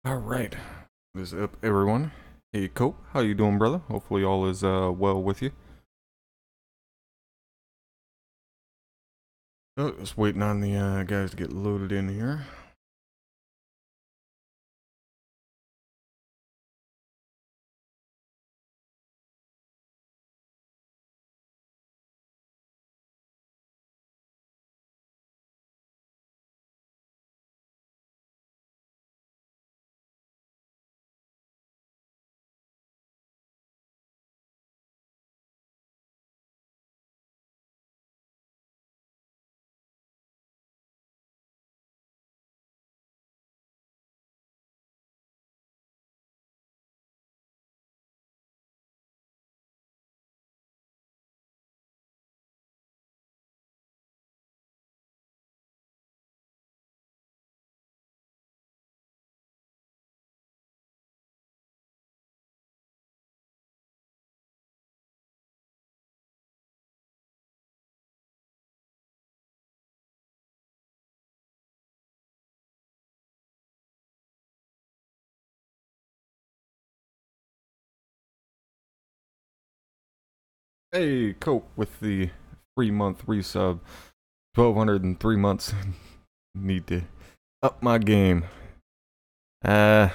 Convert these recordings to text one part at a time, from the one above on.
All right, what is up, everyone? Hey, Cope, how you doing, brother? Hopefully, all is well with you. Oh, just waiting on the guys to get loaded in here. Hey, Cope, with the 3 month resub, 1,203 months. Need to up my game. Uh,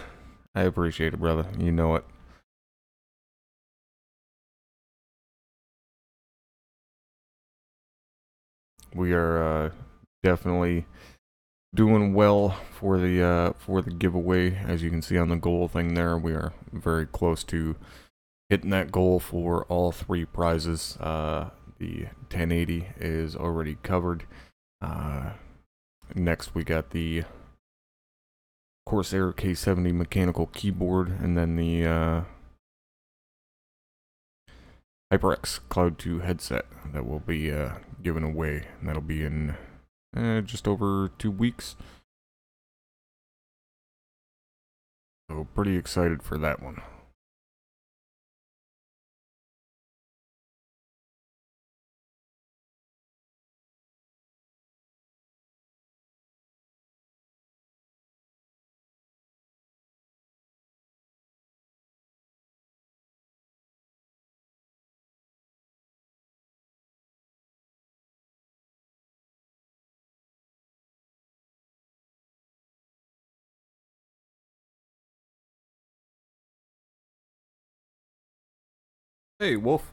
I appreciate it, brother. You know it. We are definitely doing well for the giveaway. As you can see on the goal thing there, we are very close to hitting that goal for all three prizes. The 1080 is already covered. Uh, Next, we got the Corsair K70 mechanical keyboard, and then the HyperX Cloud 2 headset that will be given away. And that'll be in just over 2 weeks. So, pretty excited for that one. Hey, Wolf.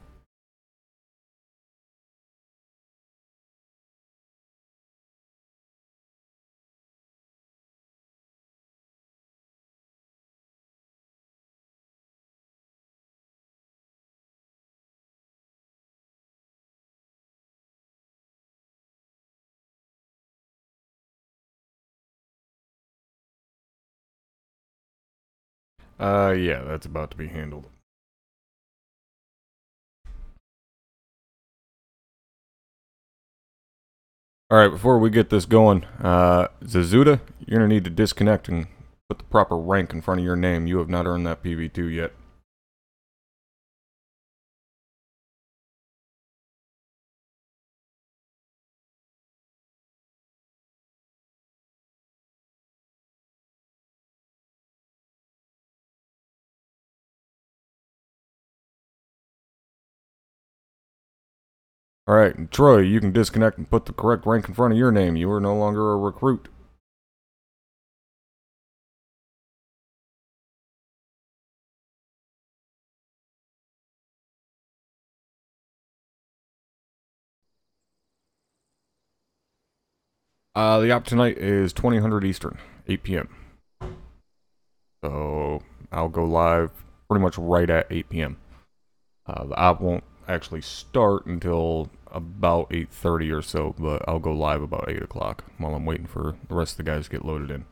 Yeah, that's about to be handled. All right, before we get this going, Zazuda, you're gonna need to disconnect and put the proper rank in front of your name. You have not earned that PV2 yet. All right, and Troy, you can disconnect and put the correct rank in front of your name. You are no longer a recruit. The op tonight is 2000 Eastern, 8 p.m. So I'll go live pretty much right at 8 p.m. The op won't actually start until about 8:30 or so, but I'll go live about 8 o'clock while I'm waiting for the rest of the guys to get loaded in.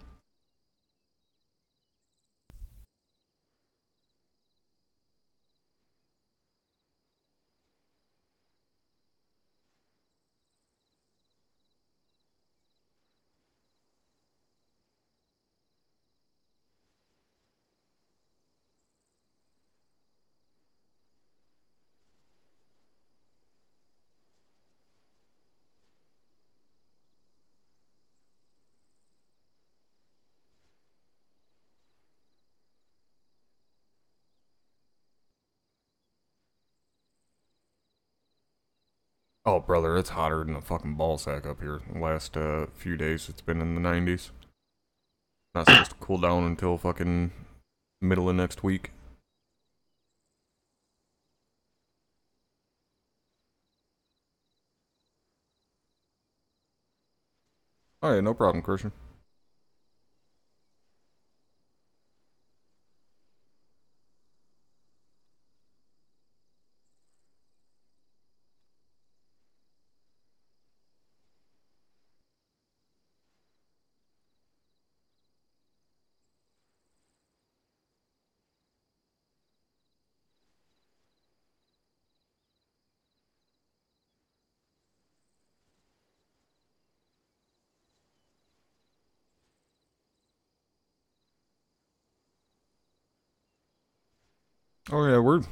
Oh, brother, it's hotter than a fucking ball sack up here. The last few days, it's been in the 90s. Not supposed to cool down until fucking middle of next week. Oh yeah, no problem, Christian. Oh yeah, we're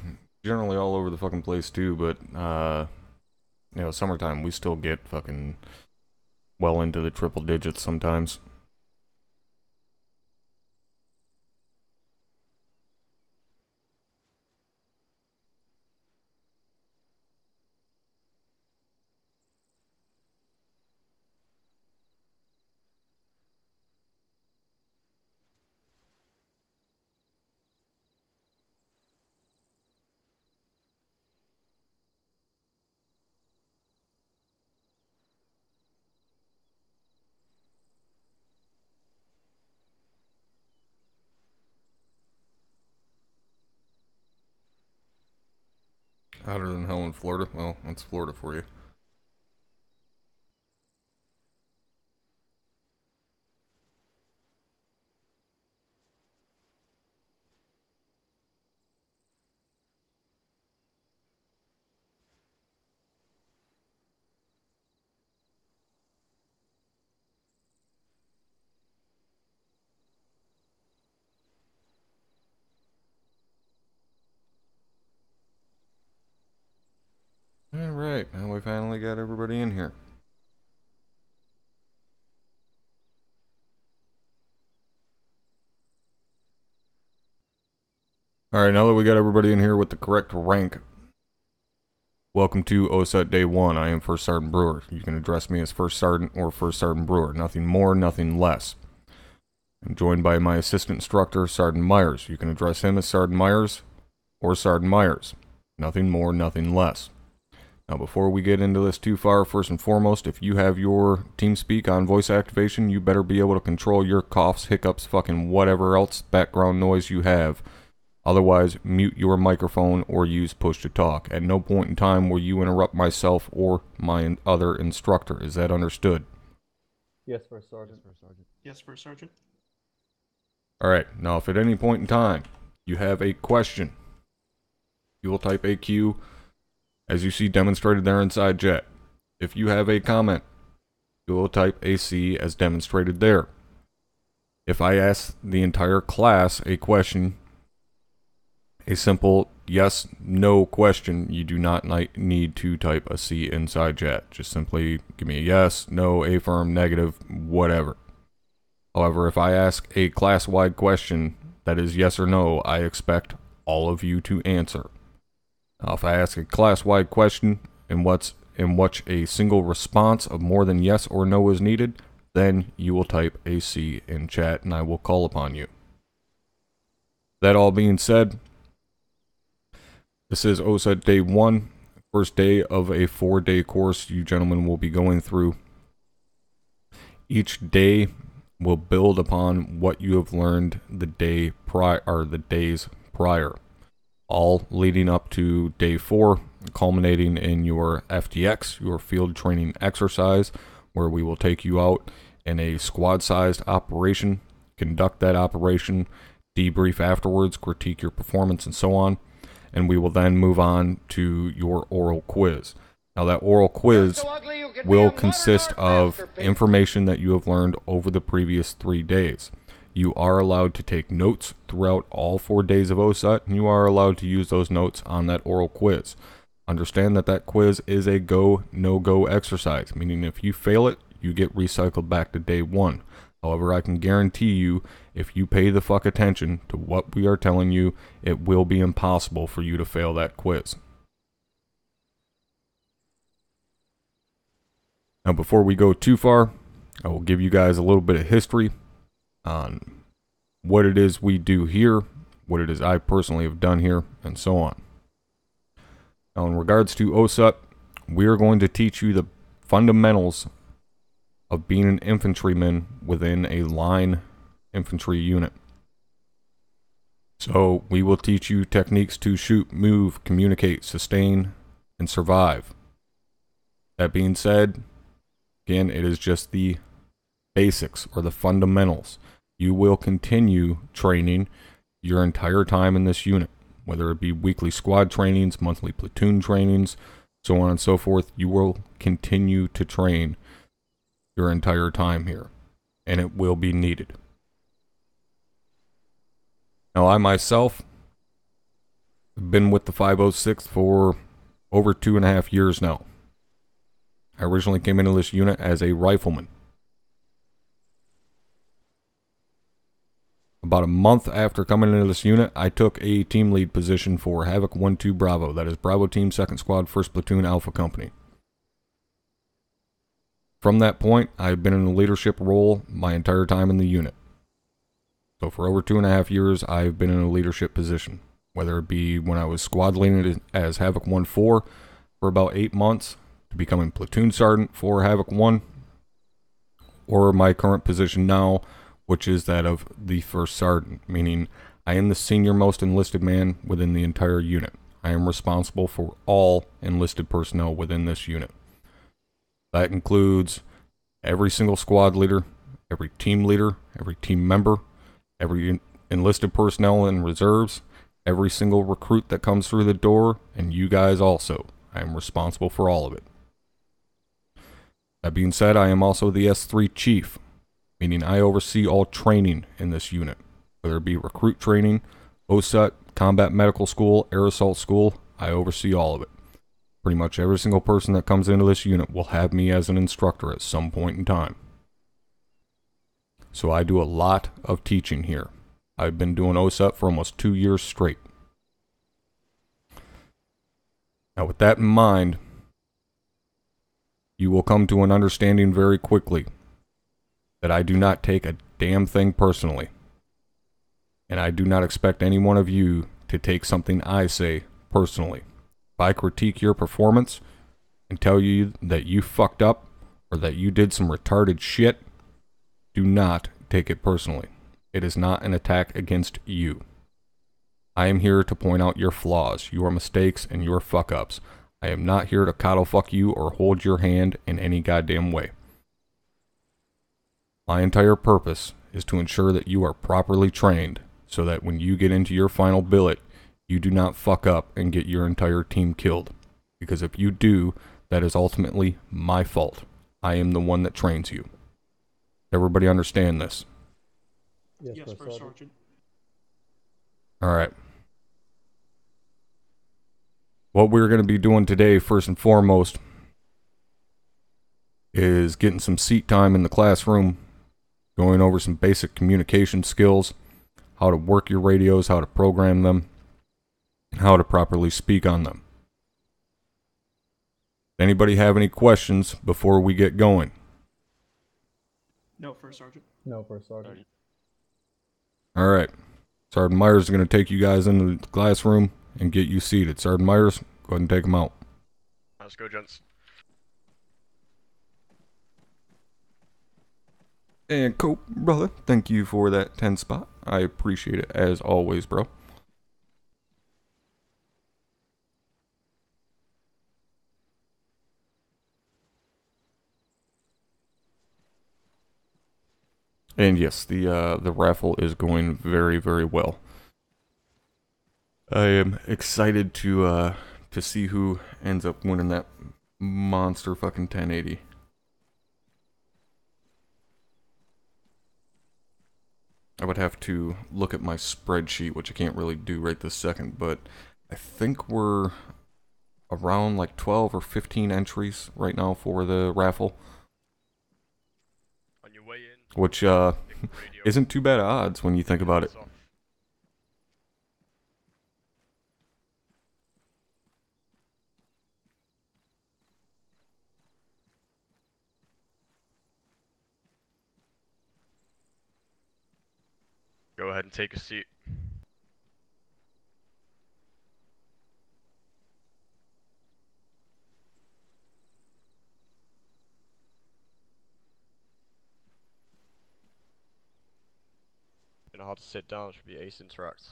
generally all over the fucking place too, but summertime we still get fucking well into the triple digits sometimes. Hotter than hell in Florida. Well, that's Florida for you. Alright, now we finally got everybody in here. Alright, now that we got everybody in here with the correct rank, welcome to OSUT Day 1. I am First Sergeant Brewer. You can address me as First Sergeant or First Sergeant Brewer. Nothing more, nothing less. I'm joined by my assistant instructor, Sergeant Myers. You can address him as Sergeant Myers or Sergeant Myers. Nothing more, nothing less. Now, before we get into this too far, first and foremost, if you have your TeamSpeak on voice activation, you better be able to control your coughs, hiccups, fucking whatever else background noise you have. Otherwise, mute your microphone or use push to talk. At no point in time will you interrupt myself or my other instructor. Is that understood? Yes, First Sergeant. Yes, First Sergeant. Alright, now if at any point in time you have a question, you will type AQ as you see demonstrated there inside chat. If you have a comment, you will type AC as demonstrated there. If I ask the entire class a question, a simple yes, no question, you do not need to type a C inside chat. Just simply give me a yes, no, affirm, negative, whatever. However, if I ask a class-wide question that is yes or no, I expect all of you to answer. Now, if I ask a class-wide question in which a single response of more than yes or no is needed, then you will type a C in chat and I will call upon you. That all being said, this is OSUT Day 1, first day of a 4-day course you gentlemen will be going through. Each day will build upon what you have learned the days prior, all leading up to day 4, culminating in your FTX, your field training exercise, where we will take you out in a squad-sized operation, conduct that operation, debrief afterwards, critique your performance, and so on, and we will then move on to your oral quiz. Now that oral quiz will consist of information that you have learned over the previous 3 days. You are allowed to take notes throughout all 4 days of OSUT, and you are allowed to use those notes on that oral quiz. Understand that that quiz is a go, no-go exercise, meaning if you fail it, you get recycled back to day 1. However, I can guarantee you, if you pay the fuck attention to what we are telling you, it will be impossible for you to fail that quiz. Now, before we go too far, I will give you guys a little bit of history on what it is we do here, what it is I personally have done here, and so on. Now, in regards to OSUT, we are going to teach you the fundamentals of being an infantryman within a line infantry unit. So, we will teach you techniques to shoot, move, communicate, sustain, and survive. That being said, again, it is just the basics or the fundamentals. You will continue training your entire time in this unit, whether it be weekly squad trainings, monthly platoon trainings, so on and so forth. You will continue to train your entire time here, and it will be needed. Now, I myself have been with the 506th for over 2.5 years now. I originally came into this unit as a rifleman. About a month after coming into this unit, I took a team lead position for Havoc 1-2 Bravo. That is Bravo Team, 2nd Squad, 1st Platoon, Alpha Company. From that point, I've been in a leadership role my entire time in the unit. So for over 2.5 years, I've been in a leadership position. Whether it be when I was squad leading as Havoc 1-4 for about 8 months, to becoming platoon sergeant for Havoc 1, or my current position now, which is that of the 1st sergeant, meaning I am the senior most enlisted man within the entire unit. I am responsible for all enlisted personnel within this unit. That includes every single squad leader, every team leader, every team member, every enlisted personnel and reserves, every single recruit that comes through the door, and you guys also. I am responsible for all of it. That being said, I am also the S3 Chief, meaning I oversee all training in this unit, whether it be recruit training, OSUT, combat medical school, air assault school. I oversee all of it. Pretty much every single person that comes into this unit will have me as an instructor at some point in time. So I do a lot of teaching here. I've been doing OSUT for almost 2 years straight. Now, with that in mind, you will come to an understanding very quickly that I do not take a damn thing personally. And I do not expect any one of you to take something I say personally. If I critique your performance and tell you that you fucked up or that you did some retarded shit, do not take it personally. It is not an attack against you. I am here to point out your flaws, your mistakes, and your fuck-ups. I am not here to coddle fuck you or hold your hand in any goddamn way. My entire purpose is to ensure that you are properly trained so that when you get into your final billet, you do not fuck up and get your entire team killed. Because if you do, that is ultimately my fault. I am the one that trains you. Everybody understand this? Yes, First Sergeant. Alright. What we're going to be doing today, first and foremost, is getting some seat time in the classroom, going over some basic communication skills, how to work your radios, how to program them, and how to properly speak on them. Anybody have any questions before we get going? No, First Sergeant. No, First Sergeant. Alright. Sergeant Myers is going to take you guys into the classroom and get you seated. Sergeant Myers, go ahead and take them out. Let's go, gents. And Cope, brother, thank you for that 10 spot. I appreciate it as always, bro. And yes, the raffle is going very, very well. I am excited to see who ends up winning that monster fucking 1080. I would have to look at my spreadsheet, which I can't really do right this second, but I think we're around like 12 or 15 entries right now for the raffle. On your way in, Which isn't too bad odds when you think about it. Go ahead and take a seat. You know how to sit down, it should be Ace Interacts.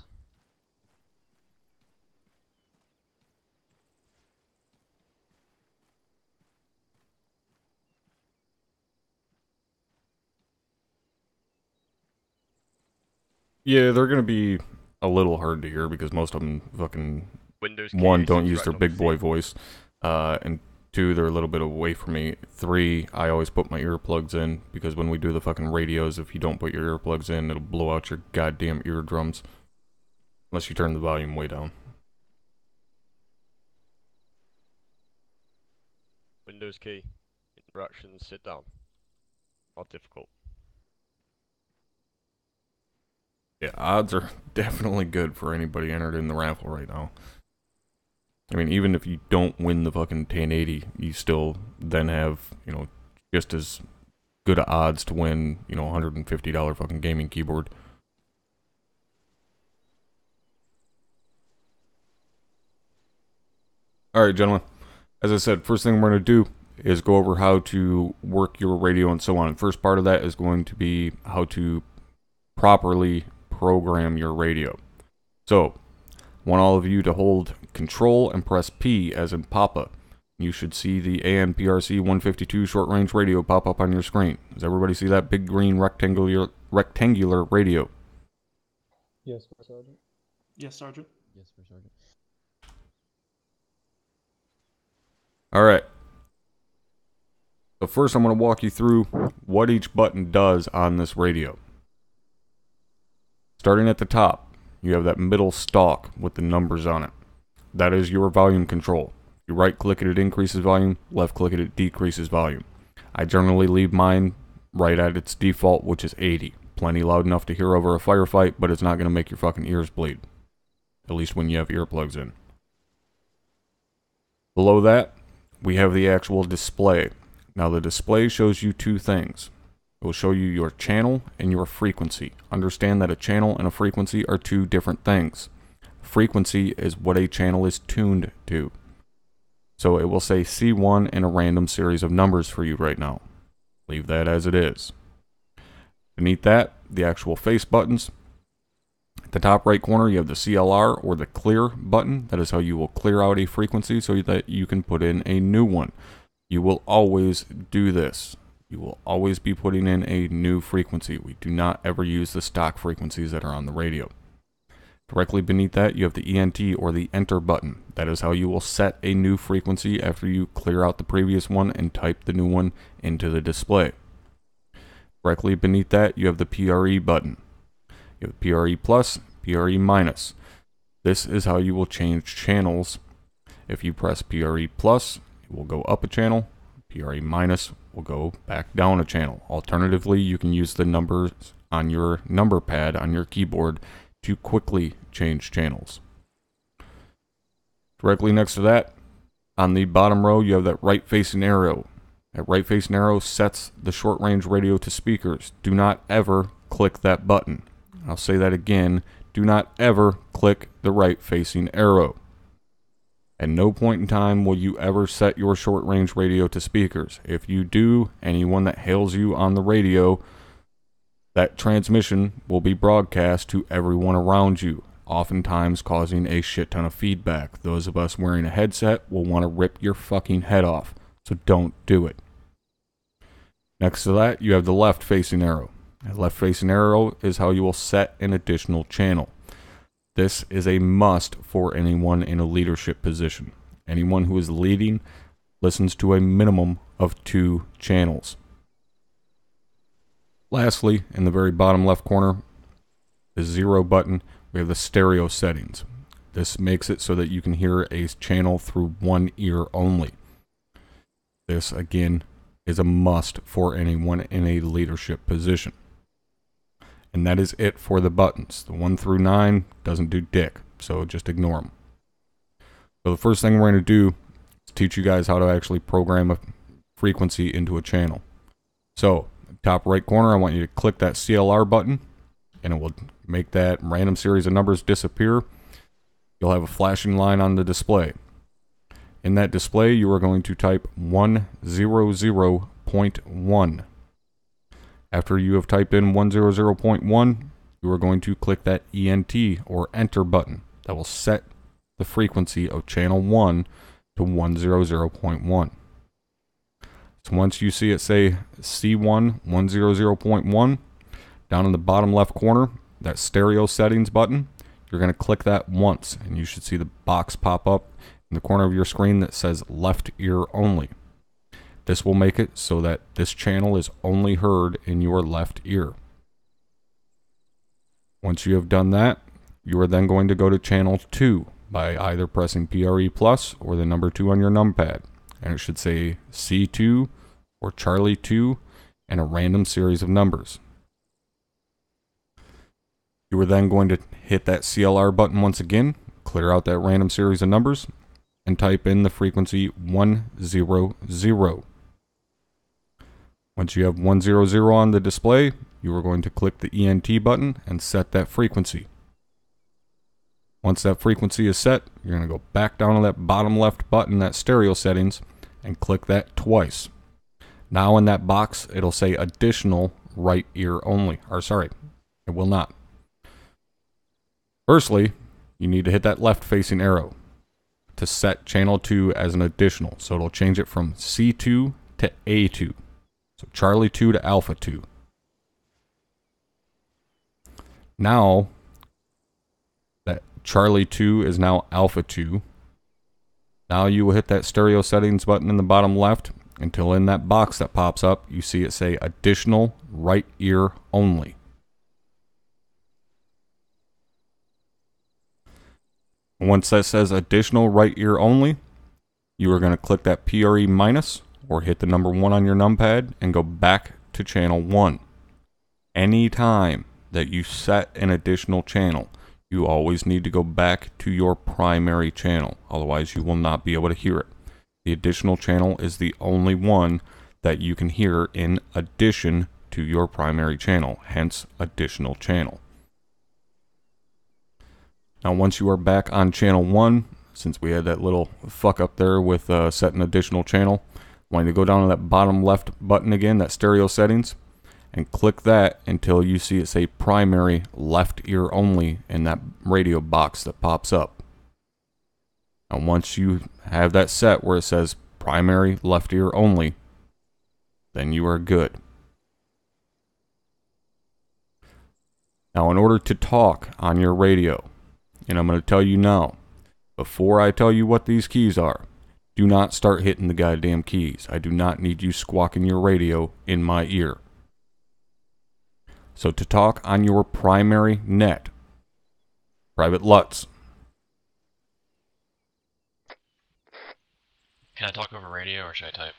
Yeah, they're gonna be a little hard to hear because most of them fucking Windows key, one, Ace don't use Interact their on big the boy seat. voice, and two, they're a little bit away from me. Three, I always put my earplugs in because when we do the fucking radios, if you don't put your earplugs in, it'll blow out your goddamn eardrums. Unless you turn the volume way down. Windows key, interactions, sit down. Not difficult. Yeah, odds are definitely good for anybody entered in the raffle right now. I mean, even if you don't win the fucking 1080, you still then have, you know, just as good odds to win, you know, $150 fucking gaming keyboard. Alright, gentlemen. As I said, first thing we're going to do is go over how to work your radio and so on. And first part of that is going to be how to properly program your radio. So, I want all of you to hold Control and press P as in Papa. You should see the ANPRC 152 short range radio pop up on your screen. Does everybody see that big green rectangular radio? Yes, for Sergeant. Yes, Sergeant. Yes, for Sergeant. Alright. So first I'm going to walk you through what each button does on this radio. Starting at the top, you have that middle stalk with the numbers on it. That is your volume control. You right click it, it increases volume. Left click it, it decreases volume. I generally leave mine right at its default, which is 80. Plenty loud enough to hear over a firefight, but it's not going to make your fucking ears bleed. At least when you have earplugs in. Below that, we have the actual display. Now the display shows you two things. It will show you your channel and your frequency. Understand that a channel and a frequency are two different things. Frequency is what a channel is tuned to. So it will say C1 in a random series of numbers for you right now. Leave that as it is. Beneath that, the actual face buttons. At the top right corner, you have the CLR or the clear button. That is how you will clear out a frequency so that you can put in a new one. You will always do this. You will always be putting in a new frequency. We do not ever use the stock frequencies that are on the radio. Directly beneath that, you have the ENT or the enter button. That is how you will set a new frequency after you clear out the previous one and type the new one into the display. Directly beneath that, you have the PRE button. You have PRE plus, PRE minus. This is how you will change channels. If you press PRE plus, it will go up a channel. PRE minus will go back down a channel. Alternatively, you can use the numbers on your number pad on your keyboard to quickly change channels. Directly next to that, on the bottom row, you have that right-facing arrow. That right-facing arrow sets the short-range radio to speakers. Do not ever click that button. I'll say that again. Do not ever click the right-facing arrow. At no point in time will you ever set your short-range radio to speakers. If you do, anyone that hails you on the radio, that transmission will be broadcast to everyone around you, oftentimes causing a shit ton of feedback. Those of us wearing a headset will want to rip your fucking head off, so don't do it. Next to that, you have the left-facing arrow. The left-facing arrow is how you will set an additional channel. This is a must for anyone in a leadership position. Anyone who is leading listens to a minimum of 2 channels. Lastly, in the very bottom left corner, the 0 button, we have the stereo settings. This makes it so that you can hear a channel through one ear only. This, again, is a must for anyone in a leadership position. And that is it for the buttons. The 1 through 9 doesn't do dick, so just ignore them. So the first thing we're going to do is teach you guys how to actually program a frequency into a channel. So, top right corner, I want you to click that CLR button and it will make that random series of numbers disappear. You'll have a flashing line on the display. In that display, you are going to type 100.1. After you have typed in 100.1, you are going to click that ENT or enter button. That will set the frequency of channel 1 to 100.1. So once you see it say C1 100.1, down in the bottom left corner, that stereo settings button, you're going to click that once, and you should see the box pop up in the corner of your screen that says left ear only. This will make it so that this channel is only heard in your left ear. Once you have done that, you are then going to go to channel 2 by either pressing PRE plus or the number 2 on your numpad. And it should say C2 or Charlie 2 and a random series of numbers. You are then going to hit that CLR button once again, clear out that random series of numbers, and type in the frequency 100. Once you have 100 on the display, you are going to click the ENT button and set that frequency. Once that frequency is set, you're going to go back down to that bottom left button, that stereo settings, and click that twice. Now in that box, it'll say additional right ear only. Or sorry, it will not. Firstly, you need to hit that left facing arrow to set channel 2 as an additional. So it'll change it from C2 to A2. So Charlie 2 to Alpha 2. Now, that Charlie 2 is now Alpha 2. Now you will hit that stereo settings button in the bottom left until in that box that pops up, you see it say additional right ear only. Once that says additional right ear only, you are going to click that PRE minus or hit the number 1 on your numpad and go back to channel 1. Anytime that you set an additional channel, you always need to go back to your primary channel. Otherwise, you will not be able to hear it. The additional channel is the only one that you can hear in addition to your primary channel, hence additional channel. Now once you are back on channel 1, since we had that little fuck up there with setting additional channel, I want you to go down to that bottom left button again, that stereo settings, and click that until you see it say primary left ear only in that radio box that pops up. And once you have that set where it says primary left ear only, then you are good. Now in order to talk on your radio, and I'm going to tell you now, before I tell you what these keys are, do not start hitting the goddamn keys. I do not need you squawking your radio in my ear. So to talk on your primary net, private LUTs. Can I talk over radio or should I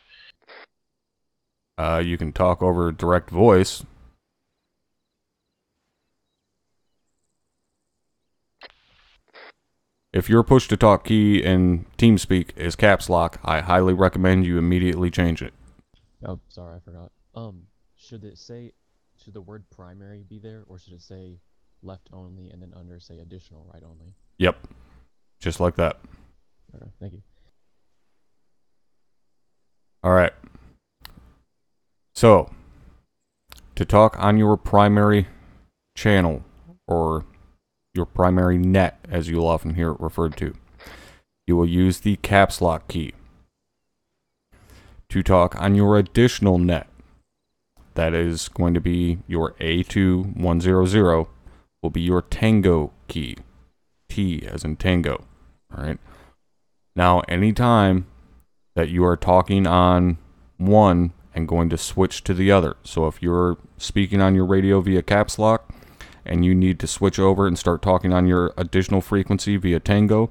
type? You can talk over direct voice. If your push to talk key in TeamSpeak is caps lock, I highly recommend you immediately change it. Oh, sorry, I forgot. Should the word primary be there, or should it say left only and then under say additional right only? Yep. Just like that. Okay, thank you. Alright. So, to talk on your primary channel, or your primary net, as you'll often hear it referred to, you will use the caps lock key. To talk on your additional net, that is going to be your A2100, will be your tango key. T as in tango. Alright. Now, anytime that you are talking on one and going to switch to the other, so if you're speaking on your radio via caps lock and you need to switch over and start talking on your additional frequency via tango,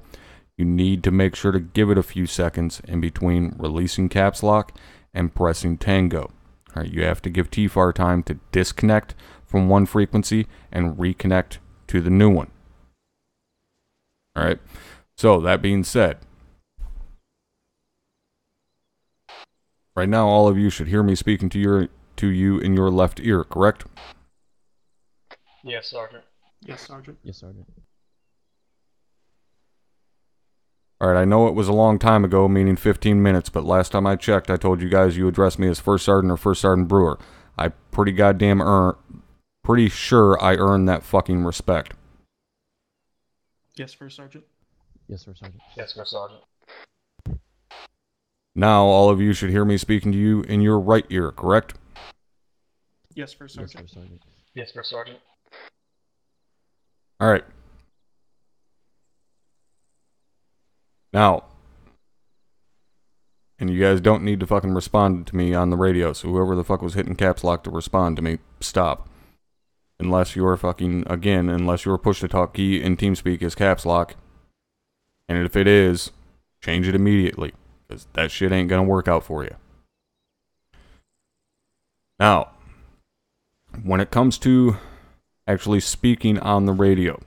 you need to make sure to give it a few seconds in between releasing caps lock and pressing tango. All right, you have to give TFAR time to disconnect from one frequency and reconnect to the new one. All right, so that being said, right now all of you should hear me speaking to you in your left ear, correct? Yes, Sergeant. Yes, Sergeant. Alright, I know it was a long time ago, meaning 15 minutes, but last time I checked, I told you guys you addressed me as First Sergeant or First Sergeant Brewer. I pretty sure I earned that fucking respect. Yes, First Sergeant. Yes, First Sergeant. Yes, First Sergeant. Now, all of you should hear me speaking to you in your right ear, correct? Yes, First Yes, Sergeant. First Sergeant. Yes, First Sergeant. Alright. Now, and you guys don't need to fucking respond to me on the radio, so whoever the fuck was hitting caps lock to respond to me, stop. Unless you're fucking, again, unless your push-to-talk key in TeamSpeak is caps lock. And if it is, change it immediately, because that shit ain't gonna work out for you. Now, when it comes to actually speaking on the radio,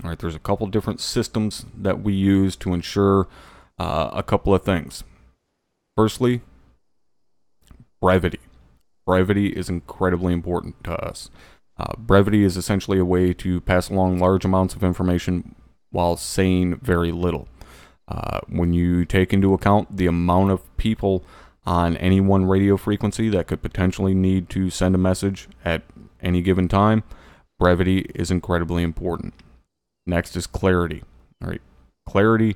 alright, there's a couple different systems that we use to ensure a couple of things. Firstly, brevity. Brevity is incredibly important to us. Brevity is essentially a way to pass along large amounts of information while saying very little. When you take into account the amount of people on any one radio frequency that could potentially need to send a message at any given time, brevity is incredibly important. Next is clarity. All right, clarity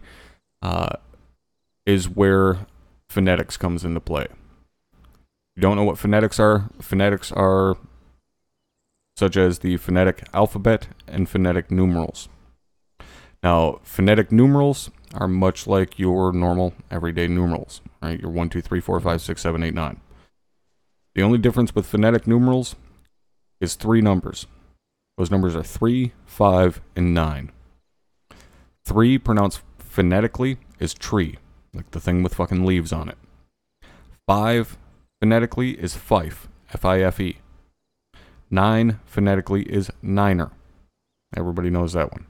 is where phonetics comes into play. If you don't know what phonetics are such as the phonetic alphabet and phonetic numerals. Now, phonetic numerals are much like your normal everyday numerals, right? Your 1, 2, 3, 4, 5, 6, 7, 8, 9. The only difference with phonetic numerals is 3 numbers. Those numbers are 3, 5, and 9. 3 pronounced phonetically is tree, like the thing with fucking leaves on it. 5 phonetically is fife, F-I-F-E. 9 phonetically is niner. Everybody knows that one.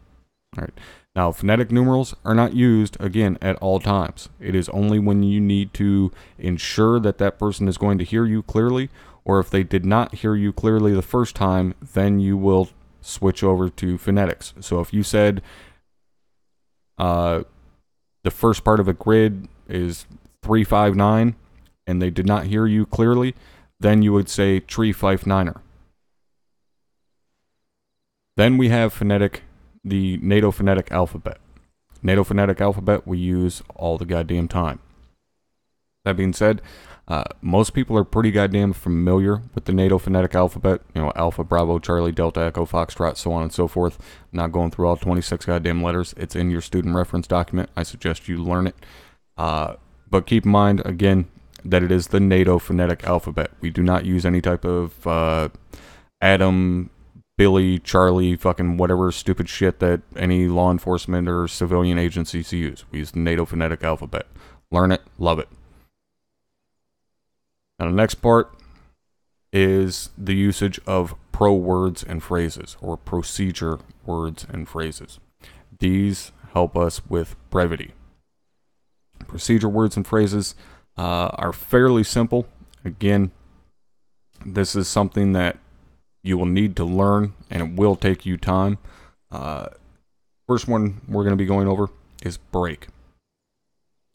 All right. Now, phonetic numerals are not used, again, at all times. It is only when you need to ensure that that person is going to hear you clearly, or if they did not hear you clearly the first time, then you will switch over to phonetics. So if you said the first part of a grid is 359, and they did not hear you clearly, then you would say tree, fife, niner. Then we have the NATO phonetic alphabet. NATO phonetic alphabet we use all the goddamn time. That being said, most people are pretty goddamn familiar with the NATO phonetic alphabet. You know, Alpha, Bravo, Charlie, Delta, Echo, Foxtrot, so on and so forth. I'm not going through all 26 goddamn letters. It's in your student reference document. I suggest you learn it. But keep in mind, again, that it is the NATO phonetic alphabet. We do not use any type of Adam, Billy, Charlie, fucking whatever stupid shit that any law enforcement or civilian agencies use. We use the NATO phonetic alphabet. Learn it, love it. Now the next part is the usage of pro words and phrases, or procedure words and phrases. These help us with brevity. Procedure words and phrases are fairly simple. Again, this is something that you will need to learn, and it will take you time. First one we're going to be going over is break.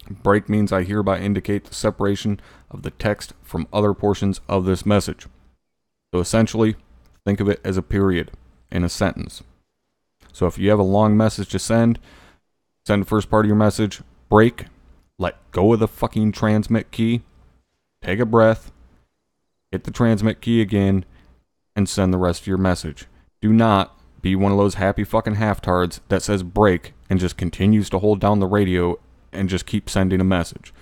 Break means I hereby indicate the separation of the text from other portions of this message. So essentially, think of it as a period in a sentence. So if you have a long message to send the first part of your message, break, let go of the fucking transmit key, take a breath, hit the transmit key again, and send the rest of your message. Do not be one of those happy fucking half-tards that says break and just continues to hold down the radio and just keep sending a message.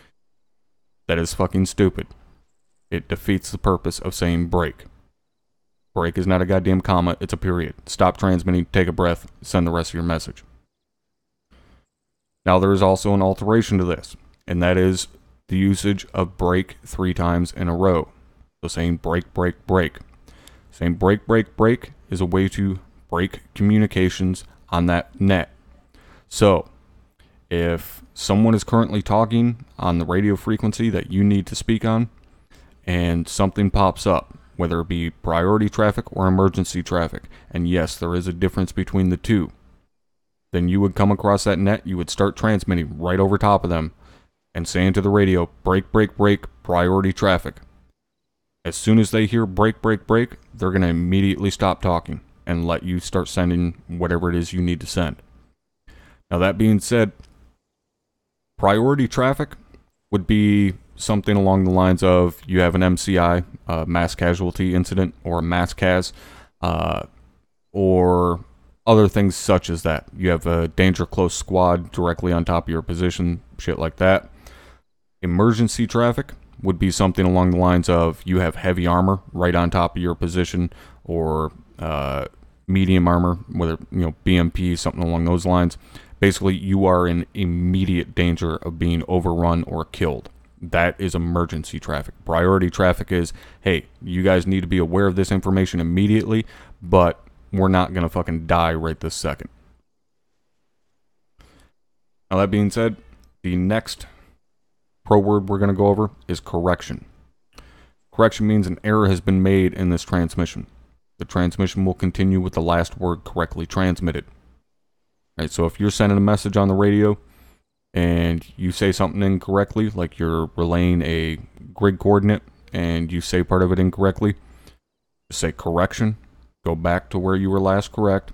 That is fucking stupid. It defeats the purpose of saying break. Break is not a goddamn comma, it's a period. Stop transmitting, take a breath, send the rest of your message. Now there is also an alteration to this, and that is the usage of break 3 times in a row. So saying break, break, break. Saying break, break, break is a way to break communications on that net. So, if someone is currently talking on the radio frequency that you need to speak on, and something pops up, whether it be priority traffic or emergency traffic. And yes, there is a difference between the two. Then you would come across that net, you would start transmitting right over top of them and saying to the radio, break, break, break, priority traffic. As soon as they hear break, break, break, they're going to immediately stop talking and let you start sending whatever it is you need to send. Now, that being said, priority traffic would be something along the lines of you have an MCI, mass casualty incident, or a mass CAS, or other things such as that. You have a danger close squad directly on top of your position, shit like that. Emergency traffic would be something along the lines of you have heavy armor right on top of your position, or medium armor, whether BMP, something along those lines. Basically, you are in immediate danger of being overrun or killed. That is emergency traffic. Priority traffic is, hey, you guys need to be aware of this information immediately, but we're not going to fucking die right this second. Now, that being said, the next pro word we're going to go over is correction. Correction means an error has been made in this transmission. The transmission will continue with the last word correctly transmitted. Right, so if you're sending a message on the radio and you say something incorrectly, like you're relaying a grid coordinate and you say part of it incorrectly, just say correction, go back to where you were last correct,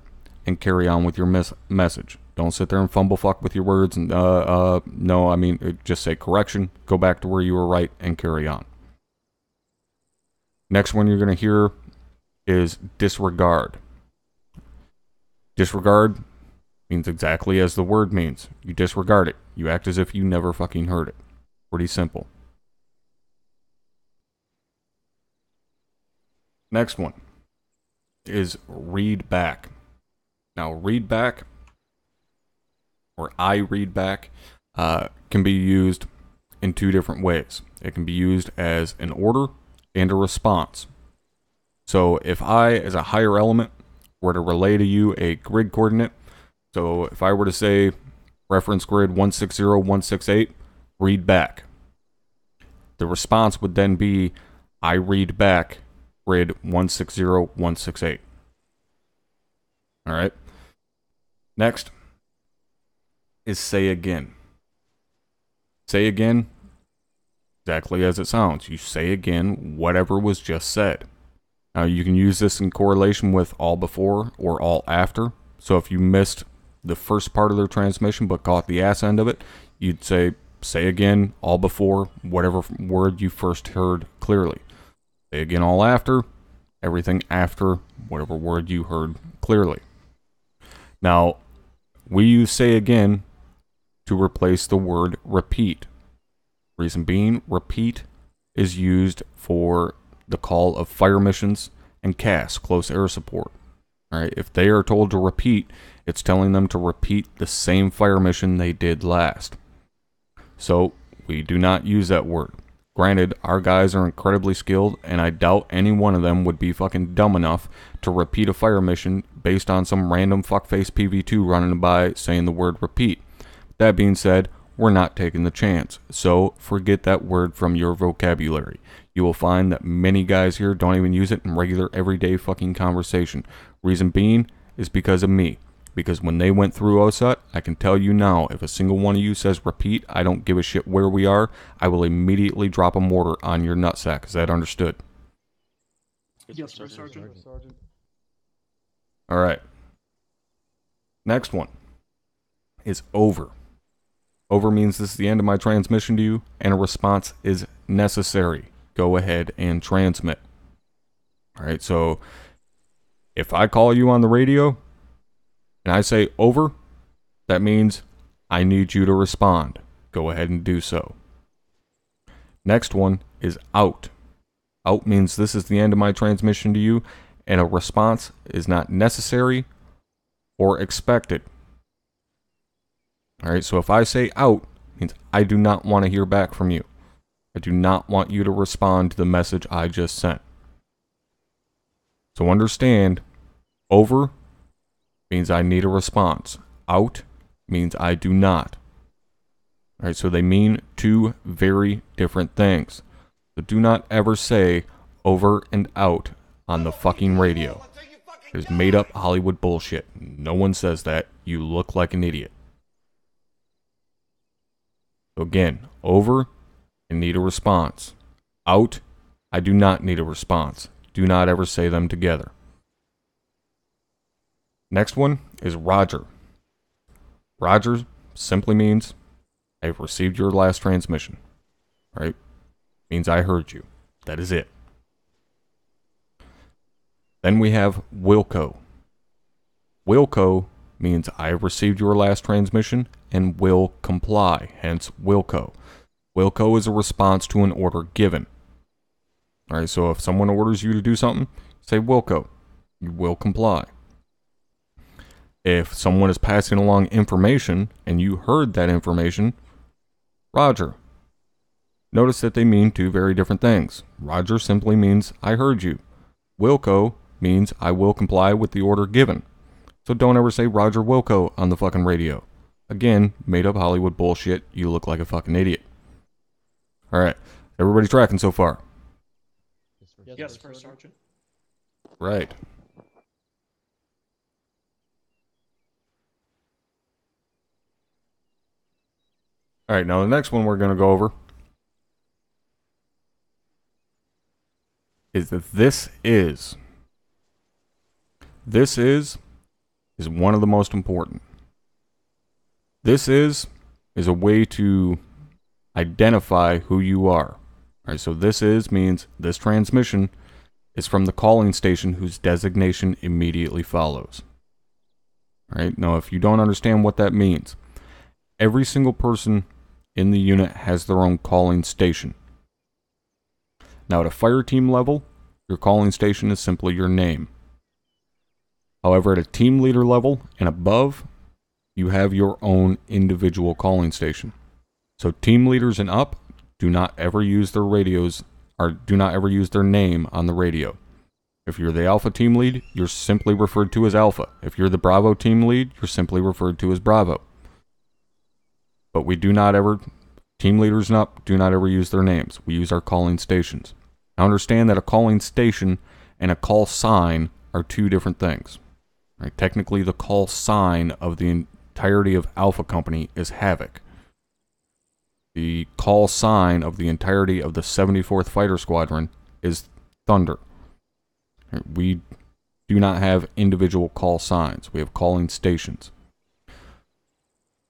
and carry on with your message. Don't sit there and fumble fuck with your words and just say correction, go back to where you were right, and carry on. Next one you're going to hear is disregard. Disregard means exactly as the word means. You disregard it. You act as if you never fucking heard it. Pretty simple. Next one is read back. Now, read back, or I read back, can be used in two different ways. It can be used as an order and a response. So if I, as a higher element, were to relay to you a grid coordinate, so if I were to say reference grid 160168, read back, the response would then be I read back grid 160168. All right. Next is say again. Say again, exactly as it sounds. You say again whatever was just said. Now, you can use this in correlation with all before or all after. So if you missed the first part of their transmission but caught the ass end of it, you'd say again all before whatever word you first heard clearly. Say again all after, everything after whatever word you heard clearly. Now, we use say again to replace the word repeat. Reason being, repeat is used for the call of fire missions and CAS, close air support. All right, if they are told to repeat, it's telling them to repeat the same fire mission they did last. So we do not use that word. Granted, our guys are incredibly skilled, and I doubt any one of them would be fucking dumb enough to repeat a fire mission based on some random fuckface PV2 running by saying the word repeat. That being said, we're not taking the chance, so forget that word from your vocabulary. You will find that many guys here don't even use it in regular everyday fucking conversation. Reason being is because of me. Because when they went through OSUT, I can tell you now, if a single one of you says repeat, I don't give a shit where we are, I will immediately drop a mortar on your nutsack. Is that understood? Yes, sir, Sergeant. Alright. Next one is over. Over means this is the end of my transmission to you, and a response is necessary. Go ahead and transmit. Alright, so if I call you on the radio and I say over, that means I need you to respond. Go ahead and do so. Next one is out. Out means this is the end of my transmission to you, and a response is not necessary or expected. Alright, so if I say out, it means I do not want to hear back from you. I do not want you to respond to the message I just sent. So understand, over means I need a response. Out means I do not. Alright, so they mean two very different things. So do not ever say over and out on the fucking radio. There's made up Hollywood bullshit. No one says that. You look like an idiot. So again, over, I need a response. Out, I do not need a response. Do not ever say them together. Next one is Roger. Roger simply means I've received your last transmission. Right? Means I heard you. That is it. Then we have Wilco. Wilco means I have received your last transmission and will comply, hence Wilco. Wilco is a response to an order given. Alright, so if someone orders you to do something, say Wilco. You will comply. If someone is passing along information and you heard that information, Roger. Notice that they mean two very different things. Roger simply means I heard you. Wilco means I will comply with the order given. So don't ever say Roger Wilco on the fucking radio. Again, made up Hollywood bullshit. You look like a fucking idiot. Alright, everybody tracking so far? Yes, First Sergeant. Right. Alright, now the next one we're going to go over is that this is one of the most important. This is a way to identify who you are. All right, so this is means this transmission is from the calling station whose designation immediately follows. All right, now if you don't understand what that means, every single person in the unit has their own calling station. Now at a fire team level, your calling station is simply your name. However, at a team leader level and above, you have your own individual calling station. So team leaders and up do not ever use their radios, or do not ever use their name on the radio. If you're the Alpha team lead, you're simply referred to as Alpha. If you're the Bravo team lead, you're simply referred to as Bravo. But we do not ever, team leaders and up, do not ever use their names. We use our calling stations. Now understand that a calling station and a call sign are two different things. Right? Technically, the call sign of the entirety of Alpha Company is Havoc. The call sign of the entirety of the 74th Fighter Squadron is Thunder. Right? We do not have individual call signs. We have calling stations.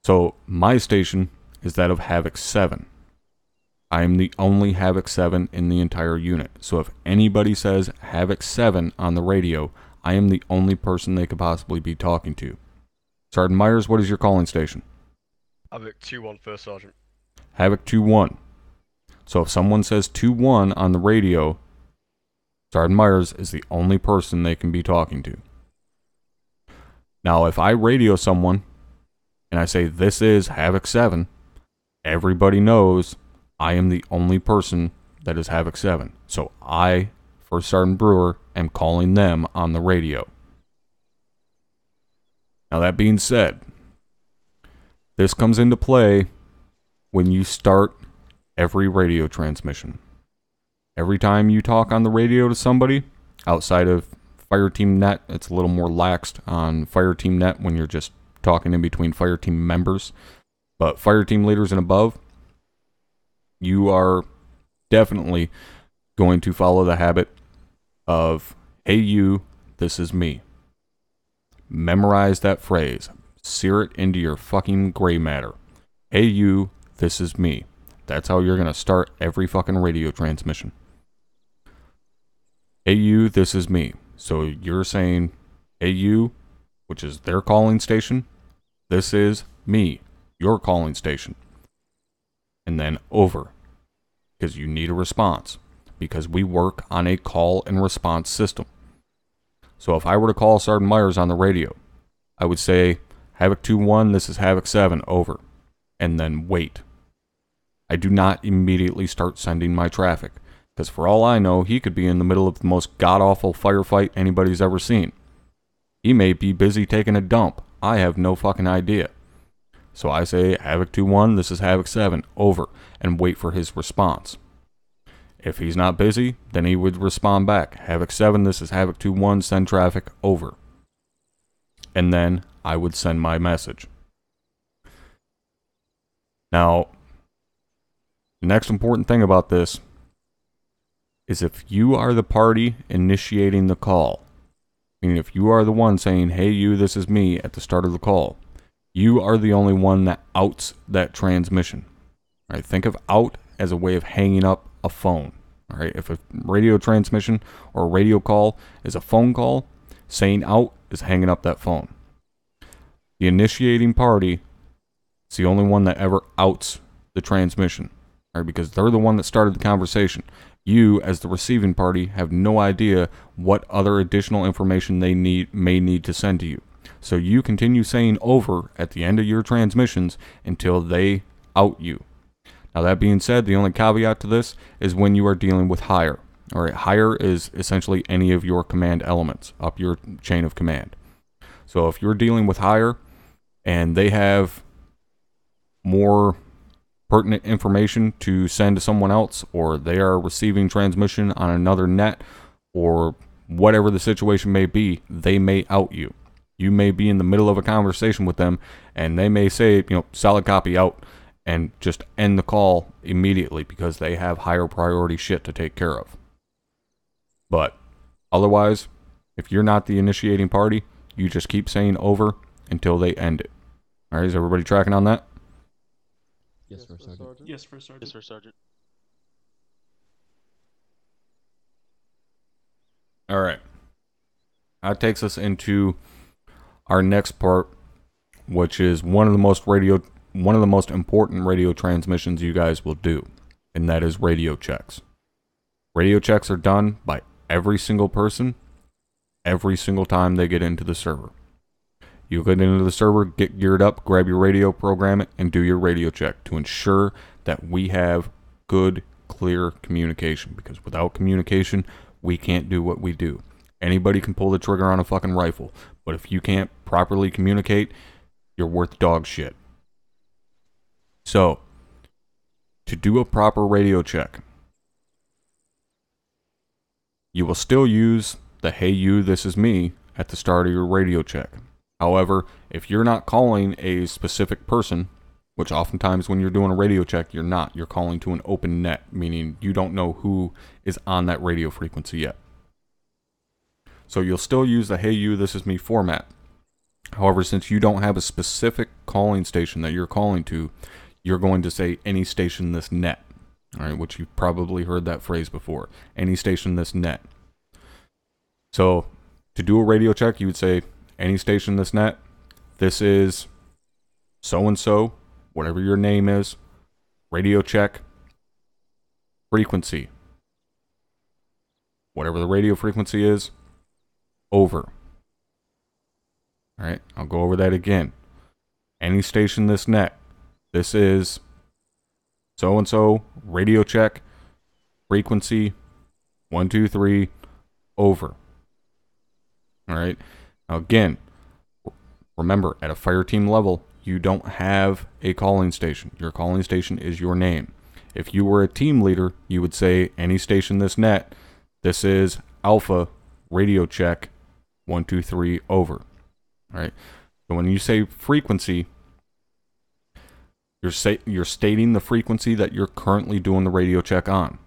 So, my station is that of Havoc 7. I am the only Havoc 7 in the entire unit. So if anybody says Havoc 7 on the radio, I am the only person they could possibly be talking to. Sergeant Myers, what is your calling station? Havoc 2-1, First Sergeant. Havoc 2-1. So if someone says 2-1 on the radio, Sergeant Myers is the only person they can be talking to. Now, if I radio someone and I say this is Havoc 7, everybody knows I am the only person that is Havoc 7. So I, First Sergeant Brewer, am calling them on the radio. Now that being said, this comes into play when you start every radio transmission. Every time you talk on the radio to somebody, outside of Fireteam Net, it's a little more laxed on Fireteam Net when you're just talking in between Fireteam members. But Fireteam leaders and above, you are definitely going to follow the habit of, hey you, this is me. Memorize that phrase. Sear it into your fucking gray matter. Hey you, this is me. That's how you're going to start every fucking radio transmission. Hey you, this is me. So you're saying, hey you, which is their calling station. This is me, your calling station. And then over. Because you need a response. Because we work on a call and response system. So if I were to call Sergeant Myers on the radio, I would say, Havoc 2-1, this is Havoc 7, over. And then wait. I do not immediately start sending my traffic. Because for all I know, he could be in the middle of the most god-awful firefight anybody's ever seen. He may be busy taking a dump. I have no fucking idea. So I say, Havoc 2-1, this is Havoc 7, over, and wait for his response. If he's not busy, then he would respond back. Havoc 7, this is Havoc 2-1, send traffic, over. And then I would send my message. Now, the next important thing about this is if you are the party initiating the call, meaning if you are the one saying, hey you, this is me at the start of the call, you are the only one that outs that transmission. All right, think of out as a way of hanging up a phone. All right, if a radio transmission or a radio call is a phone call, saying out is hanging up that phone. The initiating party is the only one that ever outs the transmission, all right, because they're the one that started the conversation. You, as the receiving party, have no idea what other additional information they may need to send to you. So you continue saying over at the end of your transmissions until they out you. Now that being said, the only caveat to this is when you are dealing with higher. All right, higher is essentially any of your command elements up your chain of command. So if you're dealing with higher and they have more pertinent information to send to someone else, or they are receiving transmission on another net, or whatever the situation may be, they may out you. You may be in the middle of a conversation with them and they may say, solid copy out, and just end the call immediately because they have higher priority shit to take care of. But otherwise, if you're not the initiating party, you just keep saying over until they end it. All right, is everybody tracking on that? Yes, First Sergeant. Yes, First Sergeant. Yes, First Sergeant. All right. That takes us into our next part, which is one of the most important radio transmissions you guys will do, and that is radio checks. Radio checks are done by every single person every single time they get into the server. You get into the server, get geared up, grab your radio, program it, and do your radio check to ensure that we have good, clear communication, because without communication, we can't do what we do. Anybody can pull the trigger on a fucking rifle, but if you can't properly communicate, you're worth dog shit. So, to do a proper radio check, you will still use the hey you, this is me at the start of your radio check. However, if you're not calling a specific person, which oftentimes when you're doing a radio check, you're not. You're calling to an open net, meaning you don't know who is on that radio frequency yet. So you'll still use the hey you, this is me format. However, since you don't have a specific calling station that you're calling to, you're going to say any station this net. All right, which you've probably heard that phrase before. Any station this net. So to do a radio check, you would say any station this net. This is so-and-so, whatever your name is. Radio check. Frequency. Whatever the radio frequency is. Over. All right, I'll go over that again. Any station this net. This is so-and-so, radio check, frequency, 123, over. All right. Now again, remember, at a fire team level, you don't have a calling station. Your calling station is your name. If you were a team leader, you would say, any station this net, this is Alpha, radio check, 123, over. All right. So when you say frequency, you're stating the frequency that you're currently doing the radio check on.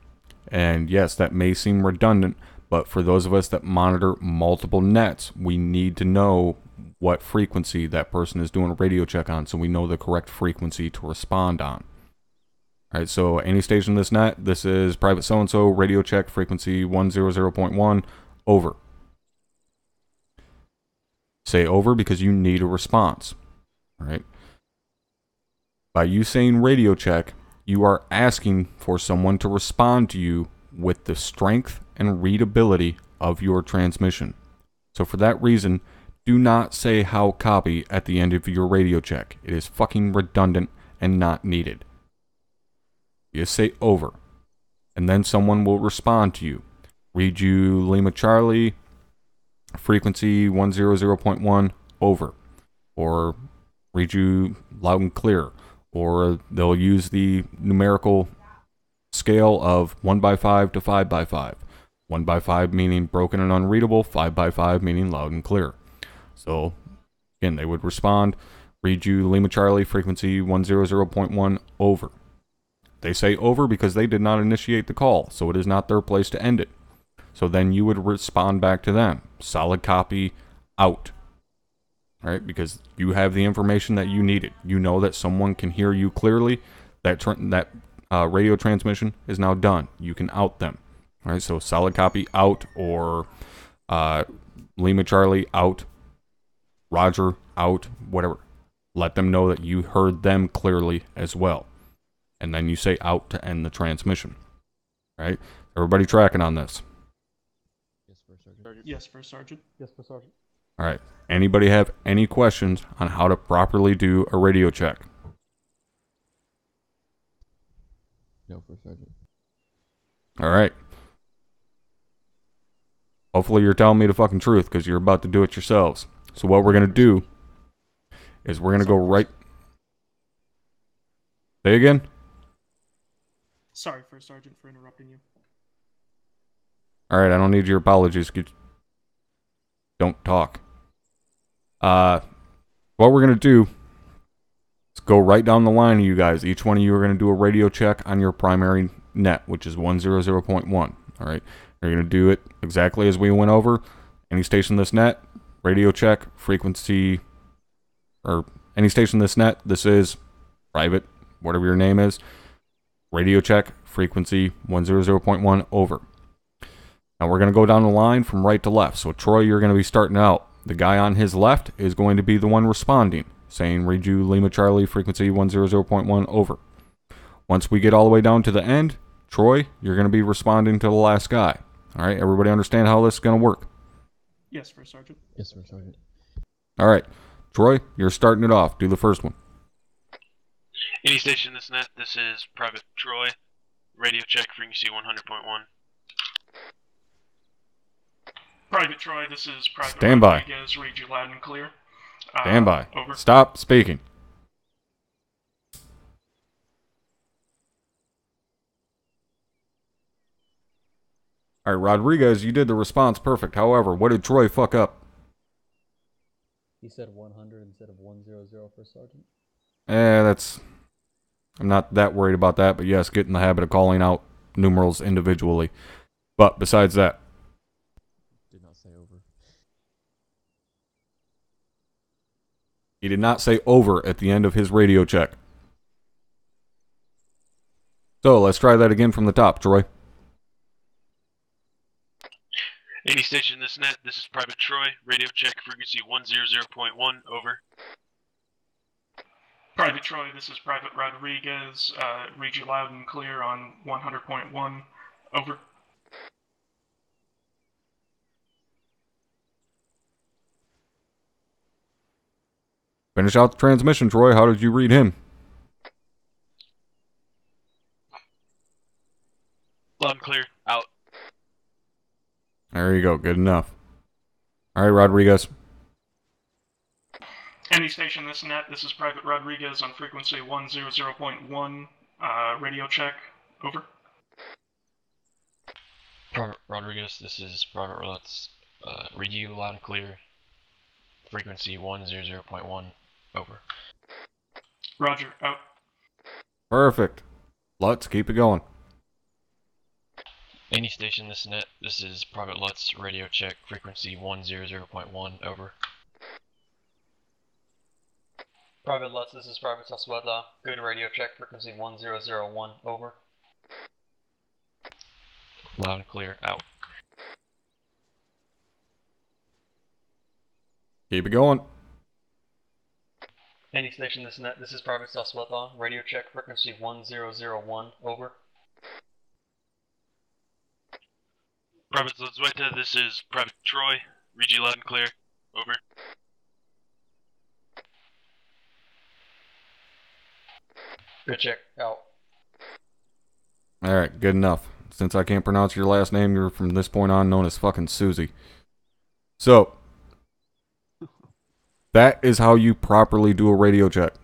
And yes, that may seem redundant, but for those of us that monitor multiple nets, we need to know what frequency that person is doing a radio check on, so we know the correct frequency to respond on. All right, so any station this net, this is private so-and-so, radio check, frequency 100.1, over. Say over because you need a response. All right. By you saying radio check, you are asking for someone to respond to you with the strength and readability of your transmission. So for that reason, do not say how copy at the end of your radio check. It is fucking redundant and not needed. You say over, and then someone will respond to you. Read you Lima Charlie, frequency 100.1, over. Or read you loud and clear. Or they'll use the numerical scale of 1 by 5 to 5 by 5. 1 by 5 meaning broken and unreadable, 5 by 5 meaning loud and clear. So, again, they would respond, read you Lima Charlie, frequency 100.1, over. They say over because they did not initiate the call, so it is not their place to end it. So then you would respond back to them. Solid copy, out. All right, because you have the information that you needed. You know that someone can hear you clearly. That radio transmission is now done. You can out them. All right, so solid copy, out, or Lima Charlie, out, Roger, out, whatever. Let them know that you heard them clearly as well. And then you say out to end the transmission. All right, everybody tracking on this? Yes, First Sergeant. Yes, First Sergeant. Yes, First Sergeant. All right. Anybody have any questions on how to properly do a radio check? No, First Sergeant. All right. Hopefully you're telling me the fucking truth because you're about to do it yourselves. So what we're going to do is we're going to go right... Say again? Sorry, First Sergeant, for interrupting you. All right, I don't need your apologies. Don't talk. What we're going to do is go right down the line of you guys. Each one of you are going to do a radio check on your primary net, which is 100.1. All right, you're going to do it exactly as we went over. Any station this net, radio check, frequency, or any station this net, this is private, whatever your name is, radio check, frequency 100.1, over. Now we're going to go down the line from right to left. So Troy, you're going to be starting out. The guy on his left is going to be the one responding, saying read you Lima Charlie, frequency 100.1, over. Once we get all the way down to the end, Troy, you're going to be responding to the last guy. All right, everybody understand how this is going to work? Yes, First Sergeant. Yes, First Sergeant. All right, Troy, you're starting it off. Do the first one. Any station this net, this is Private Troy. Radio check, frequency 100.1. Private Troy, this is Private Stand by. Rodriguez. Read you loud and clear. Stand by. Over. Stop speaking. All right, Rodriguez, you did the response perfect. However, what did Troy fuck up? He said 100 instead of 100, First Sergeant. That's... I'm not that worried about that, but yes, get in the habit of calling out numerals individually. But besides that... Did not say over. He did not say over at the end of his radio check. So, let's try that again from the top, Troy. Any station this net, this is Private Troy. Radio check, frequency 100.1, over. Private Troy, this is Private Rodriguez. Read you loud and clear on 100.1. Over. Finish out the transmission, Troy. How did you read him? Loud and clear, out. There you go. Good enough. All right, Rodriguez. Any station this net, this is Private Rodriguez on frequency 100.1. Radio check. Over. Private Rodriguez, this is Private Roulette. Read you loud and clear. Frequency 100.1, over. Roger, out. Perfect. Let's keep it going. Any station this net, this is Private Lutz, radio check, frequency 100.1, over. Private Lutz, this is Private Sasweta. Good radio check, frequency 1001, over. Loud and clear, out. Keep it going. Any station this net, this is Private Sasweta. Radio check, frequency 1001, over. Private Sasweta, this is Private Troy. Read you loud and clear, over. Good check, out. Alright, good enough. Since I can't pronounce your last name, you're from this point on known as fucking Susie. So, that is how you properly do a radio check.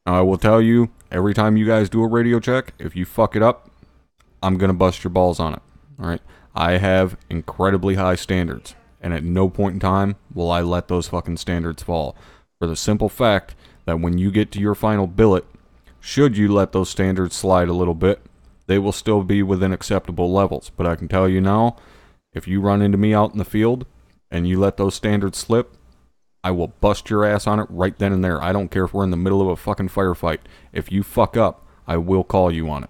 Now, I will tell you, every time you guys do a radio check, if you fuck it up, I'm going to bust your balls on it. All right. I have incredibly high standards, and at no point in time will I let those fucking standards fall. For the simple fact that when you get to your final billet, should you let those standards slide a little bit, they will still be within acceptable levels. But I can tell you now, if you run into me out in the field and you let those standards slip, I will bust your ass on it right then and there. I don't care if we're in the middle of a fucking firefight. If you fuck up, I will call you on it.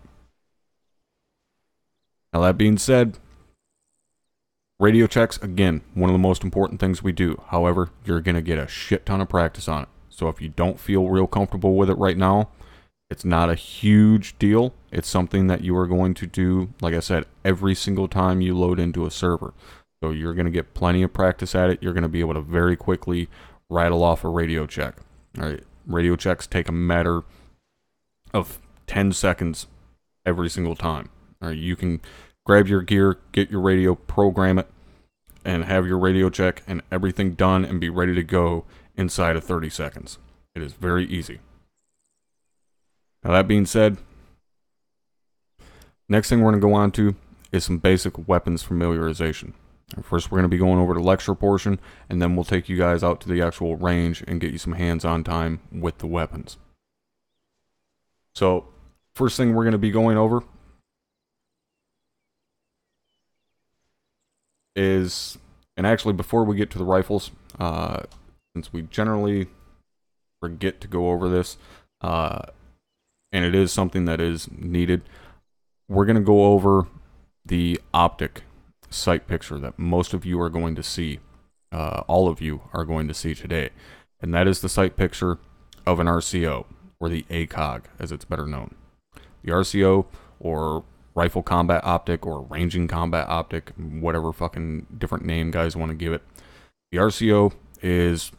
Now that being said, radio checks, again, one of the most important things we do. However, you're going to get a shit ton of practice on it. So if you don't feel real comfortable with it right now, it's not a huge deal. It's something that you are going to do, like I said, every single time you load into a server. So you're going to get plenty of practice at it. You're going to be able to very quickly rattle off a radio check. All right, radio checks take a matter of 10 seconds every single time. All right, you can grab your gear, get your radio, program it, and have your radio check and everything done and be ready to go inside of 30 seconds. It is very easy. Now that being said, next thing we're going to go on to is some basic weapons familiarization. First, we're going to be going over the lecture portion, and then we'll take you guys out to the actual range and get you some hands-on time with the weapons. So, first thing we're going to be going over is, and actually before we get to the rifles, since we generally forget to go over this, and it is something that is needed, we're going to go over the optic sight picture that most of you are going to see, all of you are going to see today, and that is the sight picture of an RCO, or the ACOG as it's better known. The RCO, or Rifle Combat Optic, or Ranging Combat Optic, whatever fucking different name guys want to give it. The RCO is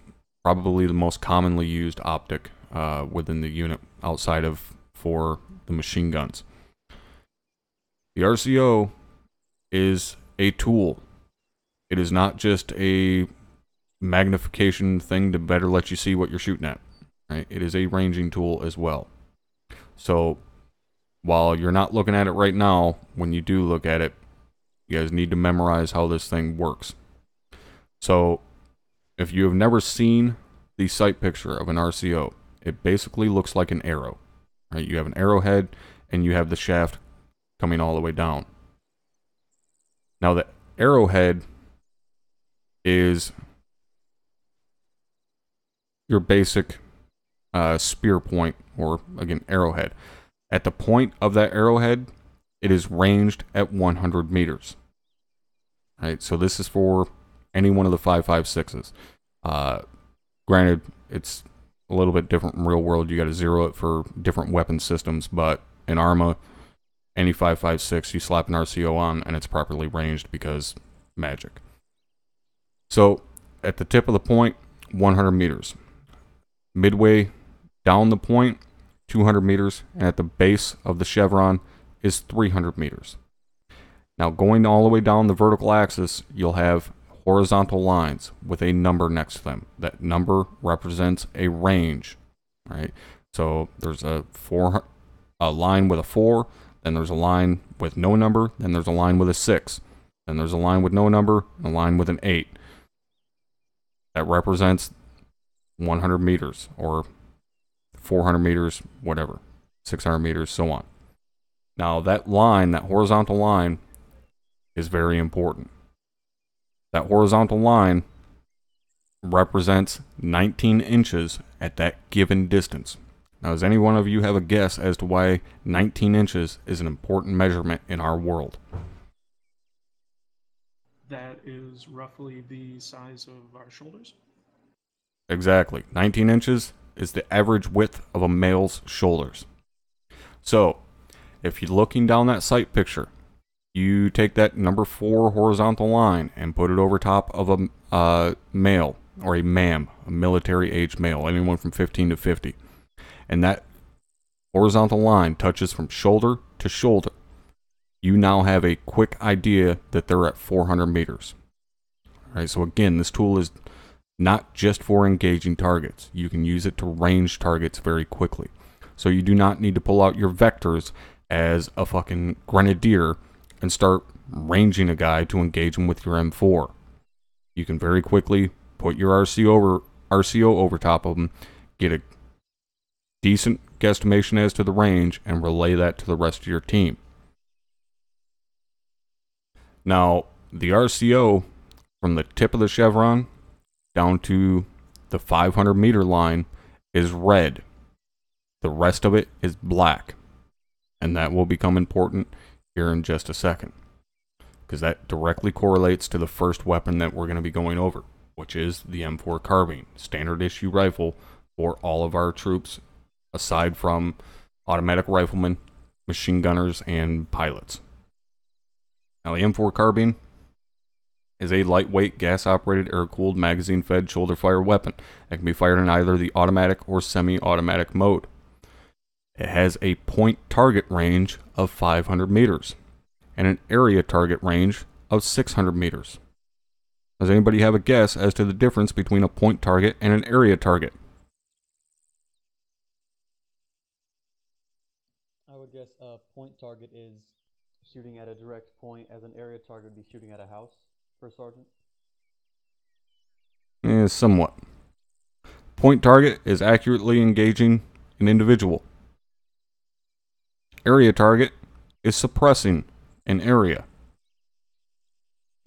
probably the most commonly used optic within the unit, outside of for the machine guns. The RCO is a tool. It is not just a magnification thing to better let you see what you're shooting at. Right? It is a ranging tool as well. So while you're not looking at it right now, when you do look at it, you guys need to memorize how this thing works. So if you have never seen the sight picture of an RCO, it basically looks like an arrow. Right? You have an arrowhead and you have the shaft coming all the way down. Now the arrowhead is your basic spear point, or again, arrowhead. At the point of that arrowhead, it is ranged at 100 meters. Right, so this is for any one of the 5.56s. Granted, it's a little bit different in real world. You got to zero it for different weapon systems, but in Arma, any 5.56, you slap an RCO on and it's properly ranged because magic. So at the tip of the point, 100 meters. Midway down the point, 200 meters, and at the base of the chevron is 300 meters. Now going all the way down the vertical axis, you'll have horizontal lines with a number next to them. That number represents a range, right? So there's a line with a 4, then there's a line with no number, then there's a line with a 6, then there's a line with no number, and a line with an 8. That represents 100 meters, or 400 meters, whatever, 600 meters, so on. Now that line, that horizontal line, is very important. That horizontal line represents 19 inches at that given distance. Now, does any one of you have a guess as to why 19 inches is an important measurement in our world? That is roughly the size of our shoulders. Exactly. 19 inches is the average width of a male's shoulders. So, if you're looking down that sight picture, you take that number 4 horizontal line and put it over top of a male, or a MAM, a military age male, anyone from 15 to 50. And that horizontal line touches from shoulder to shoulder. You now have a quick idea that they're at 400 meters. All right, so again, this tool is not just for engaging targets. You can use it to range targets very quickly. So you do not need to pull out your vectors as a fucking grenadier and start ranging a guy to engage him with your M4. You can very quickly put your RCO over top of him, get a decent guesstimation as to the range, and relay that to the rest of your team. Now, the RCO from the tip of the chevron down to the 500 meter line is red. The rest of it is black. And that will become important here in just a second, because that directly correlates to the first weapon that we're going to be going over, which is the M4 carbine, standard issue rifle for all of our troops, aside from automatic riflemen, machine gunners, and pilots. Now, the M4 carbine is a lightweight, gas-operated, air-cooled, magazine-fed, shoulder-fire weapon that can be fired in either the automatic or semi-automatic mode. It has a point target range of 500 meters and an area target range of 600 meters. Does anybody have a guess as to the difference between a point target and an area target? I would guess a point target is shooting at a direct point, as an area target would be shooting at a house, First Sergeant. Somewhat. Point target is accurately engaging an individual. Area target is suppressing an area.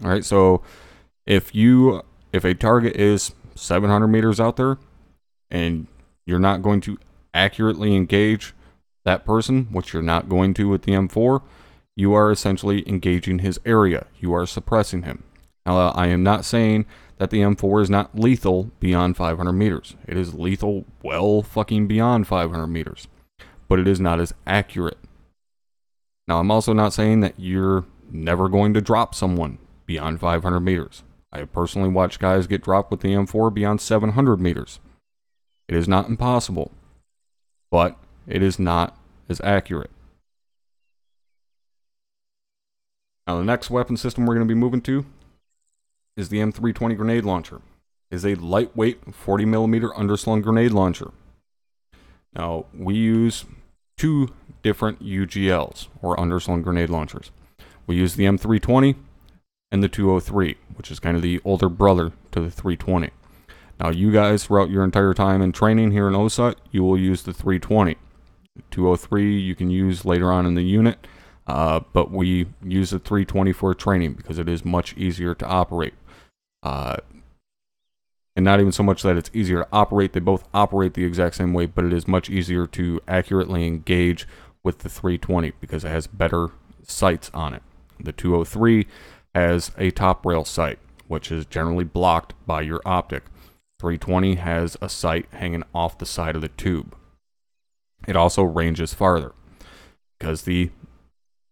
Alright, so if a target is 700 meters out there and you're not going to accurately engage that person, which you're not going to with the M4, you are essentially engaging his area. You are suppressing him. Now, I am not saying that the M4 is not lethal beyond 500 meters. It is lethal well fucking beyond 500 meters. But it is not as accurate. Now, I'm also not saying that you're never going to drop someone beyond 500 meters. I have personally watched guys get dropped with the M4 beyond 700 meters. It is not impossible, but it is not as accurate. Now, the next weapon system we're going to be moving to is the M320 grenade launcher. It is a lightweight 40mm underslung grenade launcher. Now, we use two different UGLs, or underslung grenade launchers. We use the M320 and the 203, which is kind of the older brother to the 320. Now, you guys, throughout your entire time in training here in OSUT, you will use the 320. 203 you can use later on in the unit, but we use the 320 for training because it is much easier to operate. And not even so much that it's easier to operate, they both operate the exact same way, but it is much easier to accurately engage with the 320 because it has better sights on it. The 203 has a top rail sight, which is generally blocked by your optic. 320 has a sight hanging off the side of the tube. It also ranges farther because the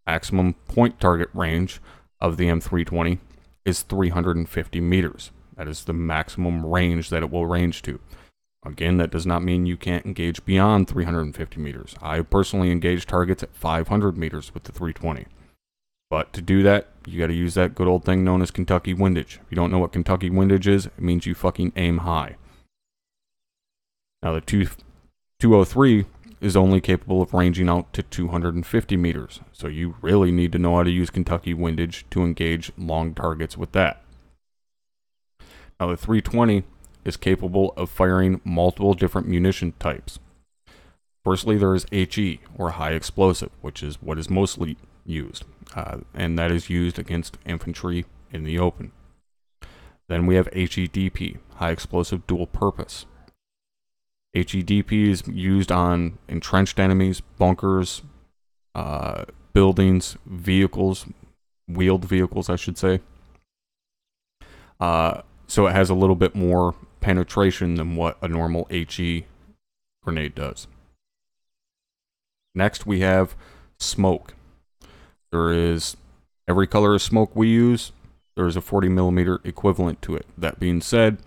maximum point target range of the M320 is 350 meters. That is the maximum range that it will range to. Again, that does not mean you can't engage beyond 350 meters. I personally engage targets at 500 meters with the 320. But to do that, you got to use that good old thing known as Kentucky windage. If you don't know what Kentucky windage is, it means you fucking aim high. Now, the 203 is only capable of ranging out to 250 meters. So you really need to know how to use Kentucky windage to engage long targets with that. Now, the 320 is capable of firing multiple different munition types. Firstly, there is HE, or high explosive, which is what is mostly used, and that is used against infantry in the open. Then we have HEDP, high explosive dual purpose. HEDP is used on entrenched enemies, bunkers, buildings, vehicles, wheeled vehicles, I should say. So it has a little bit more penetration than what a normal HE grenade does. Next, we have smoke. There is every color of smoke we use, there is a 40mm equivalent to it. That being said,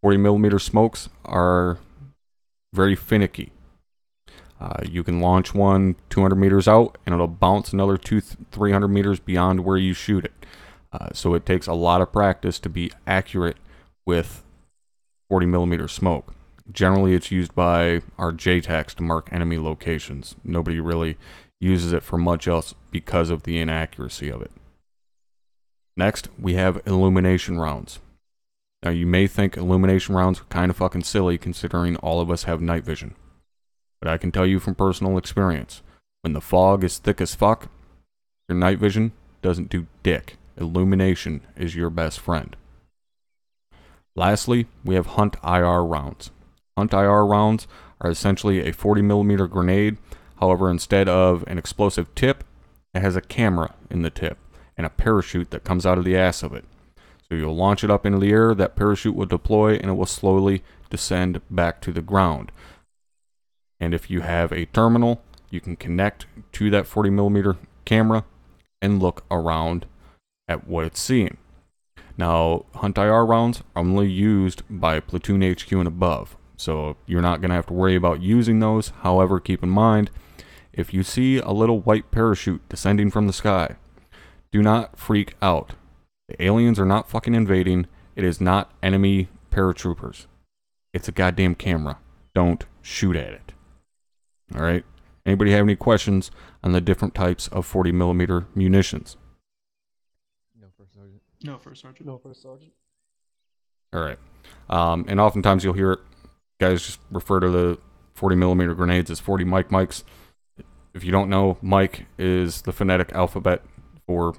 40mm smokes are very finicky. You can launch one 200 meters out and it'll bounce another 300 meters beyond where you shoot it. So it takes a lot of practice to be accurate with 40mm smoke. Generally, it's used by our JTACs to mark enemy locations. Nobody really uses it for much else because of the inaccuracy of it. Next, we have illumination rounds. Now, you may think illumination rounds are kind of fucking silly considering all of us have night vision. But I can tell you from personal experience, when the fog is thick as fuck, your night vision doesn't do dick. Illumination is your best friend. Lastly, we have Hunt IR rounds. Hunt IR rounds are essentially a 40mm grenade. However, instead of an explosive tip, it has a camera in the tip and a parachute that comes out of the ass of it. So you'll launch it up into the air, that parachute will deploy, and it will slowly descend back to the ground. And if you have a terminal, you can connect to that 40mm camera and look around at what it's seeing. Now, Hunt IR rounds are only used by Platoon HQ and above, so you're not going to have to worry about using those. However, keep in mind, if you see a little white parachute descending from the sky, do not freak out. The aliens are not fucking invading. It is not enemy paratroopers. It's a goddamn camera. Don't shoot at it. Alright? Anybody have any questions on the different types of 40mm munitions? No, First Sergeant. No, First Sergeant. No, First Sergeant. Alright. And oftentimes you'll hear guys just refer to the 40mm grenades as 40 Mikes. If you don't know, Mike is the phonetic alphabet for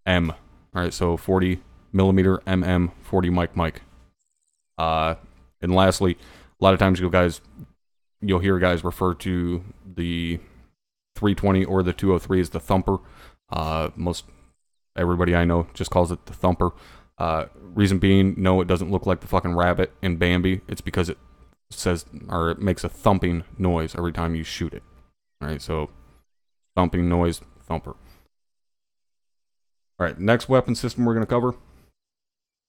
M. Alright, so 40mm MM, 40 Mike. And lastly, a lot of times you'll hear guys refer to the 320 or the 203 as the thumper. Most everybody I know just calls it the thumper. Reason being, no, it doesn't look like the fucking rabbit in Bambi. It's because it says, or it makes a thumping noise every time you shoot it. Alright, so thumping noise, thumper. Alright, next weapon system we're going to cover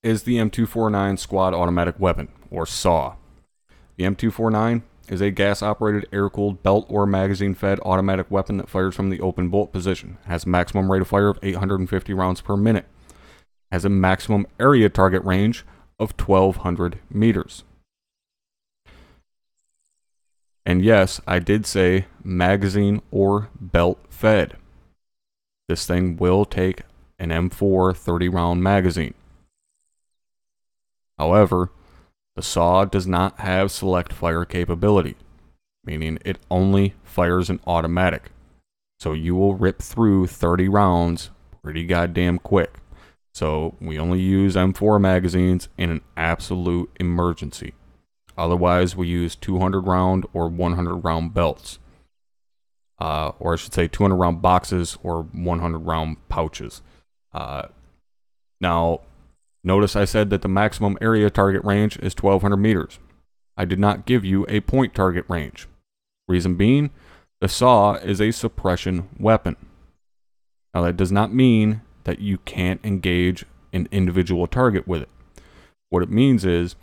is the M249 Squad Automatic Weapon, or SAW. The M249 is a gas-operated, air-cooled, belt or magazine-fed automatic weapon that fires from the open bolt position. It has a maximum rate of fire of 850 rounds per minute. It has a maximum area target range of 1,200 meters. And yes, I did say magazine or belt fed. This thing will take an M4 30-round magazine. However, the SAW does not have select fire capability, meaning it only fires an automatic. So you will rip through 30 rounds pretty goddamn quick. So we only use M4 magazines in an absolute emergency. Otherwise, we use 200 round or 100 round belts. Or I should say 200 round boxes or 100 round pouches. Now, notice I said that the maximum area target range is 1,200 meters. I did not give you a point target range. Reason being, the SAW is a suppression weapon. Now, that does not mean that you can't engage an individual target with it. What it means is,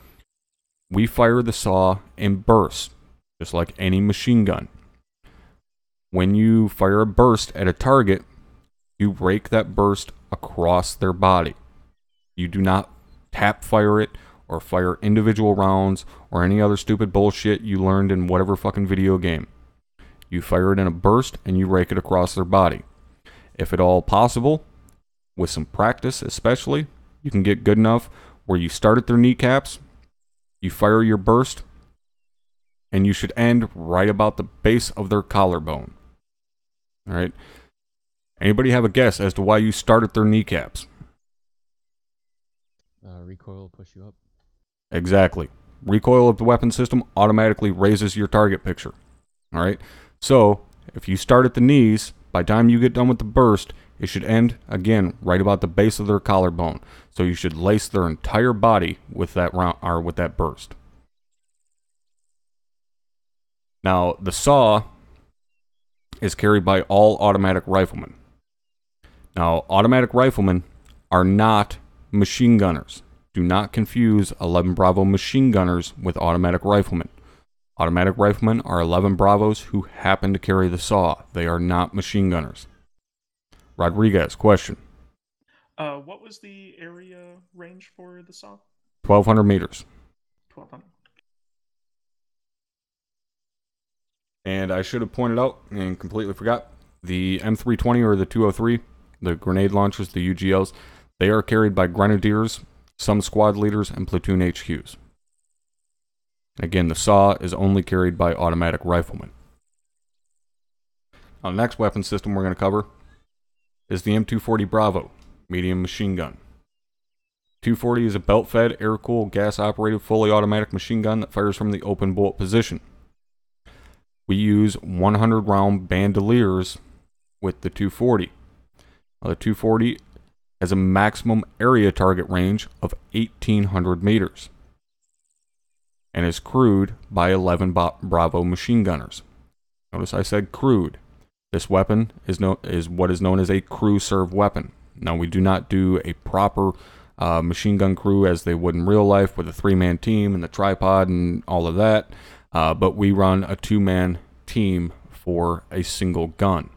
we fire the SAW in bursts, just like any machine gun. When you fire a burst at a target, you rake that burst across their body. You do not tap fire it or fire individual rounds or any other stupid bullshit you learned in whatever fucking video game. You fire it in a burst and you rake it across their body. If at all possible, with some practice especially, you can get good enough where you start at their kneecaps, you fire your burst, and you should end right about the base of their collarbone. Alright? Anybody have a guess as to why you start at their kneecaps? Recoil will push you up. Exactly. Recoil of the weapon system automatically raises your target picture. Alright? So, if you start at the knees, by the time you get done with the burst, it should end, again, right about the base of their collarbone. So you should lace their entire body with that round, or with that burst. Now, the SAW is carried by all automatic riflemen. Now, automatic riflemen are not machine gunners. Do not confuse 11 Bravo machine gunners with automatic riflemen. Automatic riflemen are 11 Bravos who happen to carry the SAW. They are not machine gunners. Rodriguez, question. What was the area range for the SAW? 1,200 meters. 1,200. And I should have pointed out, and completely forgot, The M320 or the 203, the grenade launchers, the UGLs, they are carried by grenadiers, some squad leaders, and platoon HQs. Again, the SAW is only carried by automatic riflemen. Now, the next weapon system we're going to cover is the M240 Bravo, medium machine gun. 240 is a belt-fed, air-cooled, gas-operated, fully automatic machine gun that fires from the open bolt position. We use 100-round bandoliers with the 240. Now, the 240 has a maximum area target range of 1,800 meters and is crewed by 11 Bravo machine gunners. Notice I said crewed. This weapon is what is known as a crew serve weapon. Now, we do not do a proper machine gun crew as they would in real life with a 3-man team and the tripod and all of that, but we run a 2-man team for a single gun.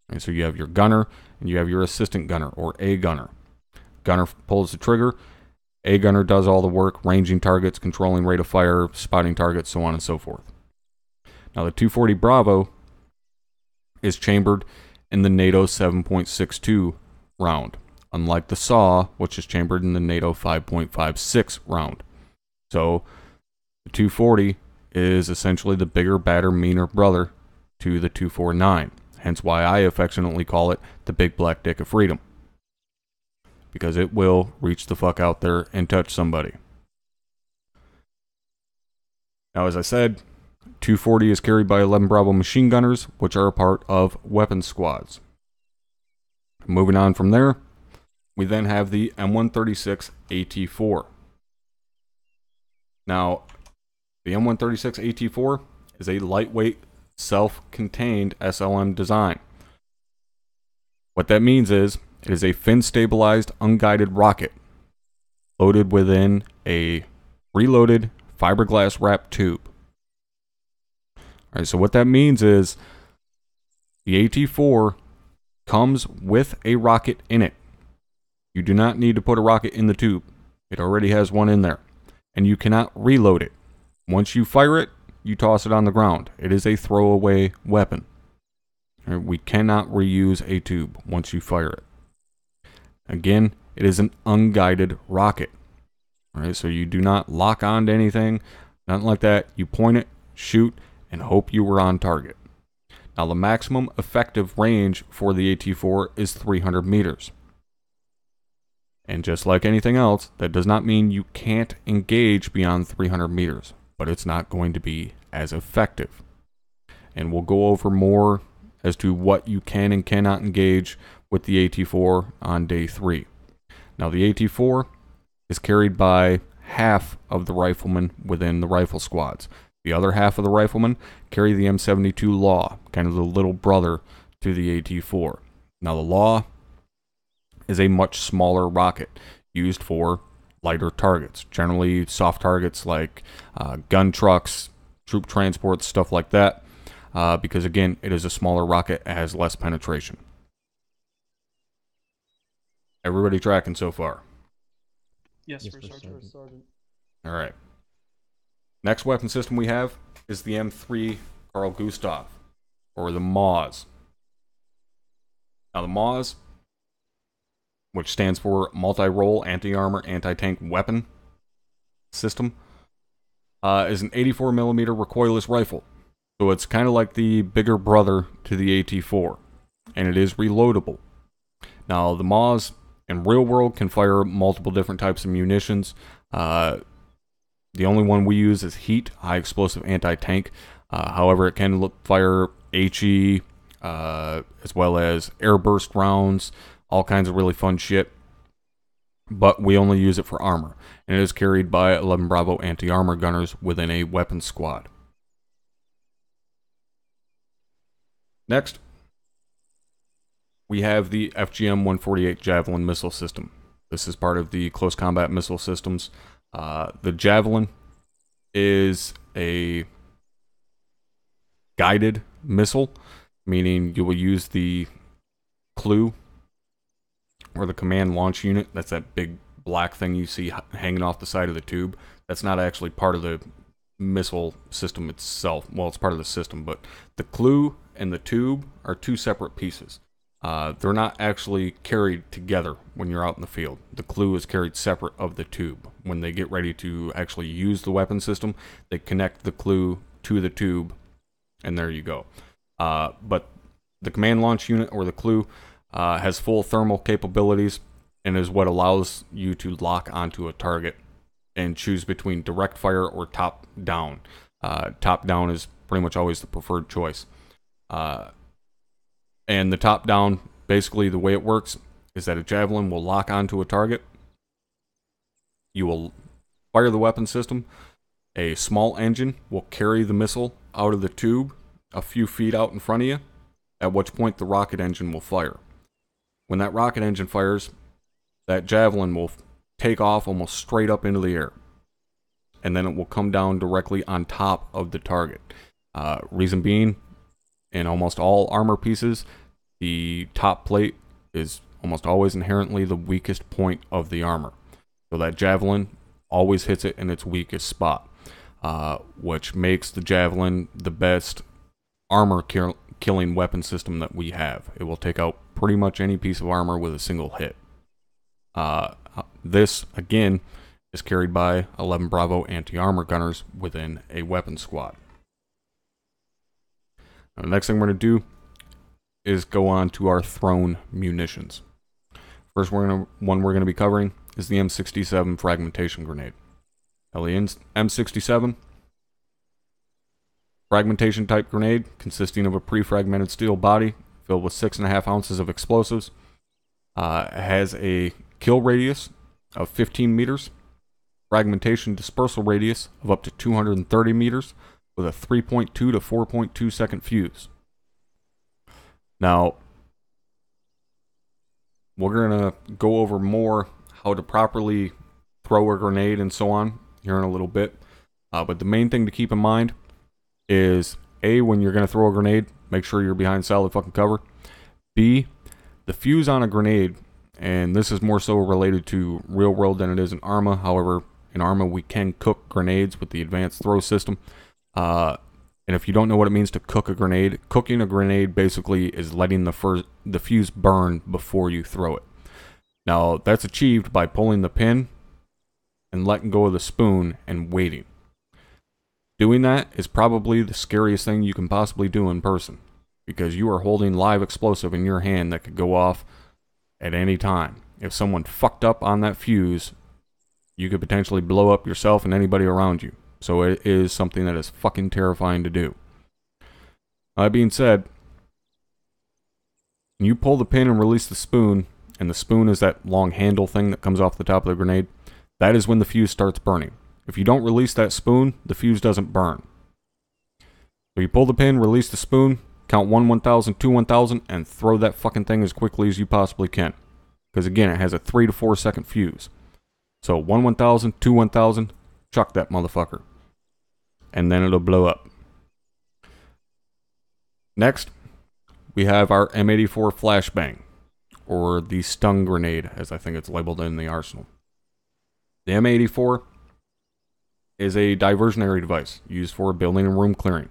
And so you have your gunner and you have your assistant gunner or a gunner. Gunner pulls the trigger, a gunner does all the work, ranging targets, controlling rate of fire, spotting targets, so on and so forth. Now, the 240 Bravo is chambered in the NATO 7.62 round, unlike the SAW, which is chambered in the NATO 5.56 round. So the 240 is essentially the bigger, badder, meaner brother to the 249. Hence why I affectionately call it the big black dick of freedom. Because it will reach the fuck out there and touch somebody. Now, as I said, 240 is carried by 11 Bravo machine gunners, which are a part of weapons squads. Moving on from there, we then have the M136 AT4. Now, the M136 AT4 is a lightweight, self-contained SLM design. What that means is, it is a fin-stabilized, unguided rocket loaded within a reloaded fiberglass-wrapped tube. Alright, so what that means is, the AT4 comes with a rocket in it. You do not need to put a rocket in the tube. It already has one in there. And you cannot reload it. Once you fire it, you toss it on the ground. It is a throwaway weapon. We cannot reuse a tube once you fire it. Again, it is an unguided rocket. Alright, so you do not lock onto anything, nothing like that. You point it, shoot, and hope you were on target. Now, the maximum effective range for the AT4 is 300 meters. And just like anything else, that does not mean you can't engage beyond 300 meters, but it's not going to be as effective. And we'll go over more as to what you can and cannot engage with the AT4 on day 3. Now, the AT4 is carried by half of the riflemen within the rifle squads. The other half of the riflemen carry the M72 Law, kind of the little brother to the AT4. Now, the Law is a much smaller rocket used for lighter targets, generally soft targets like gun trucks, troop transports, stuff like that, because again, it is a smaller rocket, it has less penetration. Everybody tracking so far? Yes, Yes, First First Sergeant. Sergeant. All right. Next weapon system we have is the M3 Carl Gustav, or the MAWS. Now, the MAWS, which stands for Multi-Role Anti-Armor Anti-Tank Weapon System, is an 84mm recoilless rifle. So it's kind of like the bigger brother to the AT4, and it is reloadable. Now, the MAWS in real world can fire multiple different types of munitions. The only one we use is HEAT, high explosive anti-tank. However, it can fire HE, as well as airburst rounds, all kinds of really fun shit. But we only use it for armor, and it is carried by 11 Bravo anti-armor gunners within a weapons squad. Next, we have the FGM-148 Javelin missile system. This is part of the close combat missile systems. The Javelin is a guided missile, meaning you will use the CLU, or the command launch unit. That's that big black thing you see hanging off the side of the tube. That's not actually part of the missile system itself. Well, it's part of the system, but the clue and the tube are two separate pieces. They're not actually carried together when you're out in the field. The clue is carried separate of the tube. When they get ready to actually use the weapon system, they connect the clue to the tube, and there you go. But the command launch unit, or the clue, has full thermal capabilities and is what allows you to lock onto a target and choose between direct fire or top down. Top down is pretty much always the preferred choice. And the top down, basically the way it works is that a javelin will lock onto a target. You will fire the weapon system. A small engine will carry the missile out of the tube a few feet out in front of you, at which point the rocket engine will fire. When that rocket engine fires, that javelin will take off almost straight up into the air, and then it will come down directly on top of the target. Reason being, in almost all armor pieces, the top plate is almost always inherently the weakest point of the armor. So that javelin always hits it in its weakest spot, which makes the javelin the best armor killing weapon system that we have. It will take out pretty much any piece of armor with a single hit. This, again, is carried by 11 Bravo anti-armor gunners within a weapon squad. Now, the next thing we're going to do is go on to our thrown munitions. First one we're going to be covering is the M67 fragmentation grenade. Now, the M67 fragmentation type grenade, consisting of a pre-fragmented steel body filled with 6.5 ounces of explosives, has a kill radius of 15 meters, fragmentation dispersal radius of up to 230 meters, with a 3.2 to 4.2 second fuse. Now, we're going to go over more how to properly throw a grenade and so on here in a little bit. But the main thing to keep in mind is, A, when you're going to throw a grenade, make sure you're behind solid fucking cover. B, the fuse on a grenade, and this is more so related to real world than it is in Arma. However, in Arma we can cook grenades with the advanced throw system. And if you don't know what it means to cook a grenade, cooking a grenade basically is letting the fuse burn before you throw it. Now, that's achieved by pulling the pin and letting go of the spoon and waiting. Doing that is probably the scariest thing you can possibly do in person, because you are holding live explosive in your hand that could go off at any time. If someone fucked up on that fuse, you could potentially blow up yourself and anybody around you. So it is something that is fucking terrifying to do. That being said, when you pull the pin and release the spoon, and the spoon is that long handle thing that comes off the top of the grenade, that is when the fuse starts burning. If you don't release that spoon, the fuse doesn't burn. So you pull the pin, release the spoon, count 1 1000, 2 1000, and throw that fucking thing as quickly as you possibly can. Because again, it has a 3 to 4 second fuse. So 1 1000, 2 1000, chuck that motherfucker. And then it'll blow up. Next, we have our M84 flashbang, or the stun grenade, as I think it's labeled in the arsenal. The M84 is a diversionary device used for building and room clearing.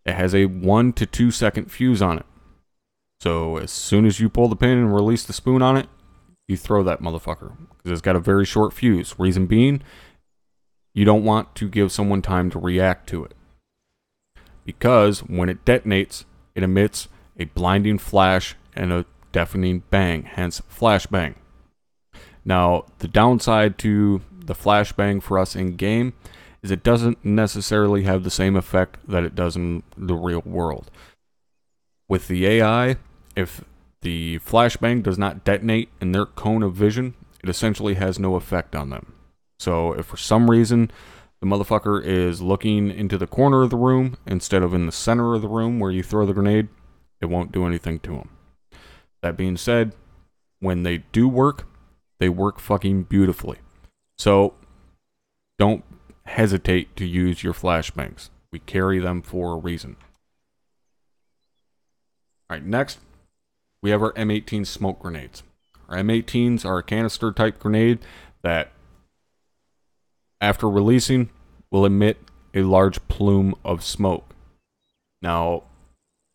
It has a 1 to 2 second fuse on it. So as soon as you pull the pin and release the spoon on it, you throw that motherfucker, because it's got a very short fuse. Reason being, you don't want to give someone time to react to it, because when it detonates, it emits a blinding flash and a deafening bang, hence flashbang. Now, the downside to the flashbang for us in game is it doesn't necessarily have the same effect that it does in the real world. With the AI, if the flashbang does not detonate in their cone of vision, it essentially has no effect on them. So if for some reason the motherfucker is looking into the corner of the room instead of in the center of the room where you throw the grenade, it won't do anything to him. That being said, when they do work, they work fucking beautifully. So don't hesitate to use your flashbangs. We carry them for a reason. Alright, next, we have our M18 smoke grenades. Our M18s are a canister type grenade that, after releasing, will emit a large plume of smoke. Now,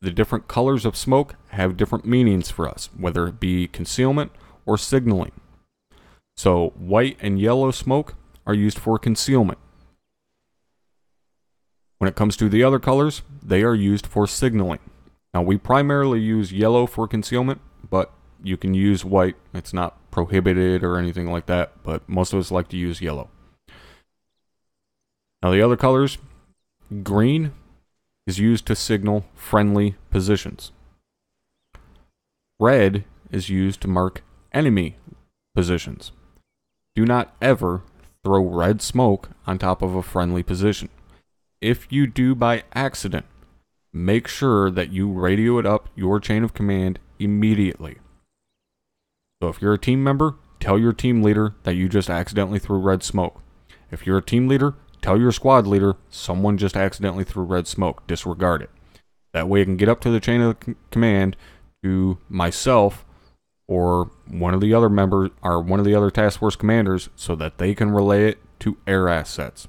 the different colors of smoke have different meanings for us, whether it be concealment or signaling. So, white and yellow smoke are used for concealment. When it comes to the other colors, they are used for signaling. Now, we primarily use yellow for concealment, but you can use white. It's not prohibited or anything like that, but most of us like to use yellow. Now, the other colors, green is used to signal friendly positions. Red is used to mark enemy positions. Do not ever throw red smoke on top of a friendly position. If you do by accident, make sure that you radio it up your chain of command immediately. So if you're a team member, tell your team leader that you just accidentally threw red smoke. If you're a team leader, tell your squad leader someone just accidentally threw red smoke. Disregard it. That way it can get up to the chain of command to myself or one of the other members or one of the other task force commanders so that they can relay it to air assets.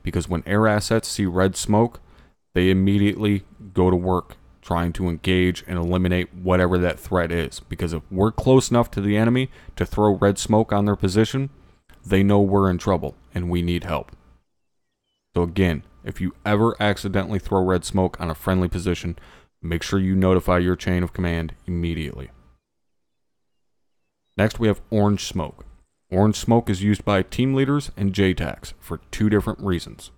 Because when air assets see red smoke, they immediately go to work trying to engage and eliminate whatever that threat is. Because if we're close enough to the enemy to throw red smoke on their position, they know we're in trouble and we need help. So again, if you ever accidentally throw red smoke on a friendly position, make sure you notify your chain of command immediately. Next, we have orange smoke. Orange smoke is used by team leaders and JTACs for two different reasons.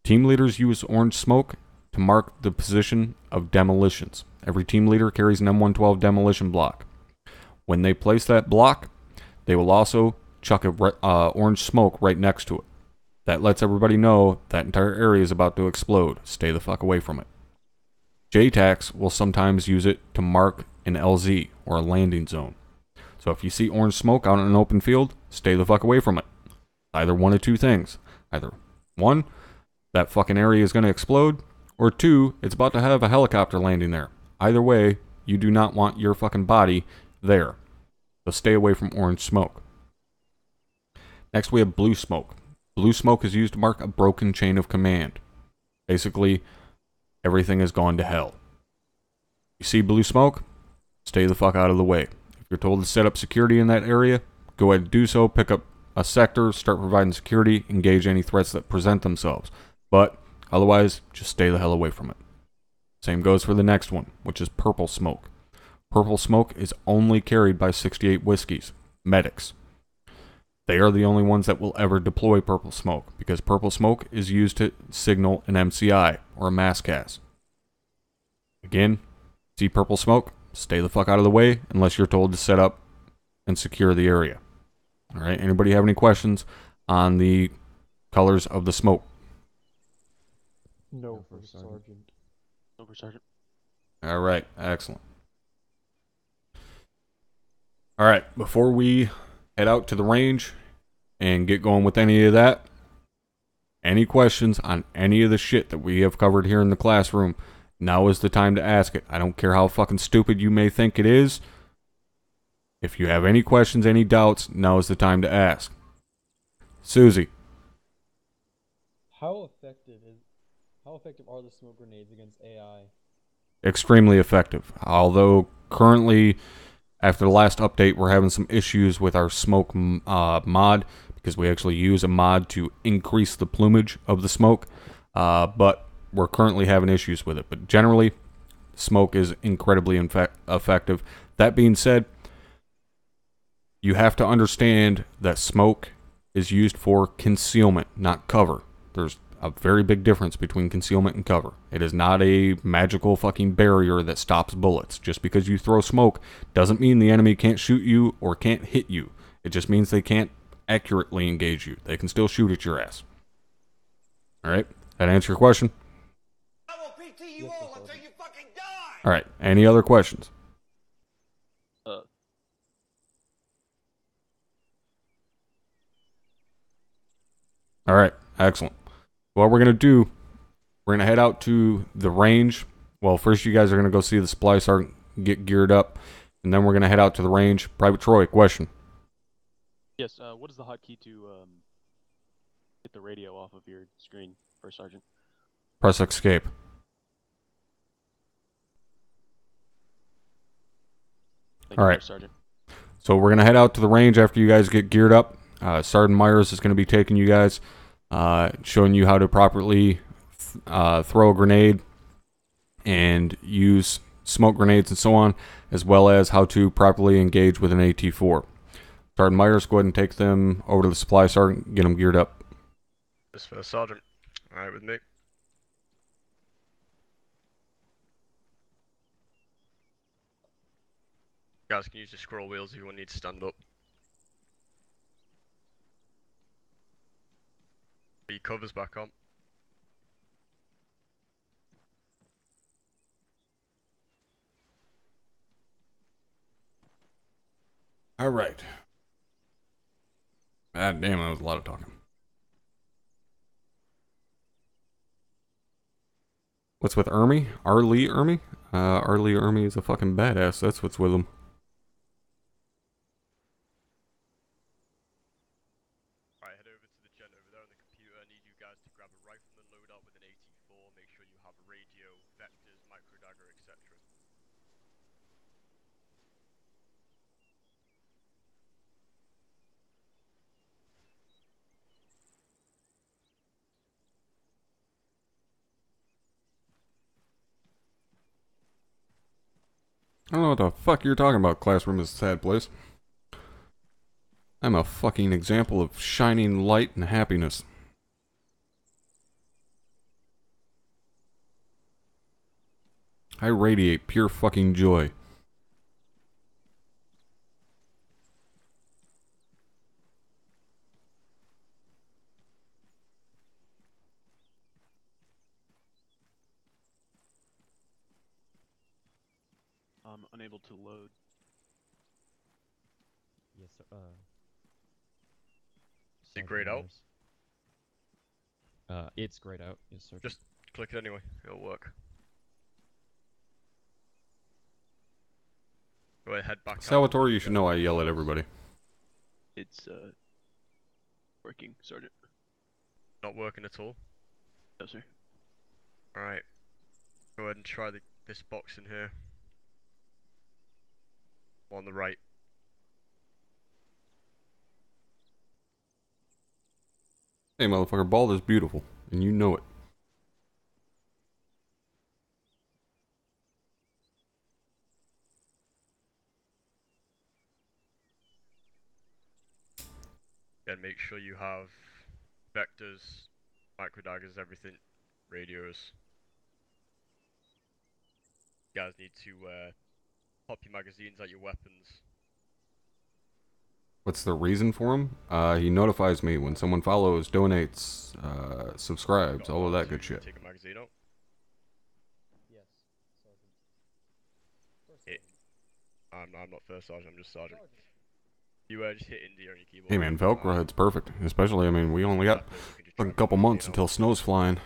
Team leaders use orange smoke to mark the position of demolitions. Every team leader carries an M112 demolition block. When they place that block, they will also chuck a orange smoke right next to it. That lets everybody know that entire area is about to explode. Stay the fuck away from it. JTACs will sometimes use it to mark an LZ or a landing zone. So if you see orange smoke out in an open field, stay the fuck away from it. Either one of two things. Either one, that fucking area is going to explode, or two, it's about to have a helicopter landing there. Either way, you do not want your fucking body there. So stay away from orange smoke. Next, we have blue smoke. Blue smoke is used to mark a broken chain of command. Basically, everything has gone to hell. You see blue smoke? Stay the fuck out of the way. If you're told to set up security in that area, go ahead and do so. Pick up a sector, start providing security, engage any threats that present themselves. But otherwise, just stay the hell away from it. Same goes for the next one, which is purple smoke. Purple smoke is only carried by 68 whiskeys, medics. They are the only ones that will ever deploy purple smoke, because purple smoke is used to signal an MCI, or a mass gas. Again, see purple smoke, stay the fuck out of the way, unless you're told to set up and secure the area. Alright, anybody have any questions on the colors of the smoke? No, for Sergeant. No, for Sergeant. Alright, excellent. Alright, before we head out to the range and get going with any of that, any questions on any of the shit that we have covered here in the classroom, now is the time to ask it. I don't care how fucking stupid you may think it is. If you have any questions, any doubts, now is the time to ask. Susie. How effective are the smoke grenades against AI? Extremely effective. Although currently, after the last update, we're having some issues with our smoke mod, because we actually use a mod to increase the plumage of the smoke, but we're currently having issues with it. But generally, smoke is incredibly effective. That being said, you have to understand that smoke is used for concealment, not cover. There's a very big difference between concealment and cover. It is not a magical fucking barrier that stops bullets. Just because you throw smoke doesn't mean the enemy can't shoot you or can't hit you. It just means they can't accurately engage you. They can still shoot at your ass. Alright, that answer your question? I will PT you all until you fucking die! Alright, any other questions? Alright, excellent. What we're going to do, we're going to head out to the range. Well, first you guys are going to go see the supply sergeant, get geared up, and then we're going to head out to the range. Private Troy, question. Yes, what is the hotkey to Get the radio off of your screen, First Sergeant. Press escape. Thank All you, right. First Sergeant. So we're gonna head out to the range after you guys get geared up. Sergeant Myers is gonna be taking you guys, showing you how to properly throw a grenade and use smoke grenades and so on, as well as how to properly engage with an AT-4. Sergeant Myers, go ahead and take them over to the supply sergeant, get them geared up. This First Sergeant. Alright with me. Guys can use the scroll wheels if you want to need to stand up. Put your covers back on. All right. God damn, that was a lot of talking. What's with Ermy? Arlie Ermy? Arlie Ermy is a fucking badass. That's what's with him. Alright, head over to the gen over there on the computer. I need you guys to grab a rifleman loadout with an AT-4. Make sure you have a radio, vectors, micro dagger, etc. I don't know what the fuck you're talking about. Classroom is a sad place. I'm a fucking example of shining light and happiness. I radiate pure fucking joy. I'm unable to load. Yes, sir. Is it grayed out? It's grayed out. Yes, sir. Just click it anyway. It'll work. Go ahead, back out. Salvatore, you should know I yell at everybody. It's working, Sergeant. Not working at all? No, sir. Alright. Go ahead and try this box in here. On the right. Hey, motherfucker, bald is beautiful, and you know it. Again, make sure you have vectors, micro daggers, everything, radios. You guys need to pop your magazines at your weapons. What's the reason for him? He notifies me when someone follows, donates, subscribes, all of that good shit. Take a magazine out. Yes, Sergeant. First Hit. Sergeant. I'm not first sergeant, I'm just sergeant. Sergeant. You just hit India on your keyboard. Hey man, Velcro head's perfect. Especially, I mean, we only got like a couple months until snow's flying.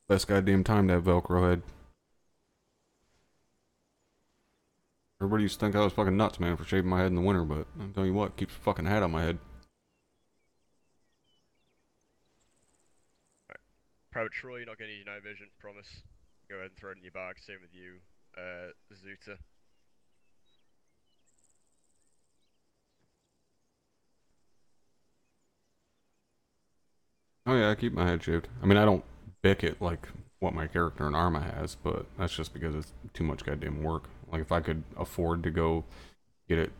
Best goddamn time to have Velcro head. Everybody used to think I was fucking nuts, man, for shaving my head in the winter, but I'm telling you what, keeps a fucking hat on my head. Right. Private Troy, you're not gonna need your night vision, promise. Go ahead and throw it in your bag, same with you, Zuta. Oh yeah, I keep my head shaved. I mean, I don't bick it like what my character in Arma has, but that's just because it's too much goddamn work. Like, if I could afford to go get it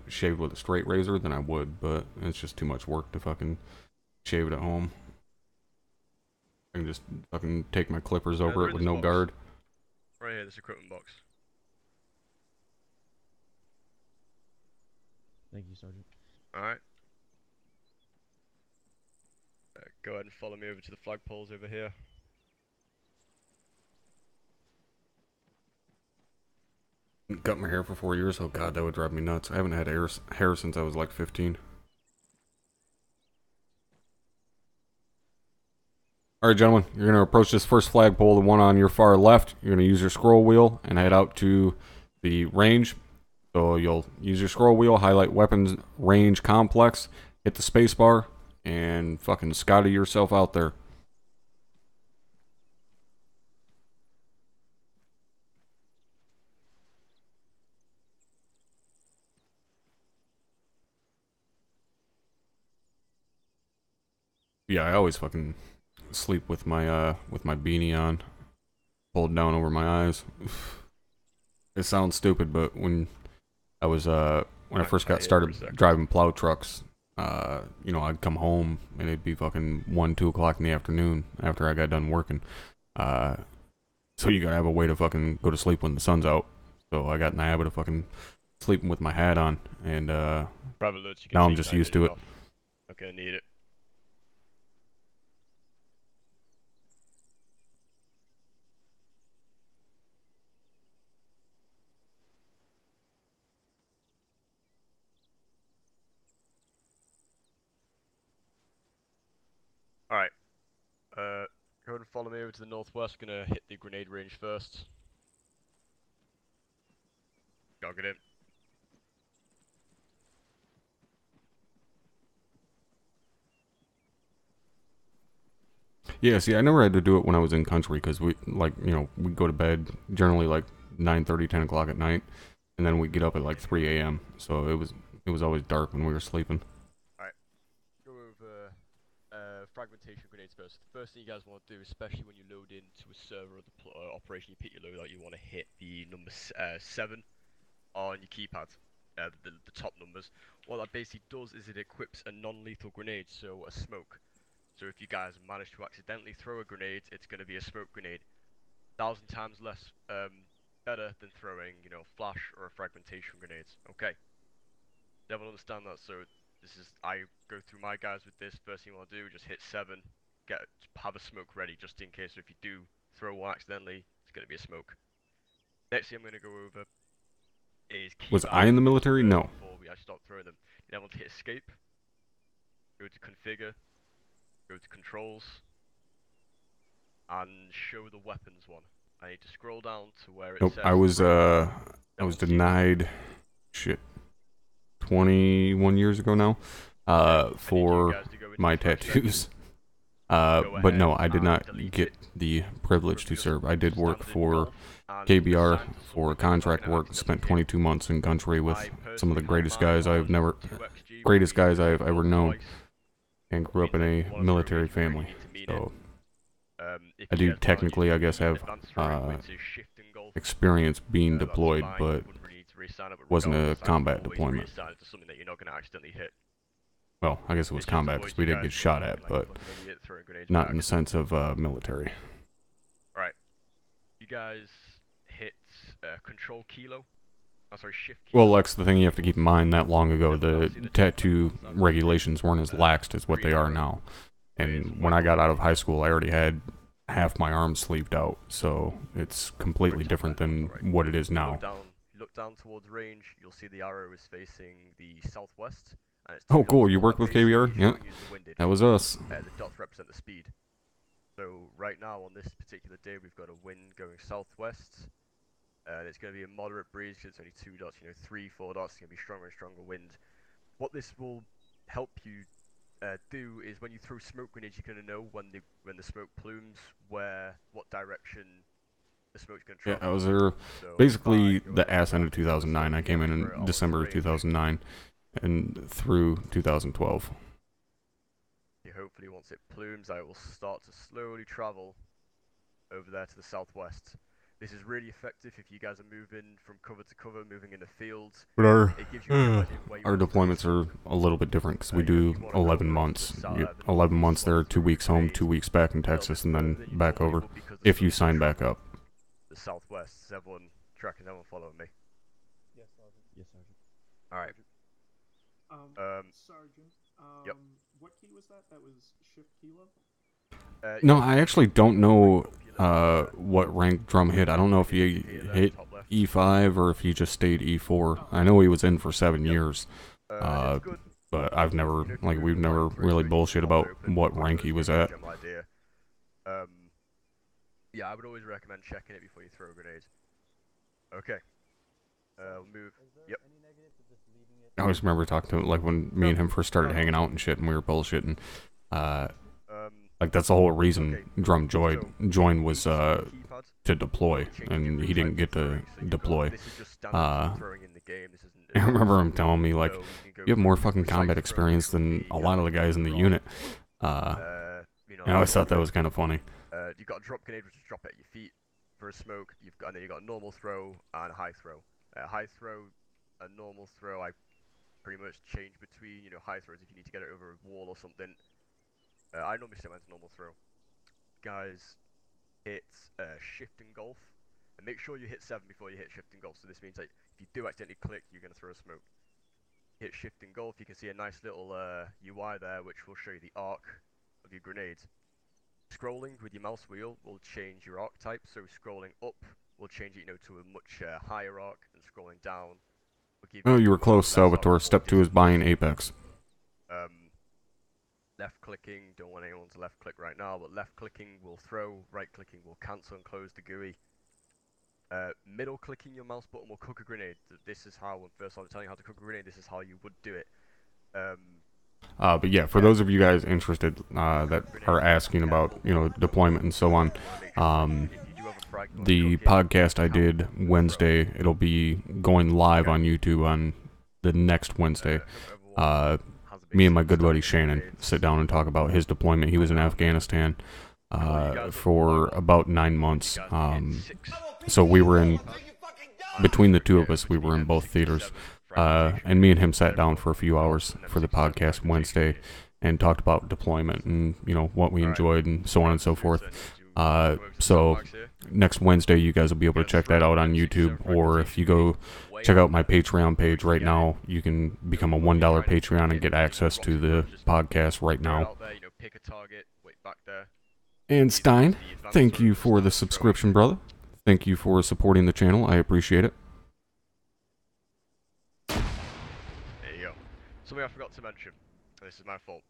shaved with a straight razor, then I would, but it's just too much work to fucking shave it at home. I can just fucking take my clippers over it with no guard. Right here, this equipment box. Thank you, Sergeant. Alright. Go ahead and follow me over to the flagpoles over here. Cut my hair for 4 years. Oh god, that would drive me nuts. I haven't had hair since I was like 15. Alright, gentlemen, you're going to approach this first flagpole, the one on your far left. You're going to use your scroll wheel and head out to the range. So you'll use your scroll wheel, highlight weapons range complex, hit the space bar, and fucking Scotty yourself out there. Yeah, I always fucking sleep with my beanie on, pulled down over my eyes. It sounds stupid, but when I first got started driving plow trucks, you know, I'd come home and it'd be fucking 1, 2 o'clock in the afternoon after I got done working. So you gotta have a way to fucking go to sleep when the sun's out. So I got in the habit of fucking sleeping with my hat on, and now I'm just used to it. Okay, need it. Alright. Go ahead and follow me over to the northwest. Gonna hit the grenade range first. Go get in. Yeah, see, I never had to do it when I was in country, because we, like, you know, we'd go to bed generally like 9:30, 10 o'clock at night, and then we'd get up at like 3 a.m. So it was always dark when we were sleeping. Alright. Go over fragmentation grenades first. The first thing you guys want to do, especially when you load into a server or the operation, you pick your loadout, you want to hit the number 7 on your keypad. The top numbers. What that basically does is it equips a non-lethal grenade, so a smoke. So if you guys manage to accidentally throw a grenade, it's going to be a smoke grenade. 1,000 times less better than throwing, you know, flash or fragmentation grenades. Okay. Everyone understand that? So this is, I go through my guys with this. First thing you want to do, just hit 7. Have a smoke ready just in case. So if you do throw one accidentally, it's going to be a smoke. Next thing I'm going to go over is Was I in the military? No. Before we actually start throwing them. You then want to hit escape. Go to configure. Go to controls. And show the weapons one. I need to scroll down to where it Nope, says... I was denied, shit, 21 years ago now, for my tattoos. But no, I did not get the privilege to serve. I did work for KBR for contract work, spent 22 months in country with some of the greatest guys I've ever known, and grew up in a military family. So I do technically, I guess, have experience being deployed, but wasn't a combat deployment. Well, I guess it was combat because we did get shot at, but not in the sense of military. Alright. You guys hit control kilo? Oh, sorry, shift kilo. Well, Lex, the thing you have to keep in mind, that long ago, the tattoo regulations weren't as laxed as what they are now. And when I got out of high school, I already had half my arm sleeved out, so it's completely different than what it is now. Look down towards range, you'll see the arrow is facing the southwest. Oh, cool, you work with KBR? Yeah, that was us. The dots represent the speed. So right now, on this particular day, we've got a wind going southwest. And it's going to be a moderate breeze because it's only 2 dots, you know, 3, 4 dots, it's going to be stronger and stronger wind. What this will help you do is when you throw smoke grenades, you're going to know when the smoke plumes what direction the smoke's going to travel. Yeah, I was there basically the ass end of 2009. I came in December of 2009 and through 2012. Hopefully once it plumes, I will start to slowly travel over there to the southwest. This is really effective if you guys are moving from cover to cover, moving in the fields. But our deployments are a little bit different because we do 11 months. 11 months there, 2 weeks home, 2 weeks back in Texas, and then back over if you sign back up. The southwest. Is everyone tracking? Everyone following me? Yes, Sergeant. Yes, Sergeant. All right. Sergeant. Yep. What key was that? That was shift kilo? No, I actually don't know what rank Drum hit. I don't know if he hit E5 or if he just stayed E4. I know he was in for 7 years. But I've never, we've never really bullshit about what rank he was at. Yeah, I would always recommend checking it before you throw a grenade. Okay. Move. Is there Yep. any negative to just leaving it? I always remember talking to him, like when me and him first started hanging out and shit, and we were bullshitting. Like that's the whole reason Drum joined was Keypad. to deploy, and he didn't get to deploy. This is just standard throwing in the game. This isn't. I remember him telling me like, So you can go you have more from fucking precise combat throwing, experience which would than be, a lot of the guys in the rock, unit. you know, And I always thought that was kind of funny. you've got a drop grenade, which is drop at your feet for a smoke. And then you've got a normal throw and a high throw. High throw and normal throw, I pretty much change between, you know, high throws if you need to get it over a wall or something. I normally stick mine to normal throw. Guys, hit shift and golf, and make sure you hit 7 before you hit shift and golf. So this means that if you do accidentally click, you're going to throw a smoke. Hit shift and golf, you can see a nice little UI there, which will show you the arc of your grenades. Scrolling with your mouse wheel will change your arc type. So scrolling up will change it, you know, to a much higher arc, and scrolling down will give Oh, you were a close, less Salvatore. arc, Step more 2 is buying distance. Apex. Left clicking, don't want anyone to left click right now, but left clicking will throw, right clicking will cancel and close the GUI. Middle clicking your mouse button will cook a grenade. This is how, when first I was telling you how to cook a grenade, this is how you would do it. But yeah, for those of you guys interested that are asking about, you know, deployment and so on, the podcast I did Wednesday, it'll be going live on YouTube on the next Wednesday. Me and my good buddy Shannon sit down and talk about his deployment. He was in Afghanistan for about 9 months. So we were in, between the two of us, we were in both theaters. And me and him sat down for a few hours for the podcast Wednesday and talked about deployment and, you know, what we enjoyed and so on and so forth. So next Wednesday, you guys will be able to check that out on YouTube, or if you go check out my Patreon page right now, you can become a $1 Patreon and get access to the podcast right now. And Stein, thank you for the subscription, brother. Thank you for supporting the channel. I appreciate it. There you go. Something I forgot to mention. This is my fault.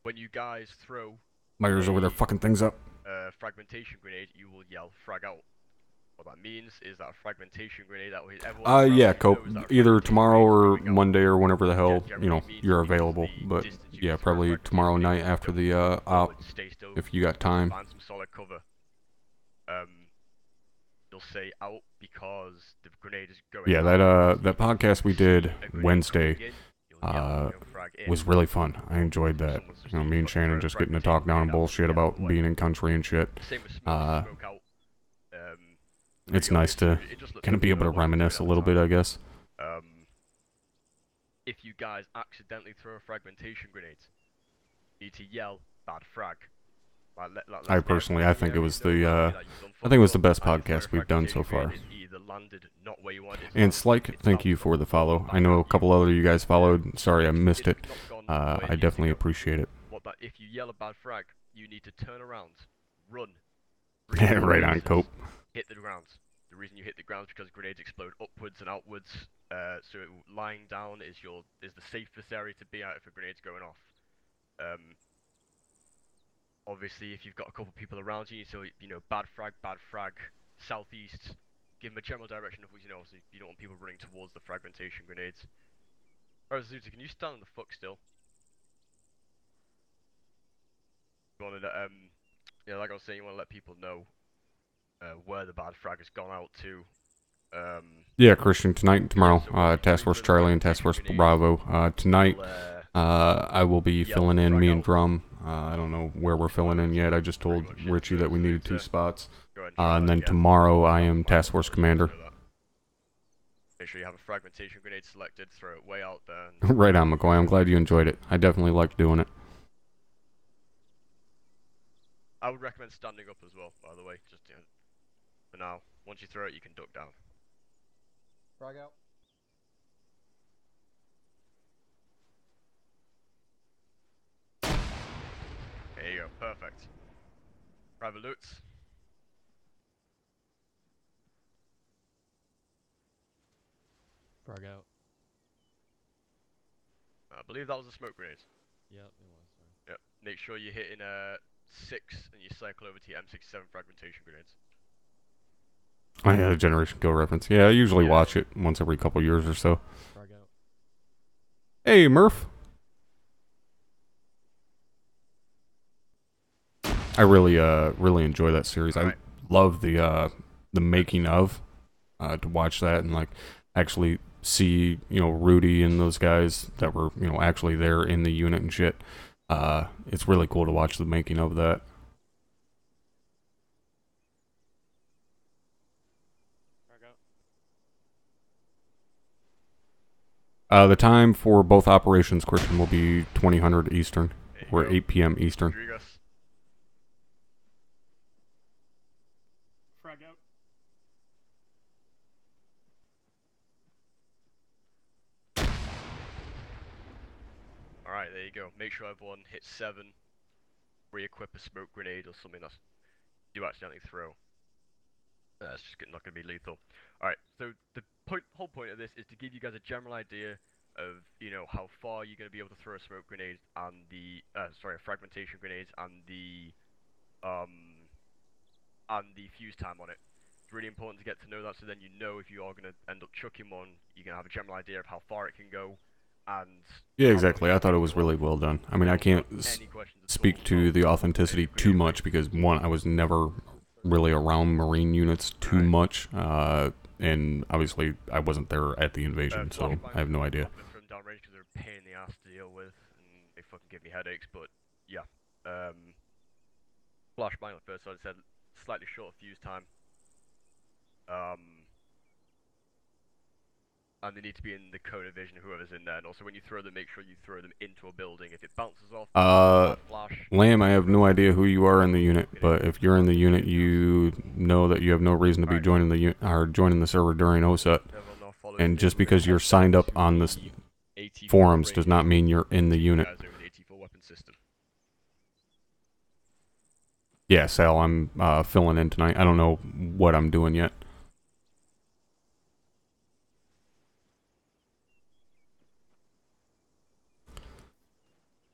When you guys throw Myers over there fucking things up. Fragmentation grenade, you will yell frag out. What that means is that a fragmentation grenade that will hit everyone. Yeah, Cope. Either tomorrow or Monday or whenever the hell, you know, you're available. But yeah, probably tomorrow night after the op, if you got time. Find some solid cover. You'll say out because the grenade is going. Yeah, that podcast we did Wednesday was really fun. I enjoyed that. You know, me and Shannon just getting to talk down and bullshit about being in country and shit. It's nice to kind of be able to reminisce a little bit, I guess. If you guys accidentally throw a fragmentation grenade, you need to yell bad frag. I personally, I think it was the best podcast we've done so far. And Slyke, thank you for the follow. I know a couple other you guys followed. Sorry I missed it. I definitely appreciate it. If you yell a bad frag, you need to turn around, run. Right on, Cope. Hit the ground. The reason you hit the ground is because grenades explode upwards and outwards. So lying down is the safest area to be at if a grenade's going off. Obviously, if you've got a couple people around you, so you know, bad frag, southeast. Give them a general direction of, you know, so you don't want people running towards the fragmentation grenades. Alright, Zuta, can you stand on the fuck still? You wanna, yeah, like I was saying, you wanna let people know where the bad frag has gone out to. Yeah, Christian, tonight and tomorrow, Task Force Charlie and Task Force Bravo. Tonight, I will be filling in, me and Drum. I don't know where we're filling in yet. I just told Richie that we needed 2 spots. And then tomorrow, I am Task Force Commander. Make sure you have a fragmentation grenade selected, throw it way out there. Right on, McCoy. I'm glad you enjoyed it. I definitely liked doing it. I would recommend standing up as well, by the way, just for now. Once you throw it, you can duck down. Frag out. There you go, perfect. Private Lutz. Frag out. I believe that was a smoke grenade. Yep, it was. Sorry. Yep. Make sure you're hitting 6 and you cycle over to your M67 fragmentation grenades. I had a Generation Kill reference. Yeah, I usually Yeah. watch it once every couple years or so. Frag out. Hey, Murph. I really enjoy that series. Alright. I love the making of to watch that and like actually see Rudy and those guys that were actually there in the unit and shit. It's really cool to watch the making of that. Frag out. The time for both operations, Christian, will be 2000 Eastern There you or go. 8 p.m. Eastern. Rodriguez. Frag out. Alright, there you go. Make sure everyone hits 7. Re-equip a smoke grenade or something that you accidentally throw. That's just not going to be lethal. Alright, so the whole point of this is to give you guys a general idea of, how far you're going to be able to throw a smoke grenade and the, a fragmentation grenade and the fuse time on it. It's really important to get to know that, so then you know if you are going to end up chucking one, you're going to have a general idea of how far it can go. And Yeah, exactly. I thought it was really well done. I mean, I can't speak to the authenticity too much because, one, I was never really around Marine units too much, and obviously I wasn't there at the invasion, so I have no idea. From downrange because they're a pain in the ass to deal with, and they fucking give me headaches. But yeah, flashbang at first, so I said slightly short fuse time. And they need to be in the cone of vision, whoever's in there. And also, when you throw them, make sure you throw them into a building. If it bounces off, flash. Lamb, I have no idea who you are in the unit, but if you're in the unit, you know that you have no reason to be joining the server during OSUT. And just because you're signed up on the forums does not mean you're in the unit. Yeah, Sal, I'm filling in tonight. I don't know what I'm doing yet.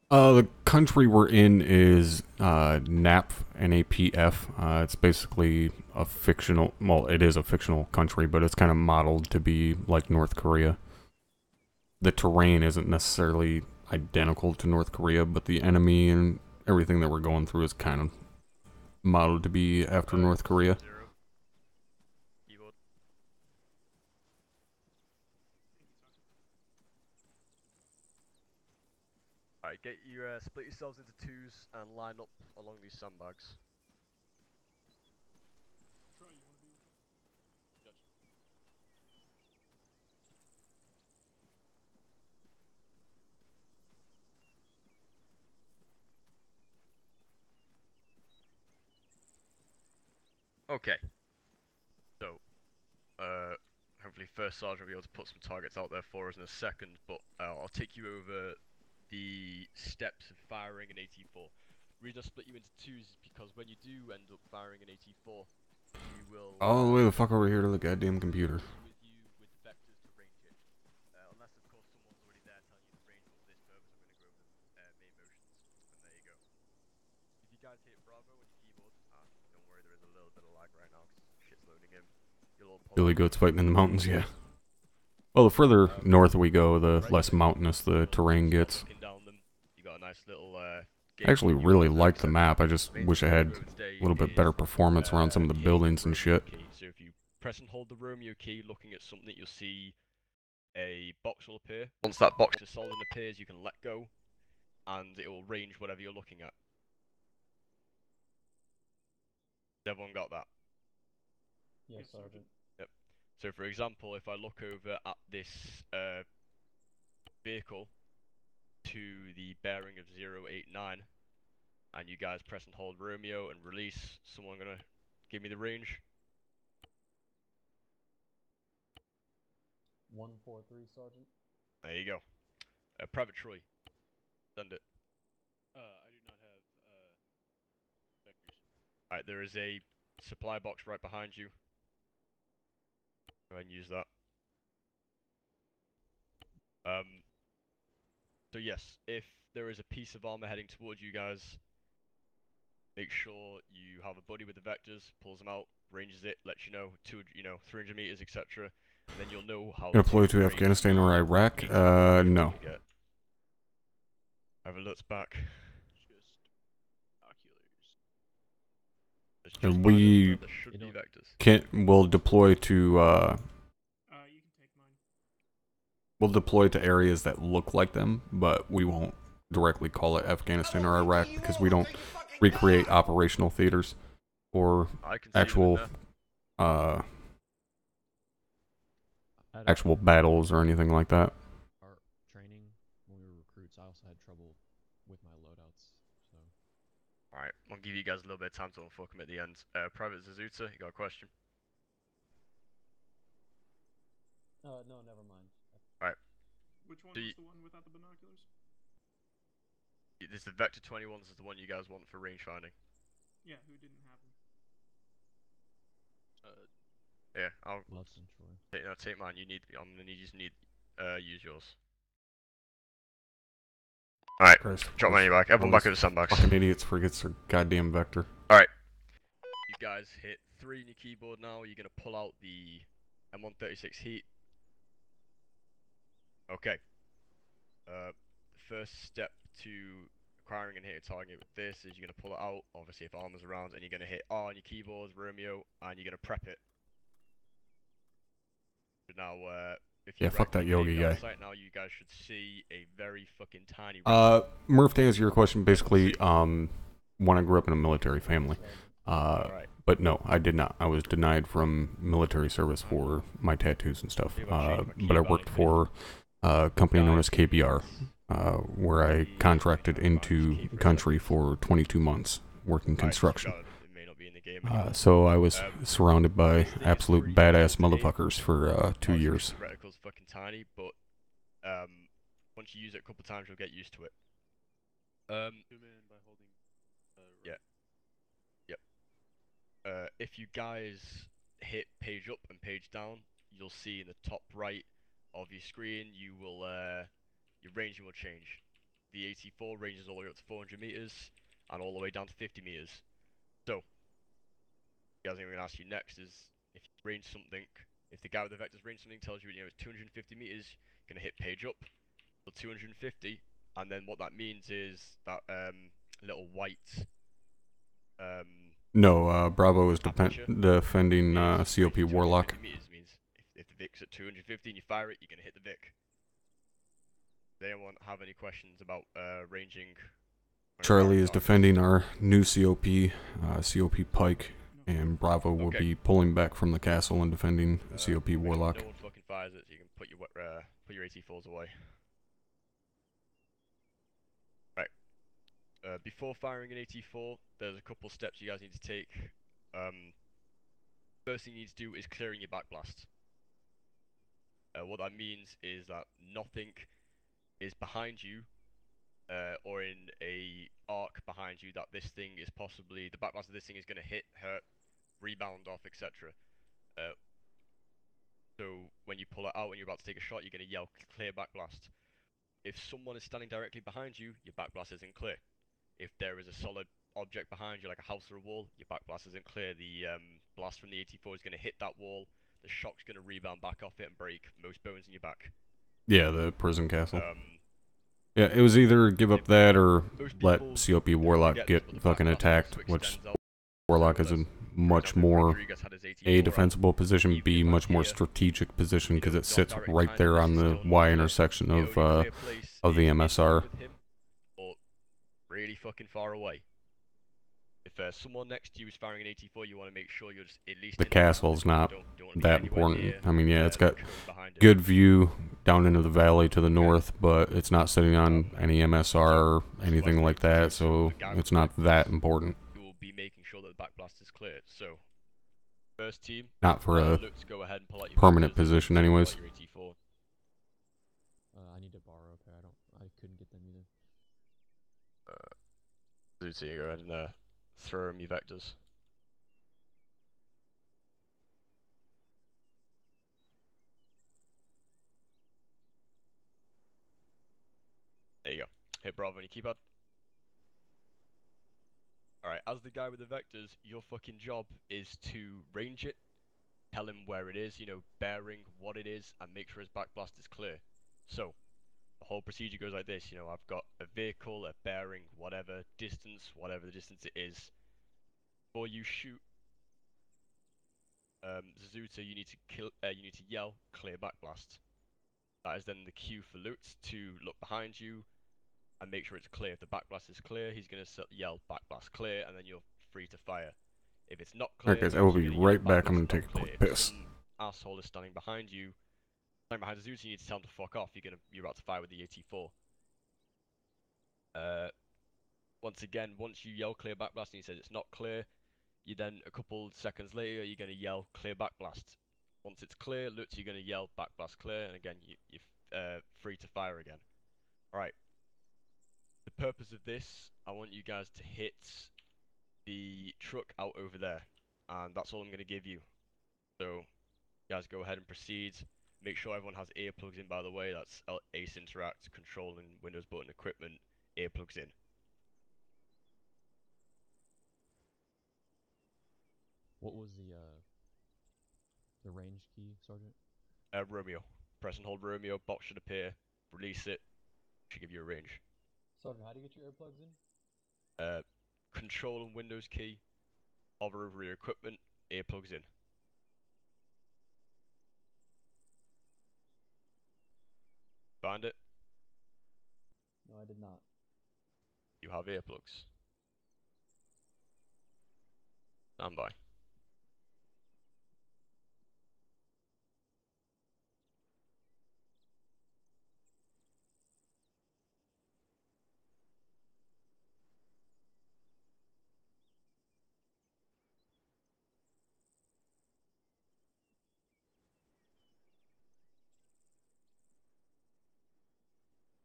The country we're in is NAPF, N-A-P-F. It's basically a fictional, well, it is a fictional country, but it's kind of modeled to be like North Korea. The terrain isn't necessarily identical to North Korea, but the enemy and everything that we're going through is kind of modeled to be after North Korea. Alright, split yourselves into twos and line up along these sandbags. Okay. So, hopefully First Sergeant will be able to put some targets out there for us in a second, but I'll take you over the steps of firing an AT-4. The reason I split you into twos is because when you do end up firing an AT-4, you will... All the way the fuck over here to the goddamn computer. ...with you with the vectors to range it. Unless, of course, someone's already there telling you the range, but for this purpose, I'm going to go over the main motions, and there you go. If you guys hit Bravo on your keyboard, don't worry, there is a little bit of lag right now, because shit's loading in. Billy Goat's fighting in the mountains, yeah. Well, the further north we go, the less mountainous the terrain gets. You got a nice little, I actually really like the map. I just wish I had a little bit better performance around some of the buildings and shit. So if you press and hold the Romeo key, looking at something, you'll see a box will appear. Once that box is solid and appears, you can let go, and it will range whatever you're looking at. Everyone got that? Yes, Sergeant. Yep. So for example, if I look over at this vehicle to the bearing of 089, and you guys press and hold Romeo and release, someone gonna give me the range? 143, Sergeant. There you go. Private Troy, send it. I do not have vectors. Alright, there is a supply box right behind you. Go ahead and use that. So yes, if there is a piece of armor heading towards you guys, Make sure you have a buddy with the vectors, pulls them out, ranges it, lets you know 300 meters, etc. And then you'll know how Deploy to range Afghanistan or Iraq? 80 No. you get. Have a look back. Just binoculars. There's just And binoculars, we there should be vectors. will deploy to You can take mine. we'll deploy to areas that look like them, but we won't directly call it Afghanistan or Iraq because we don't recreate operational theaters or I can see them in actual there. actual battles or anything like that. Our training, when we were recruits, I also had trouble with my loadouts, so... Alright, I'll give you guys a little bit of time to unfuck them at the end. Private Zazuta, you got a question? No, never mind. Alright. Which one Do was you- the one without the binoculars? This is the Vector 21s is the one you guys want for range finding. Yeah, who didn't have them? Yeah, I'll Less than sure. take mine. I'm gonna need you to use yours. Alright, Christ, drop those- mine back. Everyone all back at these the sandbox. Fucking idiots forgets their goddamn vector. Alright. You guys hit 3 in your keyboard now. You're gonna pull out the M136 heat. Okay. The first step to acquiring and hitting a target with this is you're gonna pull it out, obviously if armor's around, and you're gonna hit R on your keyboard, Romeo, and you're gonna prep it. Now, if you fuck that yogi guy. now you guys should see a very fucking tiny. Murph, to answer your question, basically, when I grew up in a military family, but no, I did not. I was denied from military service for my tattoos and stuff. But I worked for a company known as KBR, where I contracted into the country for 22 months working construction. So I was surrounded by absolute badass motherfuckers for 2 years. The reticle's fucking tiny, but once you use it a couple times, you'll get used to it. Zoom in by holding. Yeah. Yep. If you guys hit page up and page down, you'll see in the top right of your screen, you will your ranging will change. The 84 ranges all the way up to 400 meters and all the way down to 50 meters. So, the other thing I'm going to ask you next is if you range something, if the guy with the vectors range something tells you, it's 250 meters, you're going to hit page up to 250, and then what that means is that little white No, Bravo is aperture defending is COP range of Warlock. 250 meters means if the Vic's at 250 and you fire it, you're going to hit the Vic. Does anyone have any questions about ranging? Charlie is defending our new COP, COP Pike, and Bravo will be pulling back from the castle and defending COP Warlock. No one fucking fires it, so you can put your AT4s away. Right. Before firing an AT4, there's a couple steps you guys need to take. First thing you need to do is clearing your backblast. What that means is that nothing is behind you, or in a arc behind you that this thing is possibly, the backblast of this thing is going to hit, hurt, rebound off, etc. So when you pull it out and you're about to take a shot, you're going to yell clear backblast. If someone is standing directly behind you, your backblast isn't clear. If there is a solid object behind you, like a house or a wall, your backblast isn't clear. The blast from the 84 is going to hit that wall, the shock's going to rebound back off it and break most bones in your back. Yeah, the prison castle. Yeah, it was either give up that or let COP Warlock get fucking attacked, which Warlock is a much more A, defensible position, B, much more strategic position because it sits right there on the Y intersection of the MSR. Or really fucking far away. If someone next to you is firing an 84, you want to make sure you're just at least The in castle's not don't wanna be that anywhere important. near, I mean, yeah, it's got behind it. good view down into the valley to the north, but it's not sitting on any MSR or anything like that, so it's not that important. You will be making sure that the backblast is cleared. So, first team, Not for a look to go ahead and pull out your permanent vectors, position pull out anyways. your AT4. I need to borrow a pair. I couldn't get them either. Lucy, go ahead and throw him your vectors. There you go. Hit Bravo on your keypad. Alright, Alright, as the guy with the vectors, your fucking job is to range it, tell him where it is, you know, bearing, what it is, and make sure his backblast is clear. So, the whole procedure goes like this, you know, I've got a vehicle, a bearing, whatever, distance, whatever the distance it is. Before you shoot Zazuta, you need to yell, clear backblast. That is then the cue for Lutz to look behind you and make sure it's clear. If the backblast is clear, he's going to yell backblast clear, and then you're free to fire. If it's not clear, Alright guys, I will be right back. I'm gonna take a quick piss. If some asshole is standing behind you, standing behind Zazuta, you need to tell him to fuck off. You're about to fire with the AT4. Once again, once you yell clear backblast and he says it's not clear, you then, a couple seconds later, you're going to yell clear backblast. Once it's clear, Lutz, you're going to yell backblast clear, and again, you're free to fire again. Alright. The purpose of this, I want you guys to hit the truck out over there, and that's all I'm going to give you. So, you guys go ahead and proceed. Make sure everyone has earplugs in, by the way. That's Ace Interact, control and Windows button equipment, earplugs in. What was the range key, Sergeant? Romeo. Press and hold Romeo, box should appear, release it, should give you a range. Sergeant, how do you get your earplugs in? Control and Windows key, hover over your equipment, earplugs in. Find it? No, I did not. You have earplugs. Stand by.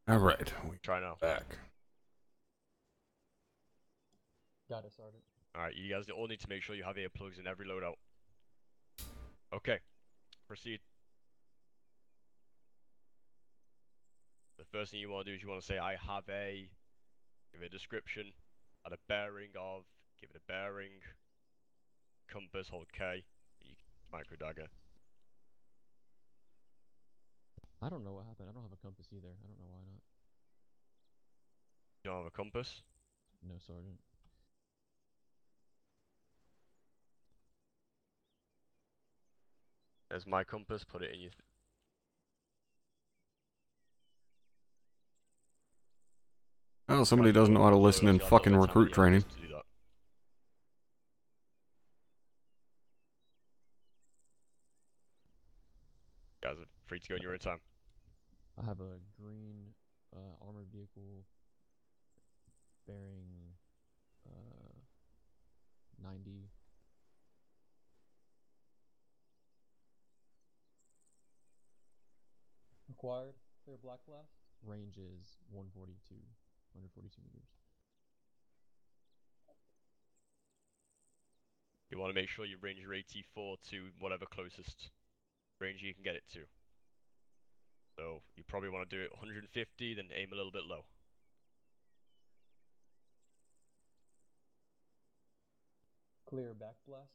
Alright, we Try now. back. Got it, Sergeant. Alright, you guys all need to make sure you have earplugs in every loadout. Okay, proceed. The first thing you want to do is you want to say, I have a, give it a description, and a bearing of, give it a bearing, compass, hold K, micro dagger. I don't know what happened. I don't have a compass either. I don't know why not. You don't have a compass? No, Sergeant. There's my compass, put it in your... Well, somebody doesn't know how to listen in fucking recruit training. You guys are free to go in your own time. I have a green armored vehicle bearing 90. Required for your black blast? Range is 142 meters. You want to make sure you range your AT4 to whatever closest range you can get it to. So you probably want to do it 150, then aim a little bit low. Clear back blast?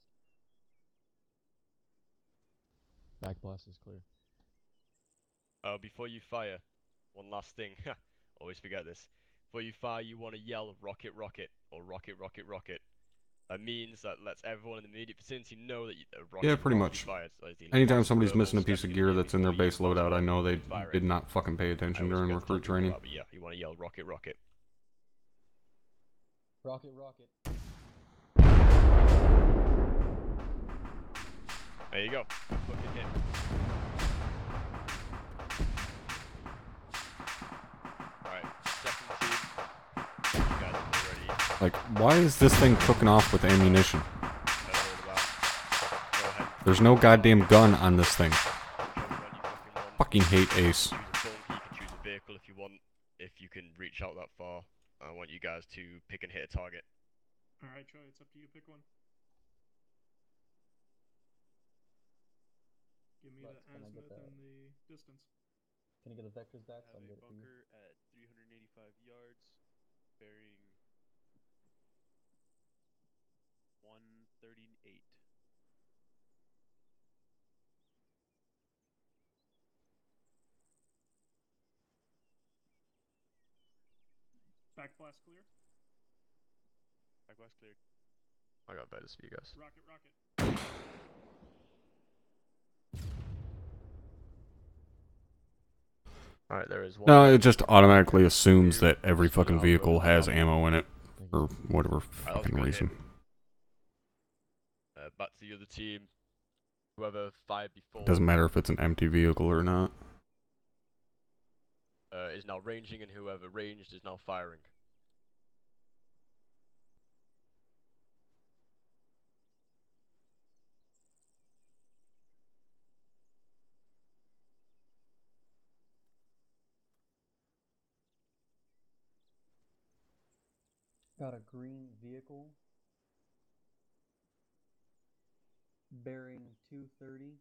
Back blast is clear. Before you fire, one last thing. Always forget this. Before you fire, you want to yell rocket, rocket, or rocket, rocket, rocket. That means that lets everyone in the immediate vicinity know that a rocket Yeah, pretty much. Anytime somebody's missing a piece of gear that's in their base loadout, I know they did not fucking pay attention during recruit training. But yeah, you want to yell rocket, rocket. Rocket, rocket. There you go. Fucking hit. Alright, second team. You guys are ready. Like, why is this thing cooking off with ammunition? There's no goddamn gun on this thing. Fucking hate Ace. Choose a bulk, you can choose a vehicle if you want. If you can reach out that far. I want you guys to pick and hit a target. Alright, Troy, it's up to you. Pick one. Give me the azimuth and the distance. Can you get the vectors back so I have can a get it for you? bunker at 385 yards, bearing 138. Backblast clear. Backblast cleared. I got better for you guys. Rocket, rocket. Alright, there is one. No, it just automatically assumes that every fucking vehicle has ammo in it. For whatever fucking reason. Back to the other team. Whoever fired before. Doesn't matter if it's an empty vehicle or not. Is now ranging, and whoever ranged is now firing. Got a green vehicle. Bearing 230.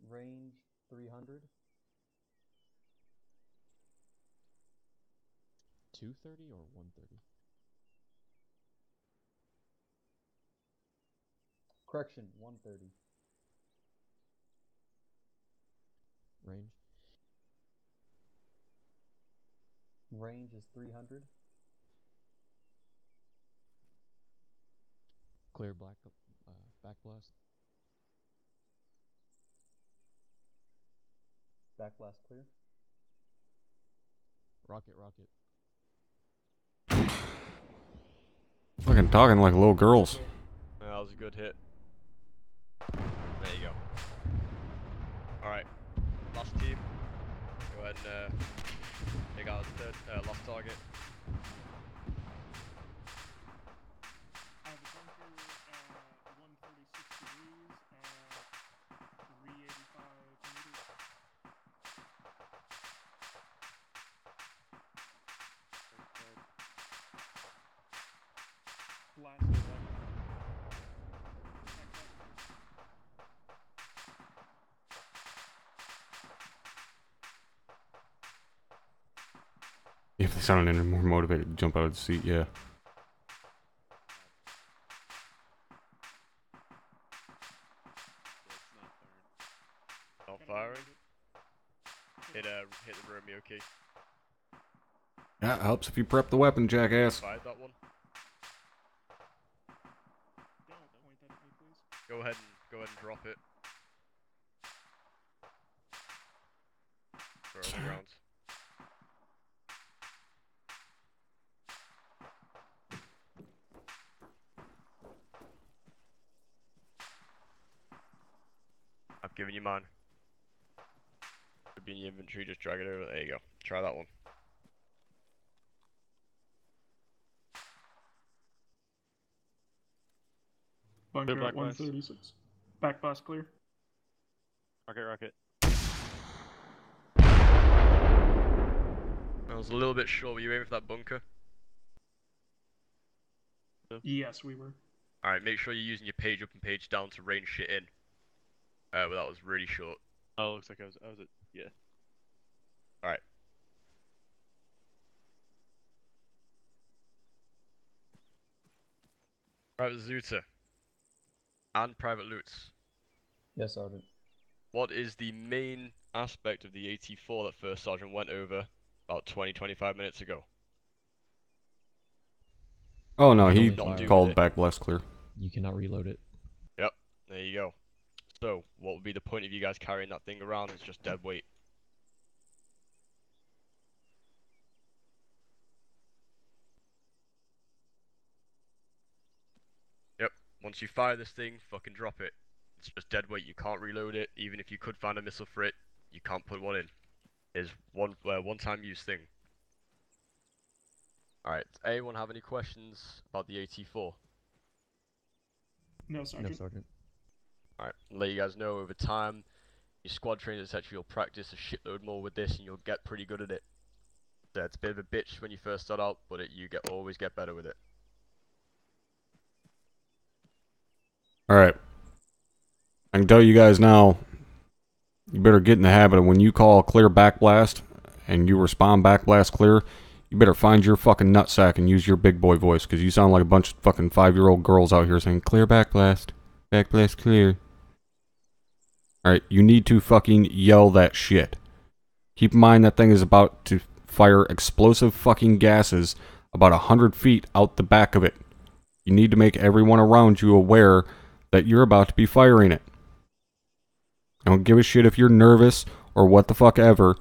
Range 300. 230 or 130? Correction, 130. Range? Range is 300. Clear black, backblast. Backblast clear. Rocket, rocket. Fucking talking like little girls. That was a good hit. There you go. Alright. Last team. Go ahead and take out the third, last target. I have a bunker at 136 degrees at 385 meters. Blast is up. If they sounded any more motivated to jump out of the seat, yeah. Not firing. Hit the Romeo key. That helps if you prep the weapon, jackass. Fired that one. Don't point that at me, please. Go ahead and drop it. Throw it on the ground. I've given you mine. Could be in your inventory, just drag it over. There you go. Try that one. Bunker Clear at 136. Backblast clear. Rocket, rocket. I was a little bit short. Were you aiming for that bunker? Yes, we were. Alright, make sure you're using your page up and page down to range shit in. Well, that was really short. Oh, looks like I was at, yeah. Alright. Private Zuta. And Private Lutz. Yes, Sergeant. What is the main aspect of the AT-4 that First Sergeant went over about 20-25 minutes ago? Oh no, he Not do called with it. backblast clear. You cannot reload it. Yep, there you go. So, what would be the point of you guys carrying that thing around? It's just dead weight. Yep, once you fire this thing, fucking drop it. It's just dead weight, you can't reload it. Even if you could find a missile for it, you can't put one in. It's one-time use thing. Alright, anyone have any questions about the AT-4? No, Sergeant. No, Sergeant. Alright, let you guys know over time, your squad trainers, etc., you'll practice a shitload more with this and you'll get pretty good at it. So it's a bit of a bitch when you first start out, but always get better with it. Alright. I can tell you guys now, you better get in the habit of when you call clear backblast and you respond backblast clear, you better find your fucking nutsack and use your big boy voice, because you sound like a bunch of fucking 5-year-old girls out here saying, clear backblast. Backblast clear. Alright, you need to fucking yell that shit. Keep in mind that thing is about to fire explosive fucking gases about 100 feet out the back of it. You need to make everyone around you aware that you're about to be firing it. I don't give a shit if you're nervous or what the fuck ever.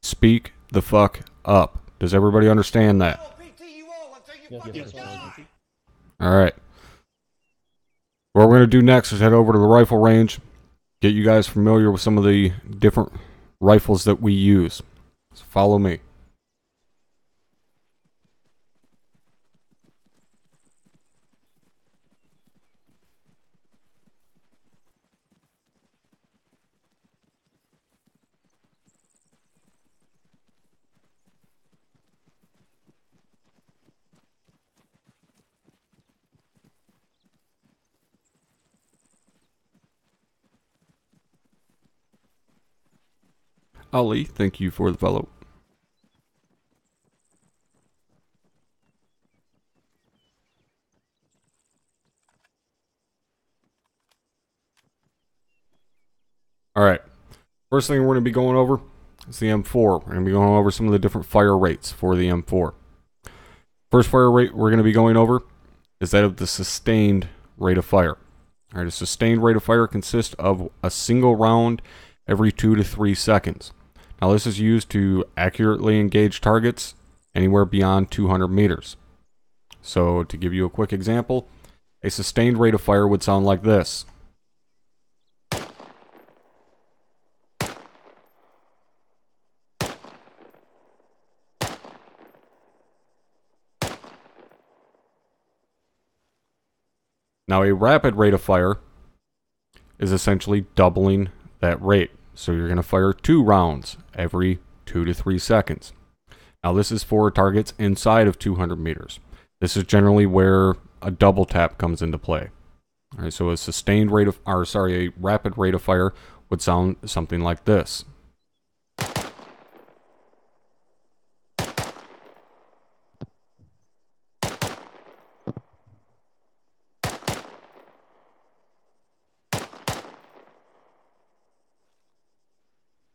Speak the fuck up. Does everybody understand that? Yes, Alright. What we're going to do next is head over to the rifle range. Get you guys familiar with some of the different rifles that we use. So follow me. Ali, thank you for the follow. Alright. First thing we're going to be going over is the M4. We're going to be going over some of the different fire rates for the M4. First fire rate we're going to be going over is that of the sustained rate of fire. Alright, a sustained rate of fire consists of a single round every 2 to 3 seconds. Now this is used to accurately engage targets anywhere beyond 200 meters. So to give you a quick example, a sustained rate of fire would sound like this. Now a rapid rate of fire is essentially doubling that rate. So you're going to fire 2 rounds every 2 to 3 seconds. Now this is for targets inside of 200 meters. This is generally where a double tap comes into play. All right, so a sustained rate of, a rapid rate of fire would sound something like this.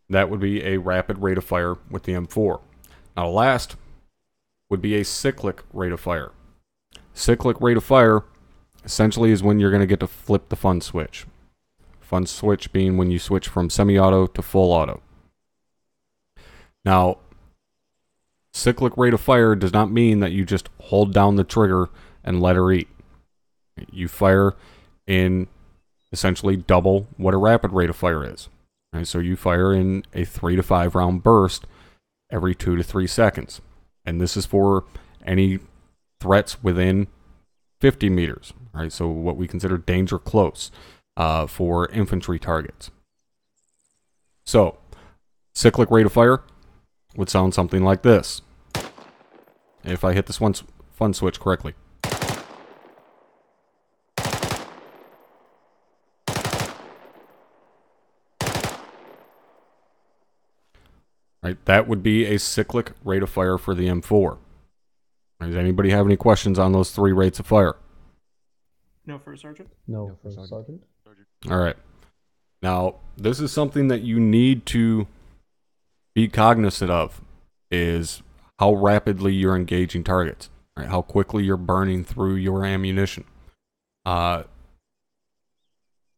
That would be a rapid rate of fire with the M4. Now last would be a cyclic rate of fire. Cyclic rate of fire essentially is when you're going to get to flip the fun switch. Fun switch being when you switch from semi-auto to full auto. Now, cyclic rate of fire does not mean that you just hold down the trigger and let her eat. You fire in essentially double what a rapid rate of fire is. Right, so you fire in a 3 to 5 round burst every 2 to 3 seconds. And this is for any threats within 50 meters. Right, so what we consider danger close for infantry targets. So, cyclic rate of fire would sound something like this. If I hit this fun switch correctly. Right, that would be a cyclic rate of fire for the M4. Does anybody have any questions on those 3 rates of fire? No, First Sergeant. No, First Sergeant. Alright. Now, this is something that you need to be cognizant of, is how rapidly you're engaging targets. Right, how quickly you're burning through your ammunition.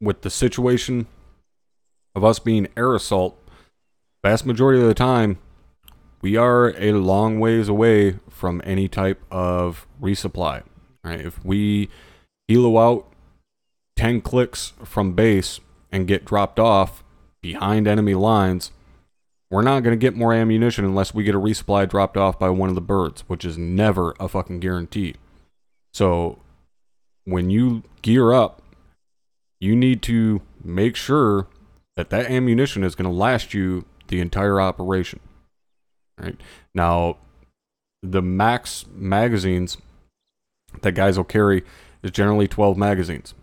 With the situation of us being air assault, vast majority of the time, we are a long ways away from any type of resupply. Right? If we helo out 10 clicks from base and get dropped off behind enemy lines, we're not going to get more ammunition unless we get a resupply dropped off by one of the birds, which is never a fucking guarantee. So, when you gear up, you need to make sure that that ammunition is going to last you the entire operation. Right? Now, the max magazines that guys will carry is generally 12 magazines.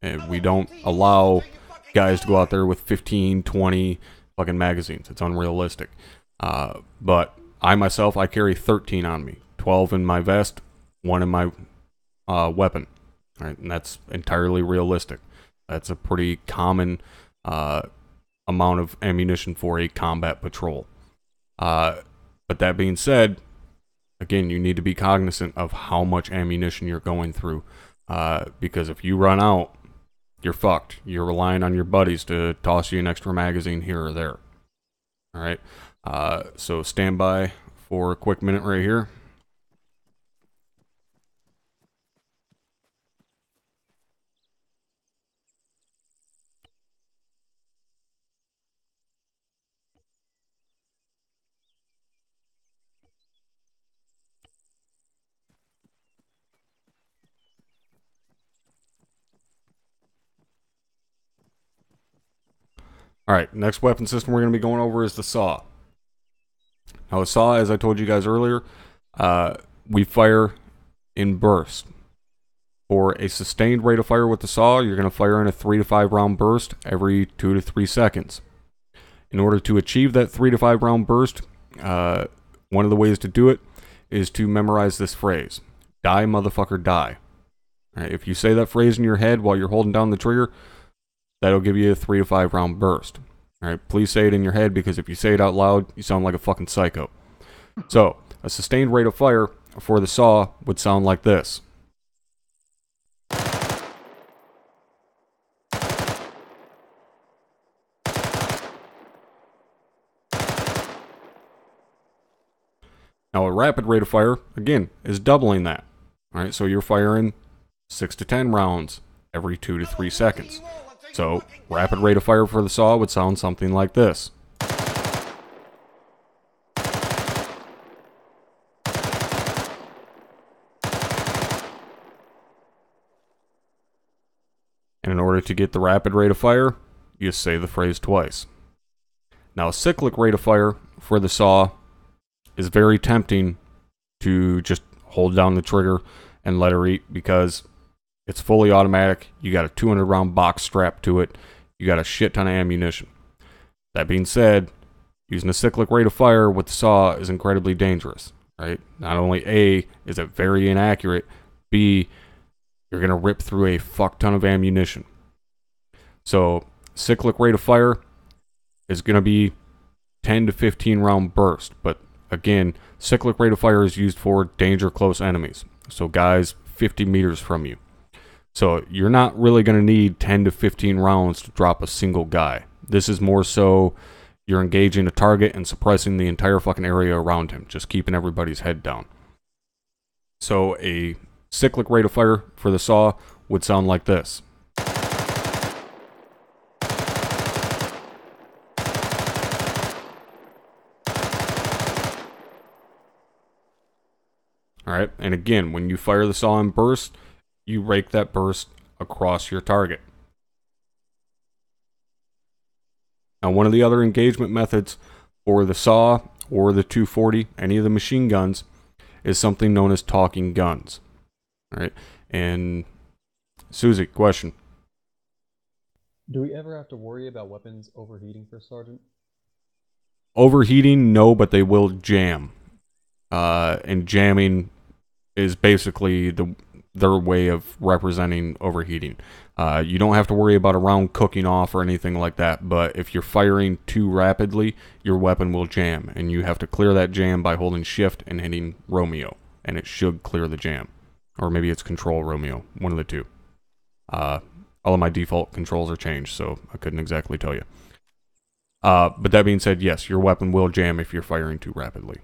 And we don't allow guys to go out there with 15, 20 fucking magazines. It's unrealistic. But I myself, I carry 13 on me. 12 in my vest, 1 in my weapon. All right, and that's entirely realistic. That's a pretty common amount of ammunition for a combat patrol. But that being said, again, you need to be cognizant of how much ammunition you're going through. Because if you run out, you're fucked. You're relying on your buddies to toss you an extra magazine here or there. Alright, so stand by for a quick minute right here. Alright, next weapon system we're going to be going over is the saw. Now, a saw, as I told you guys earlier, we fire in bursts. For a sustained rate of fire with the saw, you're going to fire in a 3 to 5 round burst every 2 to 3 seconds. In order to achieve that 3 to 5 round burst, one of the ways to do it is to memorize this phrase. Die, motherfucker, die. Right, if you say that phrase in your head while you're holding down the trigger, that'll give you a 3 to 5 round burst. Alright, please say it in your head, because if you say it out loud, you sound like a fucking psycho. So, a sustained rate of fire for the saw would sound like this. Now, a rapid rate of fire, again, is doubling that. Alright, so you're firing 6 to 10 rounds every 2 to 3 seconds. So, rapid rate of fire for the saw would sound something like this. And in order to get the rapid rate of fire, you say the phrase twice. Now, a cyclic rate of fire for the saw is very tempting to just hold down the trigger and let her eat, because it's fully automatic. You got a 200 round box strapped to it. You got a shit ton of ammunition. That being said, using a cyclic rate of fire with the saw is incredibly dangerous, right? Not only A, is it very inaccurate, B, you're going to rip through a fuck ton of ammunition. So, cyclic rate of fire is going to be 10 to 15 round burst, but again, cyclic rate of fire is used for danger close enemies. So guys 50 meters from you. So you're not really going to need 10 to 15 rounds to drop a single guy. This is more so you're engaging a target and suppressing the entire fucking area around him, just keeping everybody's head down. So a cyclic rate of fire for the saw would sound like this. Alright, and again, when you fire the saw in burst, you rake that burst across your target. Now, one of the other engagement methods for the saw or the 240, any of the machine guns, is something known as talking guns. Alright, and Susie, question. Do we ever have to worry about weapons overheating for Sergeant? Overheating, no, but they will jam. And jamming is basically their way of representing overheating. You don't have to worry about a round cooking off or anything like that, but if you're firing too rapidly, your weapon will jam, and you have to clear that jam by holding shift and hitting Romeo, and it should clear the jam. Or maybe it's control Romeo, one of the two. All of my default controls are changed, so I couldn't exactly tell you. But that being said, yes, your weapon will jam if you're firing too rapidly.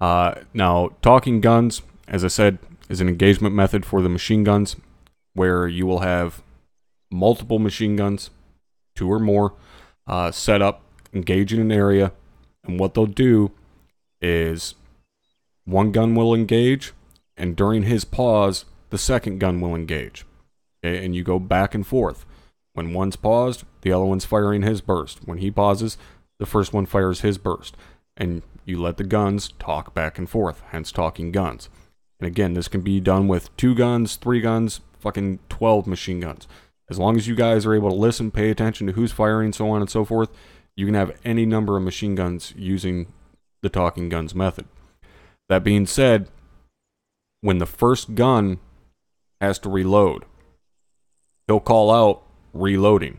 Now, talking guns, as I said, is an engagement method for the machine guns, where you will have multiple machine guns, 2 or more, set up, engage in an area, and what they'll do is one gun will engage, and during his pause, the second gun will engage. Okay, and you go back and forth. When one's paused, the other one's firing his burst. When he pauses, the first one fires his burst. And you let the guns talk back and forth, hence talking guns. And again, this can be done with 2 guns, 3 guns, fucking 12 machine guns. As long as you guys are able to listen, pay attention to who's firing, so on and so forth, you can have any number of machine guns using the talking guns method. That being said, when the first gun has to reload, he'll call out reloading.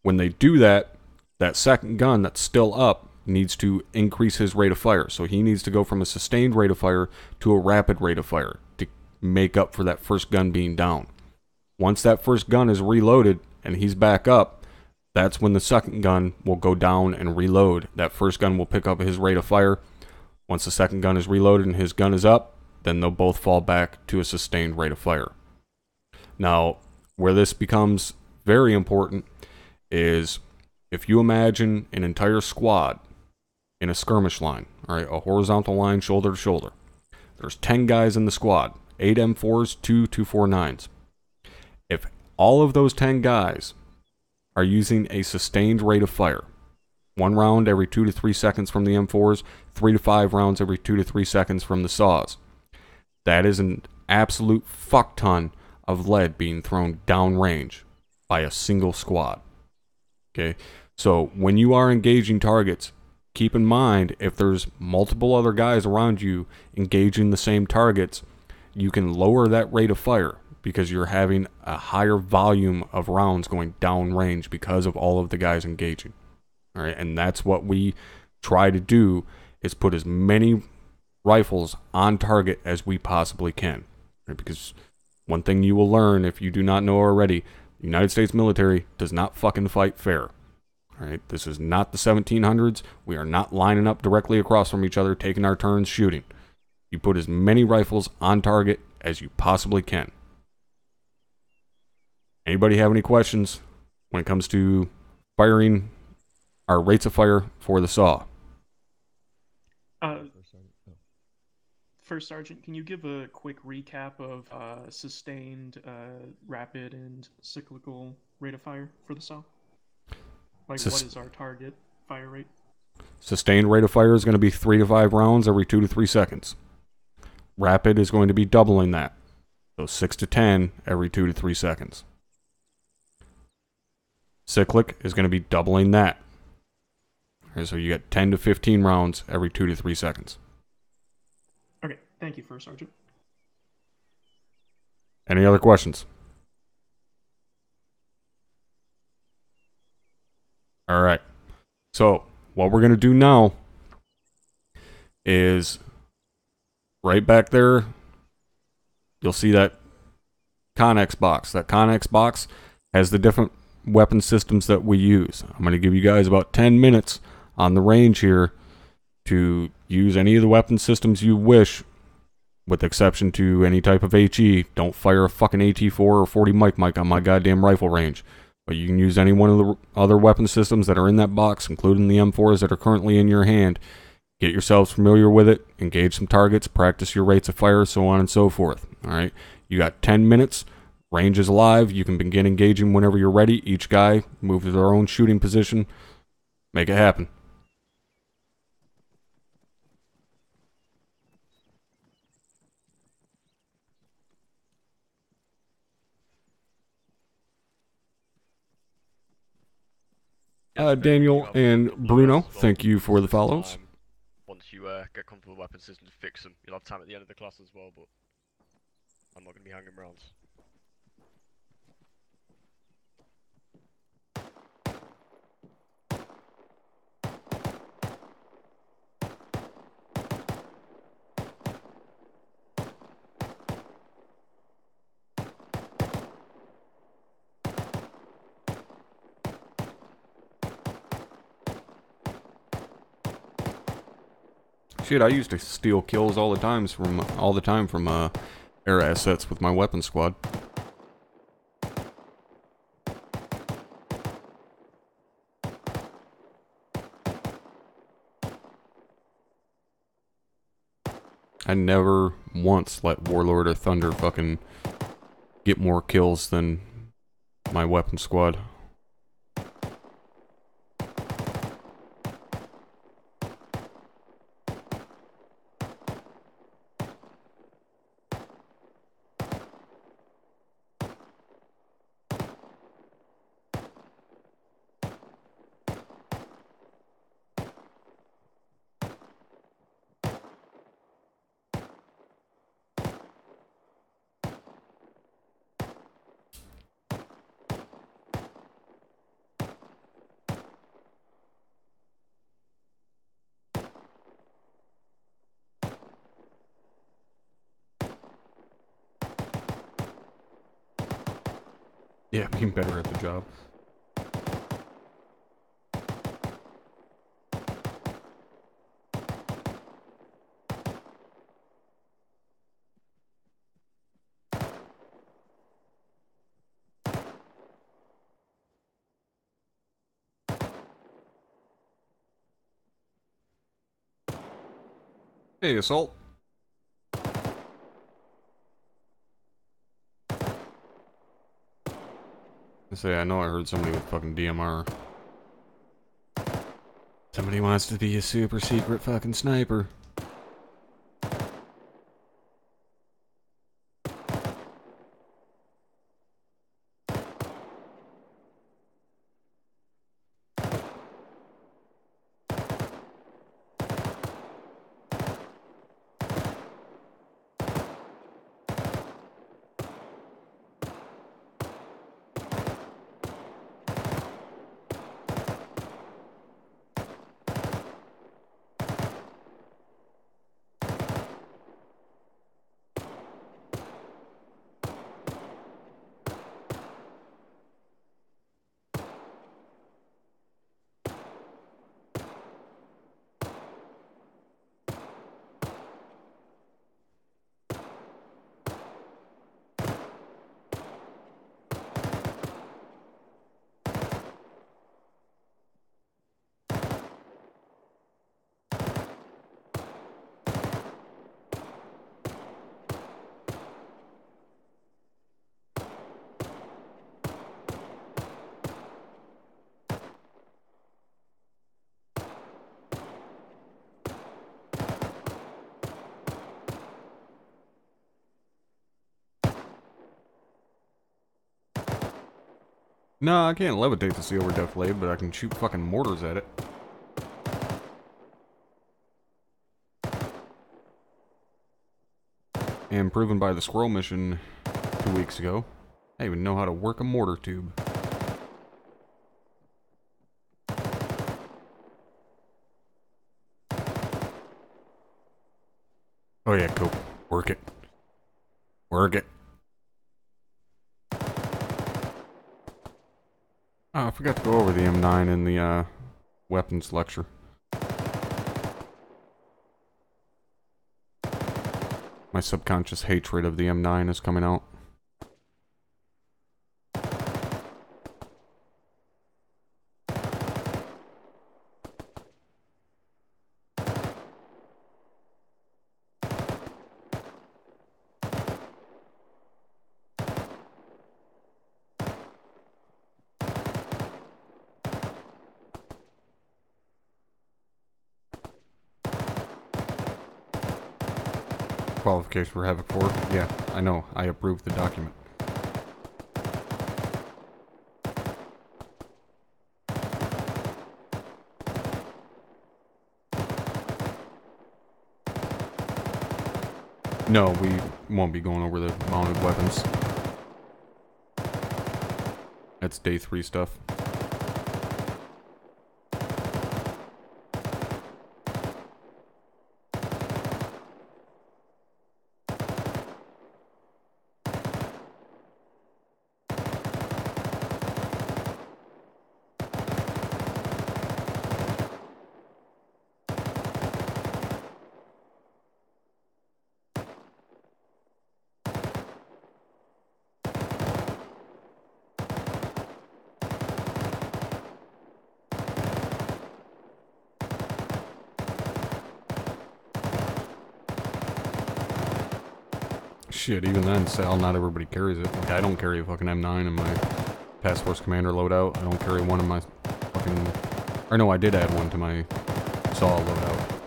When they do that, that second gun that's still up needs to increase his rate of fire. So he needs to go from a sustained rate of fire to a rapid rate of fire to make up for that first gun being down. Once that first gun is reloaded and he's back up, that's when the second gun will go down and reload. That first gun will pick up his rate of fire. Once the second gun is reloaded and his gun is up, then they'll both fall back to a sustained rate of fire. Now, where this becomes very important is if you imagine an entire squad in a skirmish line, all right, a horizontal line shoulder to shoulder. There's 10 guys in the squad, 8 M4s, 2 249s. If all of those 10 guys are using a sustained rate of fire, 1 round every 2 to 3 seconds from the M4s, 3 to 5 rounds every 2 to 3 seconds from the saws, that is an absolute fuck ton of lead being thrown downrange by a single squad. Okay, so when you are engaging targets, keep in mind if there's multiple other guys around you engaging the same targets, you can lower that rate of fire because you're having a higher volume of rounds going downrange because of all of the guys engaging. All right, and that's what we try to do, is put as many rifles on target as we possibly can. Right? Because one thing you will learn, if you do not know already, the United States military does not fucking fight fair. All right? This is not the 1700s. We are not lining up directly across from each other, taking our turns shooting. You put as many rifles on target as you possibly can. Anybody have any questions when it comes to firing our rates of fire for the saw? First Sergeant, can you give a quick recap of sustained, rapid, and cyclical rate of fire for the saw? Like, what is our target fire rate? Sustained rate of fire is going to be 3 to 5 rounds every 2 to 3 seconds. Rapid is going to be doubling that. So 6 to 10 every 2 to 3 seconds. Cyclic is going to be doubling that. Okay, so you get 10 to 15 rounds every 2 to 3 seconds. Okay, thank you, First Sergeant. Any other questions? All right. So what we're going to do now is right back there, you'll see that Connex box. That Connex box has the different weapon systems that we use. I'm going to give you guys about 10 minutes on the range here to use any of the weapon systems you wish, with exception to any type of HE. Don't fire a fucking AT-4 or 40 mic on my goddamn rifle range. But you can use any one of the other weapon systems that are in that box, including the M4s that are currently in your hand. Get yourselves familiar with it, engage some targets, practice your rates of fire, so on and so forth. Alright, you got 10 minutes, range is alive, you can begin engaging whenever you're ready. Each guy move to their own shooting position, make it happen. Daniel and Bruno, thank you for the follows. Once you get comfortable with weapon systems, fix them. You'll have time at the end of the class as well, but I'm not going to be hanging around. Shit, I used to steal kills all the time from air assets with my weapon squad. I never once let Warlord or Thunder fucking get more kills than my weapon squad. Yeah, being better at the job. Hey, Assault. I know I heard somebody with fucking DMR. Somebody wants to be a super secret fucking sniper. No, I can't levitate the seal over deflate, but I can shoot fucking mortars at it. And proven by the squirrel mission 2 weeks ago, I even know how to work a mortar tube. Oh yeah, cool. Work it. Work it. Oh, I forgot to go over the M9 in the weapons lecture. My subconscious hatred of the M9 is coming out. Qualification for Havoc 4? Yeah, I know. I approve the document. No, we won't be going over the mounted weapons. That's day 3 stuff. Shit, even then, Sal, not everybody carries it. Like, I don't carry a fucking M9 in my Task Force Commander loadout. I don't carry one in my fucking... Or no, I did add one to my SAW loadout.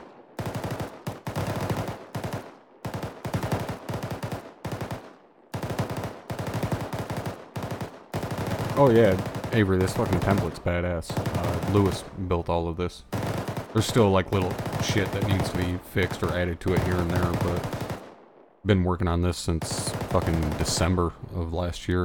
Oh yeah, Avery, this fucking template's badass. Lewis built all of this. There's still like little shit that needs to be fixed or added to it here and there, but... Been working on this since fucking December of last year.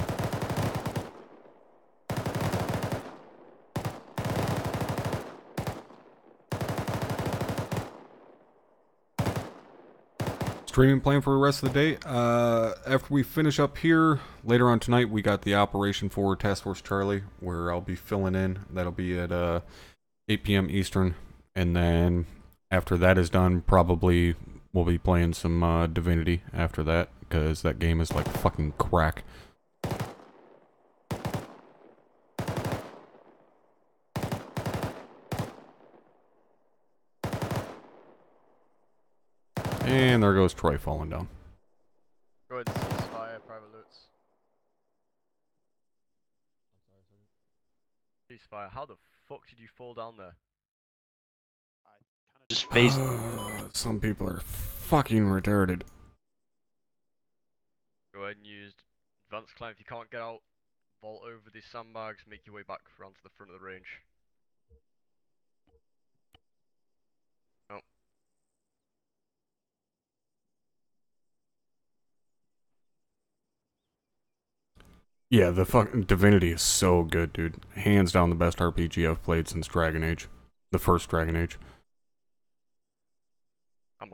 streaming plan for the rest of the day. After we finish up here, later on tonight, we got the Operation Forward Task Force Charlie, where I'll be filling in. That'll be at 8 p.m. Eastern. And then after that is done, probably we'll be playing some Divinity after that, because that game is like fucking crack. And there goes Troy falling down. Go ahead and ceasefire, private loots. Ceasefire. How the fuck did you fall down there? Just face. Some people are fucking retarded. Go ahead and use advanced climb. If you can't get out, vault over these sandbags, make your way back around to the front of the range. Oh. Yeah, the fucking Divinity is so good, dude. Hands down the best RPG I've played since Dragon Age. The first Dragon Age.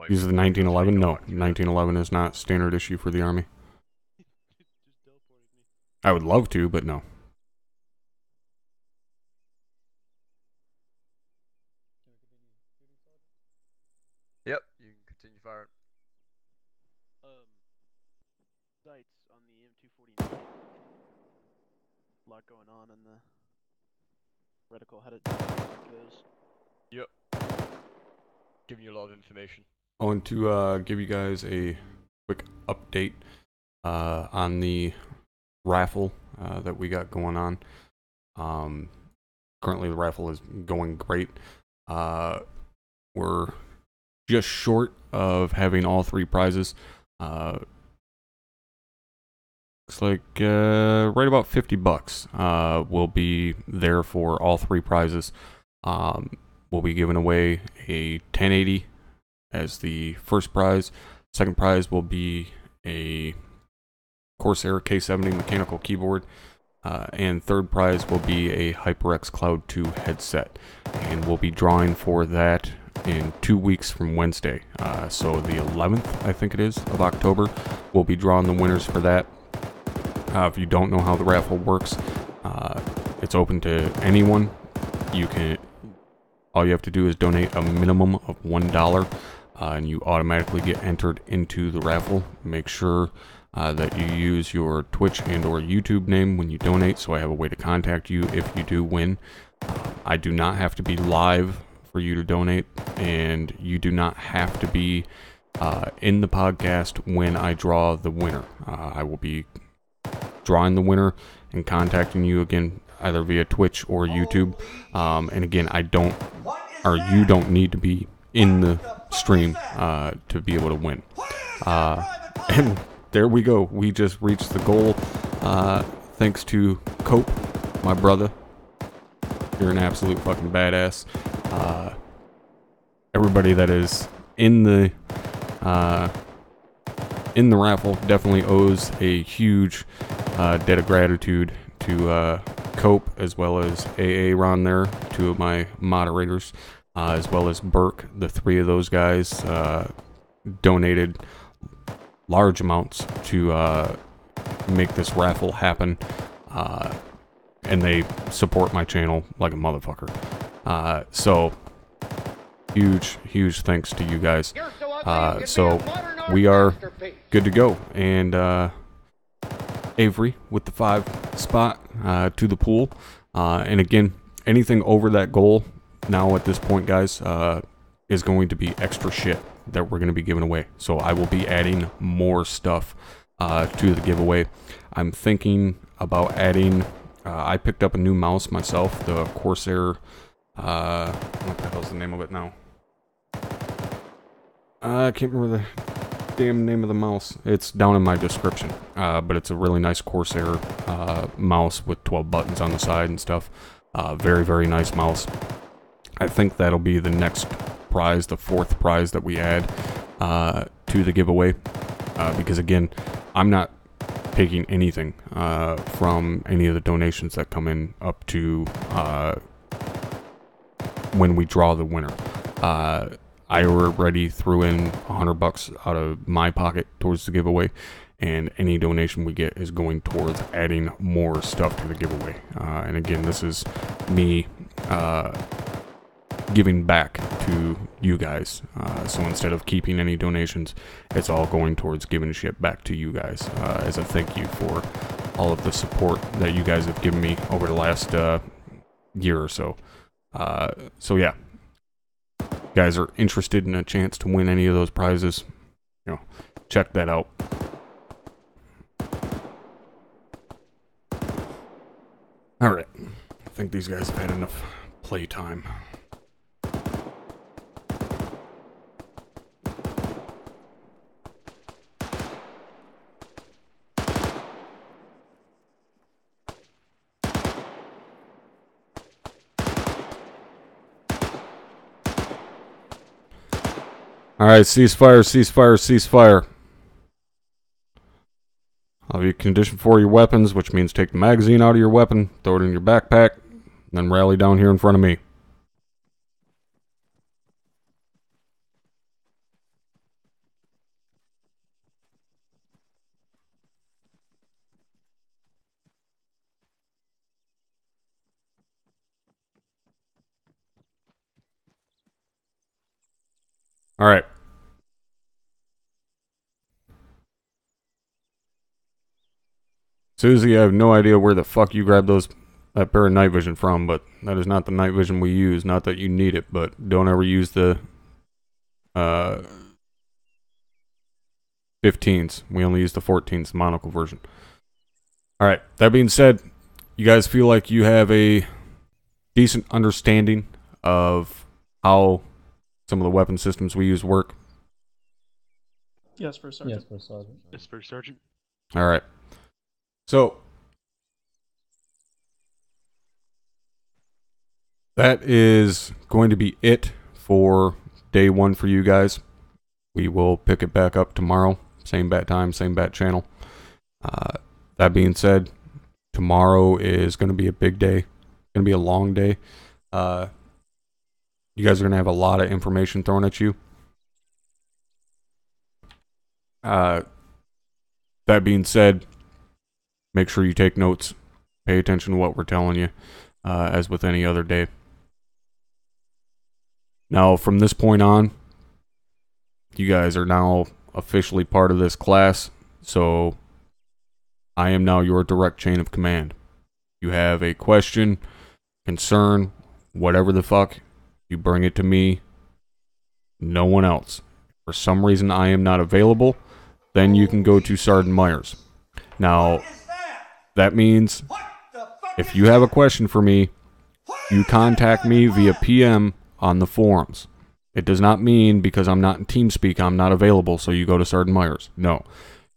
Use the 1911? No, 1911 is not standard issue for the army. I would love to, but no. Yep, you can continue firing. Sights on the M249. A lot going on in the reticle. How did it goes? Yep. Giving you a lot of information. I want to give you guys a quick update on the raffle that we got going on. Currently the raffle is going great. We're just short of having all 3 prizes. Looks like right about $50 will be there for all 3 prizes. We'll be giving away a 1080 as the first prize. Second prize will be a Corsair K70 mechanical keyboard. And third prize will be a HyperX Cloud 2 headset. And we'll be drawing for that in 2 weeks from Wednesday. So the 11th, I think it is, of October, we'll be drawing the winners for that. If you don't know how the raffle works, it's open to anyone. All you have to do is donate a minimum of $1, and you automatically get entered into the raffle. Make sure that you use your Twitch and or YouTube name when you donate, so I have a way to contact you if you do win. I do not have to be live for you to donate, and you do not have to be in the podcast when I draw the winner. I will be drawing the winner and contacting you again either via Twitch or YouTube. And again, you don't need to be in the stream to be able to win. And there we go. We just reached the goal. Thanks to Cope, my brother. You're an absolute fucking badass. Everybody that is in the raffle definitely owes a huge debt of gratitude to Cope, as well as AA Ron there, 2 of my moderators, as well as Burke. The 3 of those guys donated large amounts to make this raffle happen, and they support my channel like a motherfucker. So huge thanks to you guys. So we are good to go, and Avery with the 5 spot to the pool, and again, anything over that goal now at this point, guys, is going to be extra shit that we're going to be giving away. So I will be adding more stuff to the giveaway. I'm thinking about adding, I picked up a new mouse myself, the Corsair, what the hell's the name of it now? I can't remember the damn name of the mouse. It's down in my description, but it's a really nice Corsair mouse with 12 buttons on the side and stuff. Very nice mouse. I think that'll be the next prize, the 4th prize that we add to the giveaway, because again, I'm not taking anything from any of the donations that come in up to when we draw the winner. I already threw in $100 out of my pocket towards the giveaway, and any donation we get is going towards adding more stuff to the giveaway. And again, this is me giving back to you guys. So instead of keeping any donations, it's all going towards giving shit back to you guys as a thank you for all of the support that you guys have given me over the last year or so. So yeah, guys are interested in a chance to win any of those prizes, you know, check that out. All right, I think these guys have had enough playtime. Alright, ceasefire, ceasefire, ceasefire. I'll have you condition for your weapons, which means take the magazine out of your weapon, throw it in your backpack, and then rally down here in front of me. Alright. Susie, I have no idea where the fuck you grabbed that pair of night vision from, but that is not the night vision we use. Not that you need it, but don't ever use the 15s. We only use the 14s, the monocle version. Alright, that being said, you guys feel like you have a decent understanding of how some of the weapon systems we use work? Yes, First Sergeant. Yes, First Sergeant. Yes, First Sergeant. Alright. So, that is going to be it for day one for you guys. We will pick it back up tomorrow. Same bat time, same bat channel. That being said, tomorrow is going to be a big day. It's going to be a long day. You guys are going to have a lot of information thrown at you. That being said, make sure you take notes. Pay attention to what we're telling you, as with any other day. Now, from this point on, you guys are now officially part of this class, so I am now your direct chain of command. You have a question, concern, whatever the fuck, you bring it to me, no one else. If for some reason I am not available, then you can go to Sergeant Myers. Now, that means if you have a question for me, you contact me via PM on the forums. It does not mean because I'm not in TeamSpeak I'm not available, so you go to Sergeant Myers. No.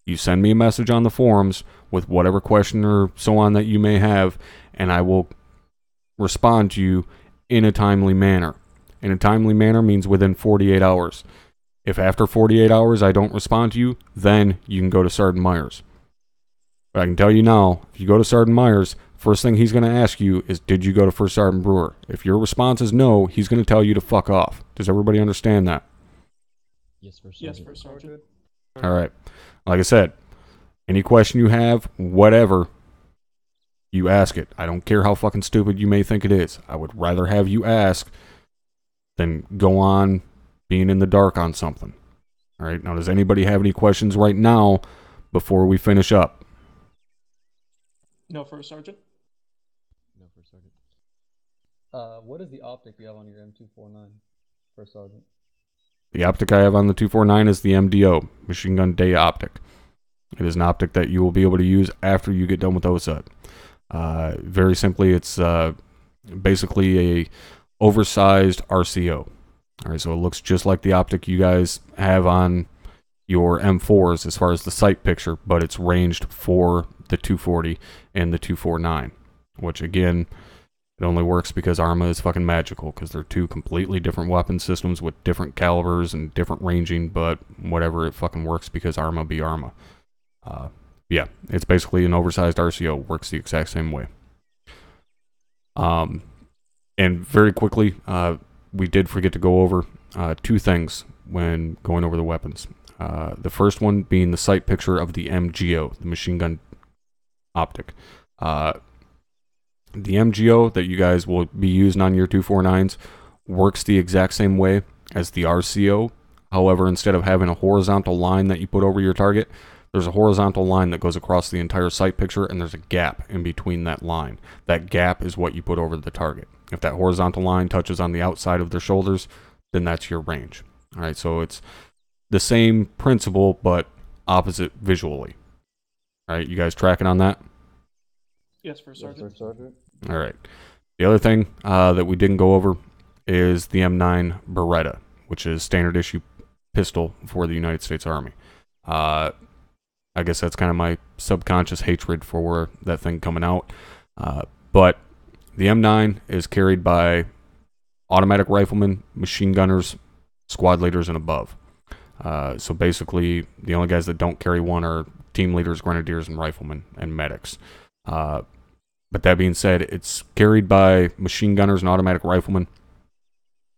You send me a message on the forums with whatever question or so on that you may have, and I will respond to you in a timely manner. In a timely manner means within 48 hours. If after 48 hours I don't respond to you, then you can go to Sergeant Myers. But I can tell you now, if you go to Sergeant Myers, first thing he's going to ask you is, did you go to First Sergeant Brewer? If your response is no, he's going to tell you to fuck off. Does everybody understand that? Yes, First Sergeant. Yes, First Sergeant. Alright. Like I said, any question you have, whatever, you ask it. I don't care how fucking stupid you may think it is. I would rather have you ask than go on being in the dark on something. Alright, now does anybody have any questions right now before we finish up? No, First Sergeant. No, First Sergeant. What is the optic you have on your M249, First Sergeant? The optic I have on the 249 is the MDO, Machine Gun Day Optic. It is an optic that you will be able to use after you get done with OSUT. Very simply, it's basically a oversized RCO. Alright, so it looks just like the optic you guys have on your M4s as far as the sight picture, but it's ranged for the 240 and the 249, which again, it only works because ARMA is fucking magical, because they're two completely different weapon systems with different calibers and different ranging, but whatever, it fucking works because ARMA be ARMA. Yeah, it's basically an oversized RCO, works the exact same way. And very quickly, we did forget to go over two things when going over the weapons. The first one being the sight picture of the MGO, the machine gun optic. The MGO that you guys will be using on your 249s works the exact same way as the RCO. However, instead of having a horizontal line that you put over your target, there's a horizontal line that goes across the entire sight picture, and there's a gap in between that line. That gap is what you put over the target. If that horizontal line touches on the outside of their shoulders, then that's your range. All right, so it's the same principle, but opposite visually. All right, you guys tracking on that? Yes, First Sergeant. Yes, Sergeant. All right. The other thing that we didn't go over is the M9 Beretta, which is standard issue pistol for the United States Army. I guess that's kind of my subconscious hatred for that thing coming out. But the M9 is carried by automatic riflemen, machine gunners, squad leaders, and above. So basically, the only guys that don't carry one are team leaders, grenadiers, and riflemen, and medics. But that being said, it's carried by machine gunners and automatic riflemen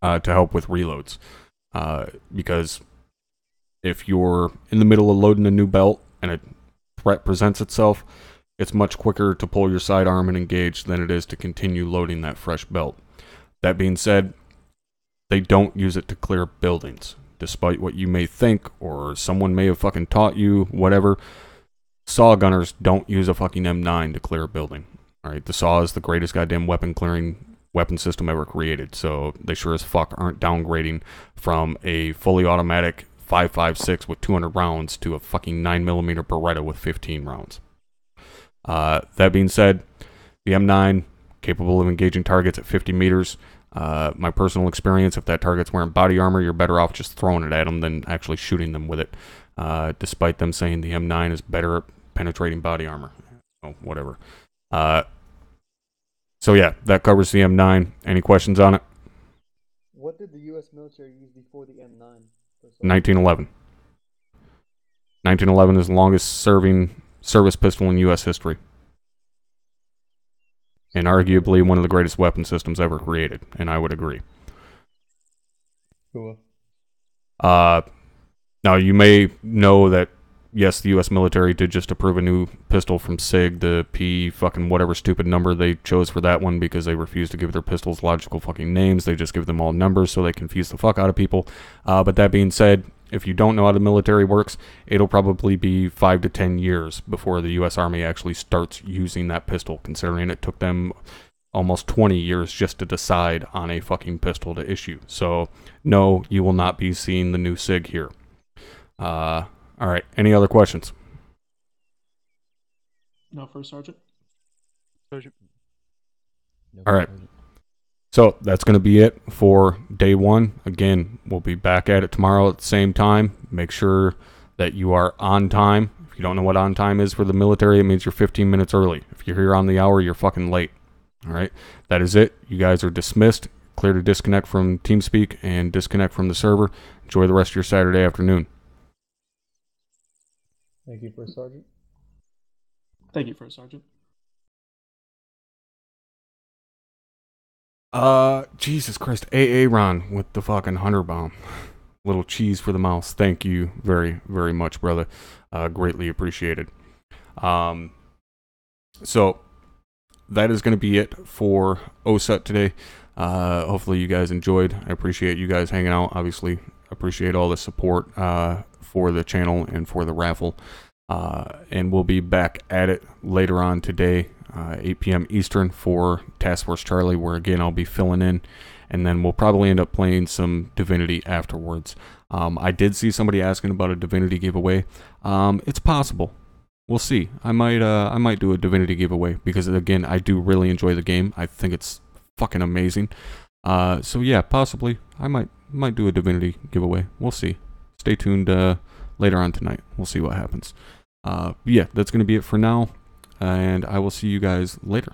to help with reloads. Because if you're in the middle of loading a new belt and a threat presents itself, it's much quicker to pull your sidearm and engage than it is to continue loading that fresh belt. That being said, they don't use it to clear buildings. Despite what you may think, or someone may have fucking taught you, whatever, SAW gunners don't use a fucking M9 to clear a building. Alright, the SAW is the greatest goddamn weapon system ever created, so they sure as fuck aren't downgrading from a fully automatic 5.56 with 200 rounds to a fucking 9mm Beretta with 15 rounds. That being said, the M9, capable of engaging targets at 50 meters. My personal experience, if that target's wearing body armor, you're better off just throwing it at them than actually shooting them with it, despite them saying the M9 is better at penetrating body armor. Oh, whatever. So yeah, that covers the M9. Any questions on it? What did the U.S. military use before the M9? 1911. 1911 is the longest serving service pistol in U.S. history. And arguably one of the greatest weapon systems ever created, and I would agree. Cool. Now, you may know that, yes, the U.S. military did just approve a new pistol from SIG, the P fucking whatever stupid number they chose for that one because they refuse to give their pistols logical fucking names. They just give them all numbers so they confuse the fuck out of people. But that being said, if you don't know how the military works, it'll probably be 5 to 10 years before the U.S. Army actually starts using that pistol, considering it took them almost 20 years just to decide on a fucking pistol to issue. So, no, you will not be seeing the new SIG here. Alright, any other questions? No, First Sergeant. Sergeant. Alright. So, that's going to be it for day one. Again, we'll be back at it tomorrow at the same time. Make sure that you are on time. If you don't know what on time is for the military, it means you're 15 minutes early. If you're here on the hour, you're fucking late. Alright, that is it. You guys are dismissed. Clear to disconnect from TeamSpeak and disconnect from the server. Enjoy the rest of your Saturday afternoon. Thank you, First Sergeant. Thank you, First Sergeant. Jesus Christ. Ron with the fucking Hunter Bomb. Little cheese for the mouse. Thank you very, very much, brother. Greatly appreciated. So, that is going to be it for OSUT today. Hopefully you guys enjoyed. I appreciate you guys hanging out. Obviously, appreciate all the support for the channel and for the raffle. And we'll be back at it later on today, 8 p.m. Eastern for Task Force Charlie, where again I'll be filling in. And then we'll probably end up playing some Divinity afterwards. I did see somebody asking about a Divinity giveaway. It's possible. We'll see. I might do a Divinity giveaway because again, I do really enjoy the game. I think it's fucking amazing. So yeah, possibly I might do a Divinity giveaway. We'll see. Stay tuned later on tonight. We'll see what happens. Yeah, that's gonna be it for now, and I will see you guys later.